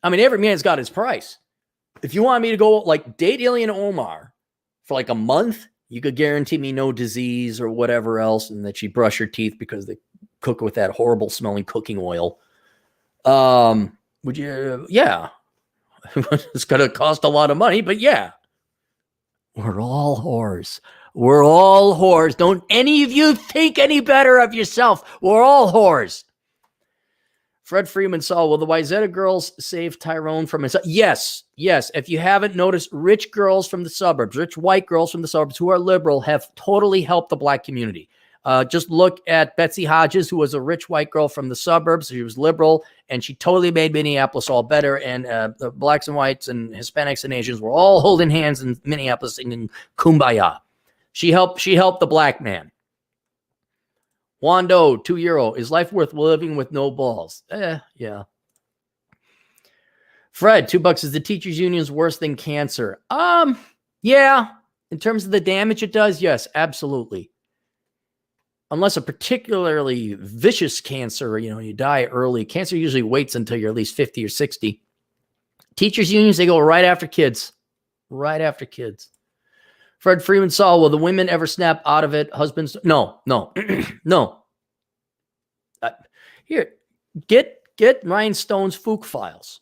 I mean, every man's got his price. If you want me to go date Ilya Omar for a month, you could guarantee me no disease or whatever else, and that she brush her teeth because they cook with that horrible smelling cooking oil. Would you? Yeah. It's going to cost a lot of money, but yeah. We're all whores. We're all whores. Don't any of you think any better of yourself. We're all whores. Fred Freeman saw, will the Wyzetta girls save Tyrone from himself? Yes. If you haven't noticed, rich girls from the suburbs, rich white girls from the suburbs who are liberal have totally helped the black community. Just look at Betsy Hodges, who was a rich white girl from the suburbs. She was liberal, and she totally made Minneapolis all better. And the blacks and whites and Hispanics and Asians were all holding hands in Minneapolis singing Kumbaya. She helped the black man. Wando, €2. Is life worth living with no balls? Yeah. Fred, $2. Is the teachers unions worse than cancer? Yeah. In terms of the damage it does, yes, absolutely. Unless a particularly vicious cancer, you die early. Cancer usually waits until you're at least 50 or 60. Teachers unions, they go right after kids. Right after kids. Fred Freeman saw, will the women ever snap out of it? Husbands? No. No. Here, get Ryan Stone's Fook files.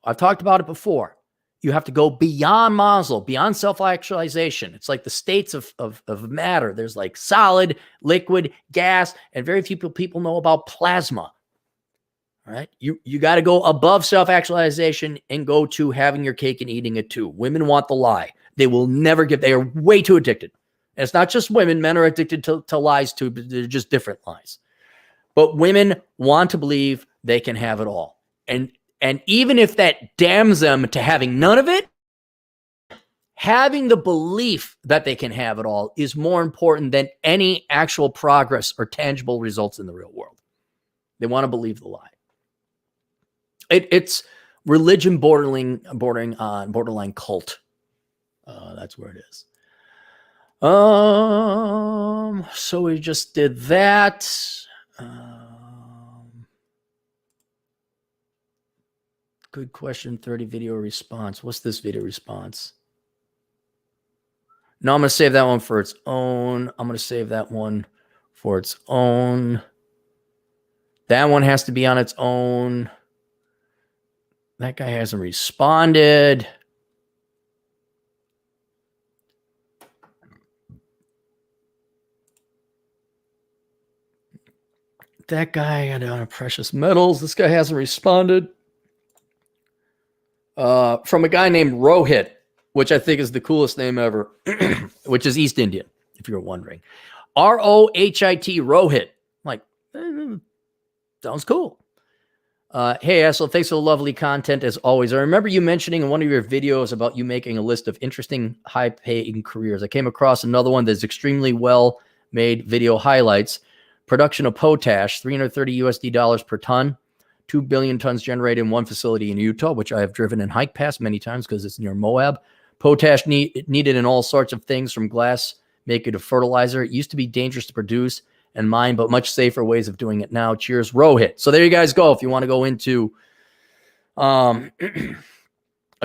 I've talked about it before. You have to go beyond Maslow, beyond self-actualization. It's like the states of matter. There's like solid, liquid, gas, and very few people know about plasma. All right. You got to go above self-actualization and go to having your cake and eating it too. Women want the lie. They will never give, they are way too addicted. And it's not just women. Men are addicted to lies too, but they're just different lies. But women want to believe they can have it all. And even if that damns them to having none of it, having the belief that they can have it all is more important than any actual progress or tangible results in the real world. They want to believe the lie. It's religion bordering on borderline cult. That's where it is. So we just did that. Good question. 30 video response. What's this video response? No, I'm going to save that one for its own. I'm going to save that one for its own. That one has to be on its own. That guy hasn't responded. That guy got on precious metals. This guy hasn't responded. From a guy named Rohit, which I think is the coolest name ever, which is East Indian, if you're wondering. R-O-H-I-T, Rohit. Like, sounds cool. Hey, Asshole, thanks for the lovely content as always. I remember you mentioning in one of your videos about you making a list of interesting high-paying careers. I came across another one that's extremely well-made video highlights. Production of potash, $330 per ton. 2 billion tons generated in one facility in Utah, which I have driven and hiked past many times because it's near Moab. Potash needed in all sorts of things from glass making to fertilizer. It used to be dangerous to produce and mine, but much safer ways of doing it now. Cheers, Rohit. So there you guys go. If you want to go into a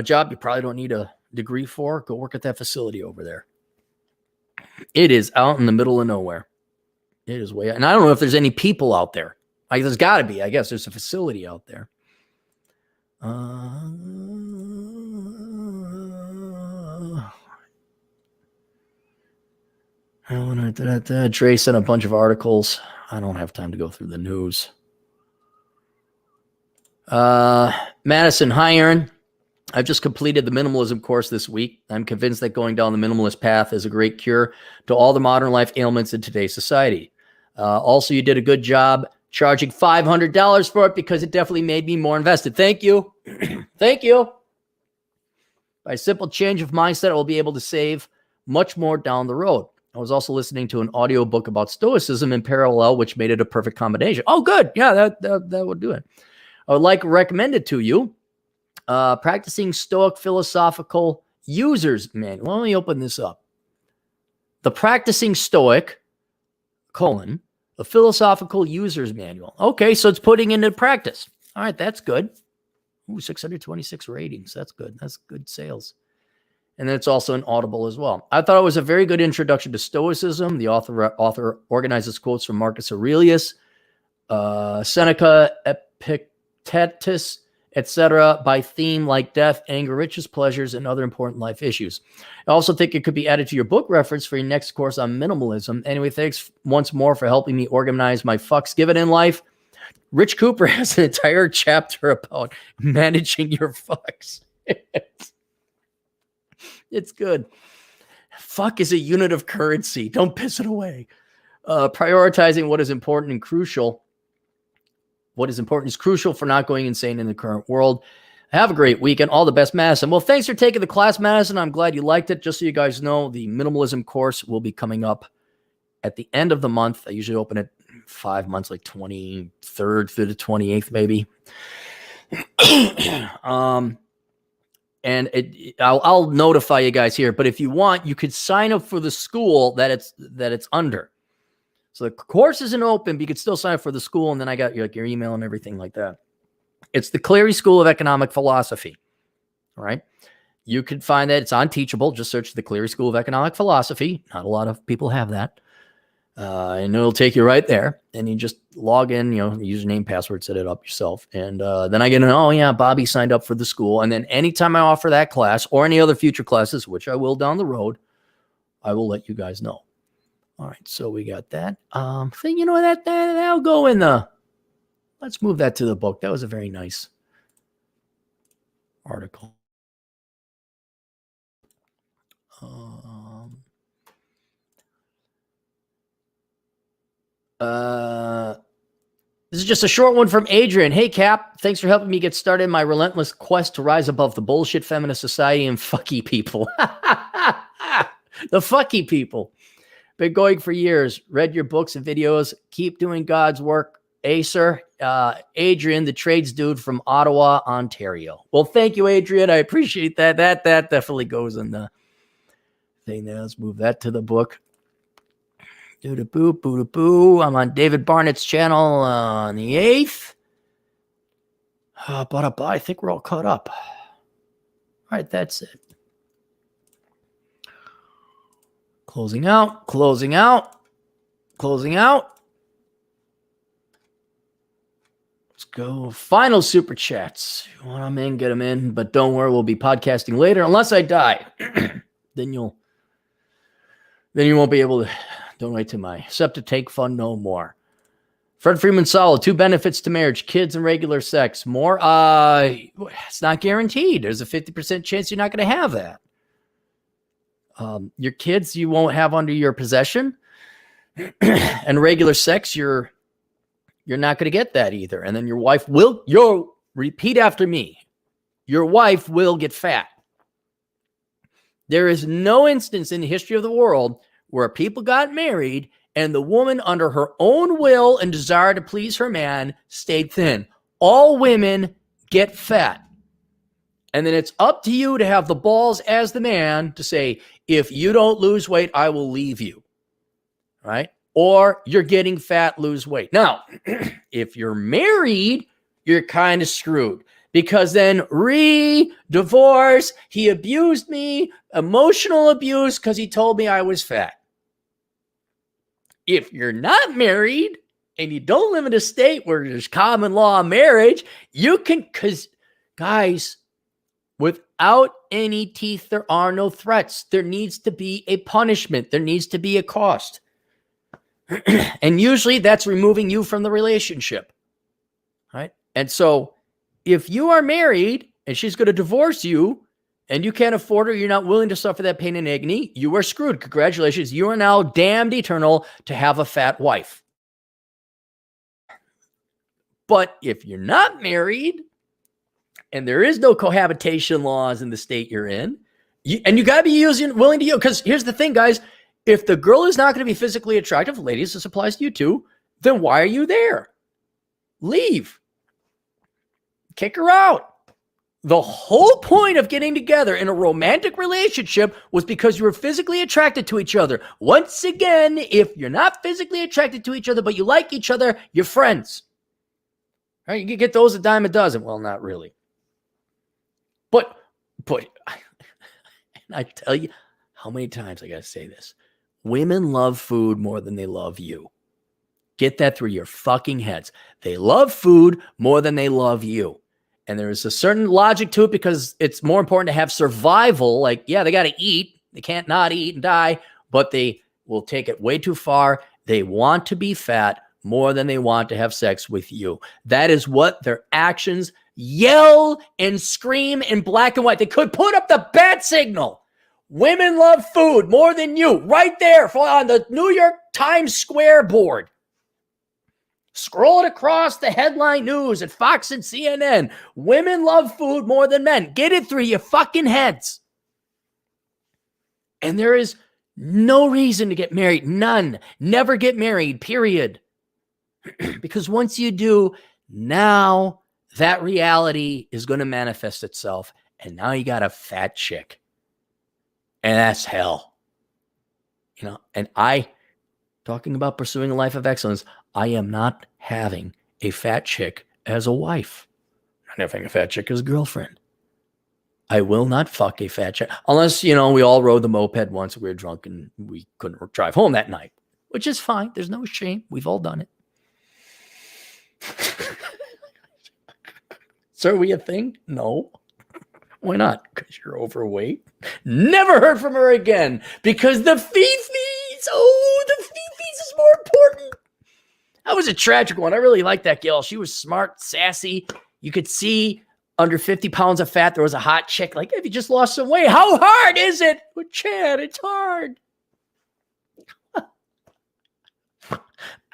job you probably don't need a degree for, go work at that facility over there. It is out in the middle of nowhere. It is way out. And I don't know if there's any people out there. Like, there's got to be. I guess there's a facility out there. Dre sent a bunch of articles. I don't have time to go through the news. Madison, hi, Aaron. I've just completed the Minimalism Course this week. I'm convinced that going down the minimalist path is a great cure to all the modern life ailments in today's society. Also, you did a good job charging $500 for it because it definitely made me more invested. Thank you. Thank you. By a simple change of mindset, I will be able to save much more down the road. I was also listening to an audiobook about Stoicism in parallel, which made it a perfect combination. Oh, good. Yeah, that would do it. I would like to recommend it to you. Practicing Stoic Philosophical User's Manual. Let me open this up. The Practicing Stoic, the Philosophical User's Manual. Okay, so it's putting into practice. All right, that's good. Ooh, 626 ratings. That's good. That's good sales. And then it's also an Audible as well. I thought it was a very good introduction to Stoicism. The author organizes quotes from Marcus Aurelius, Seneca, Epictetus, etc., by theme like death, anger, riches, pleasures, and other important life issues. I also think it could be added to your book reference for your next course on minimalism. Anyway, thanks once more for helping me organize my fucks given in life. Rich Cooper has an entire chapter about managing your fucks. It's good. Fuck is a unit of currency. Don't piss it away. Prioritizing what is important and crucial. What is important is crucial for not going insane in the current world. Have a great weekend. All the best, Madison. Well, thanks for taking the class, Madison. I'm glad you liked it. Just so you guys know, the Minimalism Course will be coming up at the end of the month. I usually open it 5 months, like 23rd through the 28th, maybe. And I'll notify you guys here. But if you want, you could sign up for the school that it's under. So the course isn't open, but you could still sign up for the school, and then I got your email and everything like that. It's the Cleary School of Economic Philosophy. All right. You can find that. It's on Teachable. Just search the Cleary School of Economic Philosophy. Not a lot of people have that. And it'll take you right there. And you just log in, username, password, set it up yourself. And then I get oh yeah, Bobby signed up for the school. And then anytime I offer that class or any other future classes, which I will down the road, I will let you guys know. All right, so we got that thing. That'll go in the. Let's move that to the book. That was a very nice article. This is just a short one from Adrian. Hey, Cap, thanks for helping me get started in my relentless quest to rise above the bullshit feminist society and fucky people. The fucky people. Been going for years. Read your books and videos. Keep doing God's work. Sir. Adrian, the trades dude from Ottawa, Ontario. Well, thank you, Adrian. I appreciate that. That definitely goes in the thing there. Let's move that to the book. Boo-da-boo, boo-da-boo. I'm on David Barnett's channel on the 8th. But I think we're all caught up. All right, that's it. Closing out. Let's go. Final super chats. If you want them in, get them in. But don't worry, we'll be podcasting later. Unless I die. Then you won't be able to donate to my septic tank fund no more. Fred Freeman Solid, 2 benefits to marriage, kids and regular sex. More? It's not guaranteed. There's a 50% chance you're not going to have that. Your kids, you won't have under your possession. And regular sex, you're not going to get that either. And then your wife you'll repeat after me. Your wife will get fat. There is no instance in the history of the world where people got married and the woman, under her own will and desire to please her man, stayed thin. All women get fat. And then it's up to you to have the balls as the man to say, if you don't lose weight, I will leave you. Right? Or you're getting fat, lose weight. Now, if you're married, you're kind of screwed. Because then divorce, he abused me, emotional abuse because he told me I was fat. If you're not married and you don't live in a state where there's common law marriage, you can, because guys, without any teeth, there are no threats. There needs to be a punishment. There needs to be a cost. And usually that's removing you from the relationship. Right? And so if you are married and she's going to divorce you and you can't afford her, you're not willing to suffer that pain and agony, you are screwed. Congratulations. You are now damned eternal to have a fat wife. But if you're not married and there is no cohabitation laws in the state you're in, and you got to be willing to use, because here's the thing, guys. If the girl is not going to be physically attractive, ladies, this applies to you too, then why are you there? Leave. Kick her out. The whole point of getting together in a romantic relationship was because you were physically attracted to each other. Once again, if you're not physically attracted to each other, but you like each other, you're friends. Right? You can get those a dime a dozen. Well, not really. But and I tell you how many times I got to say this. Women love food more than they love you. Get that through your fucking heads. They love food more than they love you. And there is a certain logic to it because it's more important to have survival. Like, yeah, they got to eat. They can't not eat and die, but they will take it way too far. They want to be fat more than they want to have sex with you. That is what their actions yell and scream in black and white. They could put up the bat signal. Women love food more than you. Right there on the New York Times Square board. Scroll it across the headline news at Fox and CNN. Women love food more than men. Get it through your fucking heads. And there is no reason to get married. None. Never get married, period. Because once you do, now that reality is going to manifest itself. And now you got a fat chick. And that's hell. And talking about pursuing a life of excellence, I am not having a fat chick as a wife. I'm not having a fat chick as a girlfriend. I will not fuck a fat chick. Unless, we all rode the moped once. We were drunk and we couldn't drive home that night. which is fine. There's no shame. We've all done it. So are we a thing? No. Why not? Because you're overweight. Never heard from her again because the fifis. Oh, the fifis is more important. That was a tragic one. I really liked that girl. She was smart, sassy. You could see under 50 pounds of fat, there was a hot chick. Like, if you just lost some weight, how hard is it? Well, Chad, it's hard.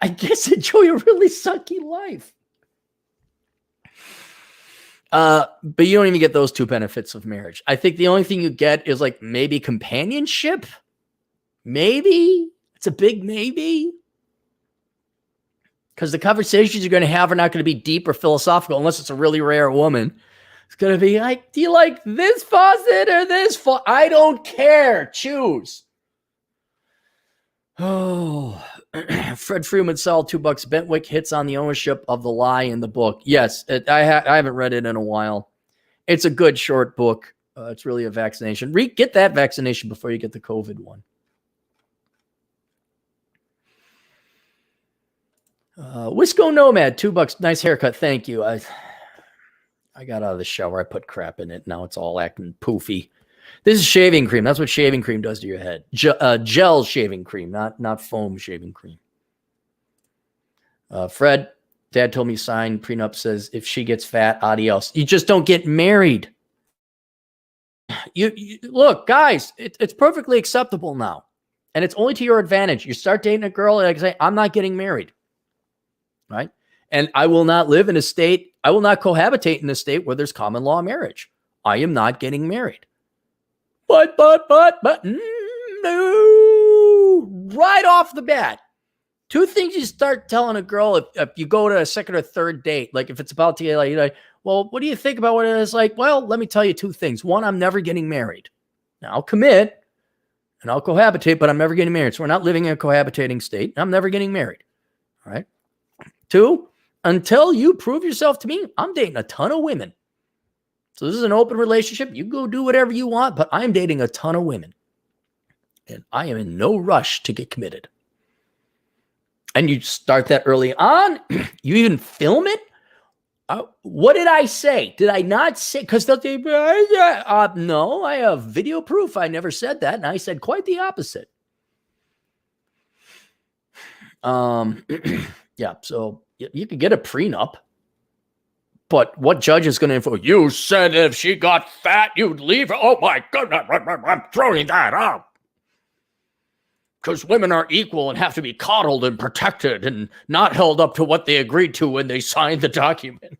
I guess enjoy a really sucky life. But you don't even get those two benefits of marriage. I think the only thing you get is like maybe companionship. Maybe. It's a big maybe. Because the conversations you're going to have are not going to be deep or philosophical unless it's a really rare woman. It's going to be like, do you like this faucet or this faucet? I don't care. Choose. Oh, Fred Freeman saw $2. Bentwick hits on the ownership of the lie in the book. Yes, I haven't read it in a while. It's a good short book. It's really a vaccination. Get that vaccination before you get the COVID one. Wisco Nomad, $2. Nice haircut. Thank you. I got out of the shower. I put crap in it. Now it's all acting poofy. This is shaving cream. That's what shaving cream does to your head. Gel shaving cream, not foam shaving cream. Fred, Dad told me sign prenup says if she gets fat, adios. You just don't get married. You look, guys, it's perfectly acceptable now. And it's only to your advantage. You start dating a girl and I say, I'm not getting married. Right? And I will not live in a state, I will not cohabitate in a state where there's common law marriage. I am not getting married. But, no. Right off the bat. Two things you start telling a girl if you go to a second or third date, like if it's about to get like, well, what do you think about what it is? Like, well, let me tell you two things. One, I'm never getting married. Now, I'll commit and I'll cohabitate, but I'm never getting married. So we're not living in a cohabitating state. I'm never getting married. All right. Two, until you prove yourself to me, I'm dating a ton of women. So this is an open relationship. You go do whatever you want, but I'm dating a ton of women. And I am in no rush to get committed. And you start that early on. You even film it. What did I say? Did I not say? Because they'll say, no, I have video proof. I never said that. And I said quite the opposite. Yeah, so you could get a prenup. But what judge is going to info? You said if she got fat, you'd leave her. Oh, my goodness, I'm throwing that out. Because women are equal and have to be coddled and protected and not held up to what they agreed to when they signed the document.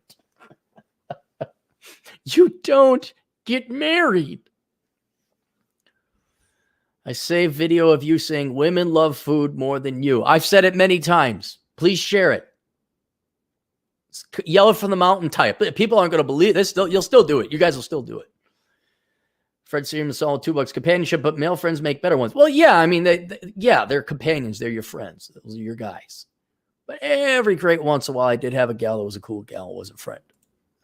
You don't get married. I saved video of you saying women love food more than you. I've said it many times. Please share it. Yell it from the mountain type. People aren't going to believe this. You'll still do it. You guys will still do it. Fred Seaman saw $2 companionship, but male friends make better ones. Well, yeah, I mean, they're companions. They're your friends. Those are your guys. But every great once in a while, I did have a gal that was a cool gal, was a friend.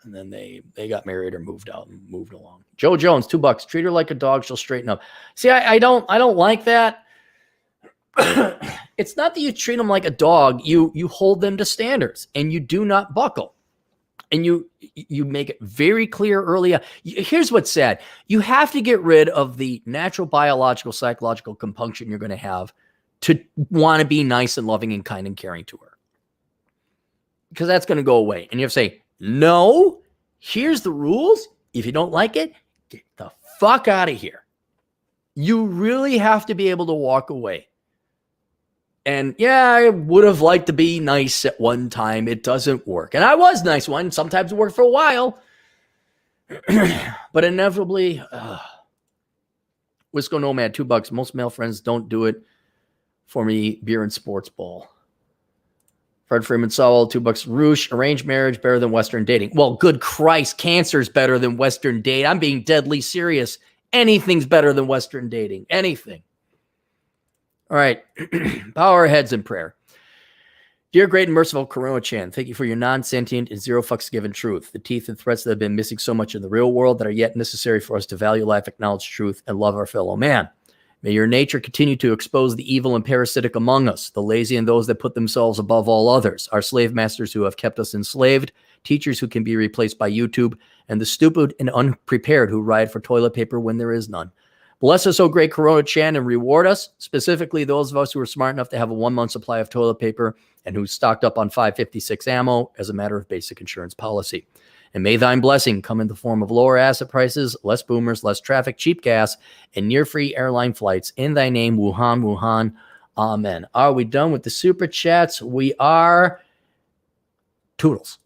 And then they got married or moved out and moved along. Joe Jones, $2. Treat her like a dog. She'll straighten up. See, I don't like that. It's not that you treat them like a dog. You hold them to standards and you do not buckle. And you make it very clear early on. Here's what's sad. You have to get rid of the natural, biological, psychological compunction you're going to have to want to be nice and loving and kind and caring to her. Because that's going to go away. And you have to say, no, here's the rules. If you don't like it, get the fuck out of here. You really have to be able to walk away. And yeah, I would have liked to be nice at one time. It doesn't work. And I was nice one. Sometimes it worked for a while. But inevitably, Wisco Nomad, $2. Most male friends don't do it for me. Beer and sports ball. Fred Freeman Sowell, $2. Roosh, arranged marriage better than Western dating. Well, good Christ, cancer's better than Western dating. I'm being deadly serious. Anything's better than Western dating. Anything. All right. Bow our heads in prayer. Dear great and merciful Coronachan, thank you for your non-sentient and zero fucks given truth, the teeth and threats that have been missing so much in the real world that are yet necessary for us to value life, acknowledge truth, and love our fellow man. May your nature continue to expose the evil and parasitic among us, the lazy and those that put themselves above all others, our slave masters who have kept us enslaved, teachers who can be replaced by YouTube, and the stupid and unprepared who ride for toilet paper when there is none. Bless us, O great Coronachan, and reward us, specifically those of us who are smart enough to have a 1-month supply of toilet paper and who stocked up on 5.56 ammo as a matter of basic insurance policy. And may thine blessing come in the form of lower asset prices, less boomers, less traffic, cheap gas, and near-free airline flights. In thy name, Wuhan, Wuhan. Amen. Are we done with the super chats? We are. Toodles.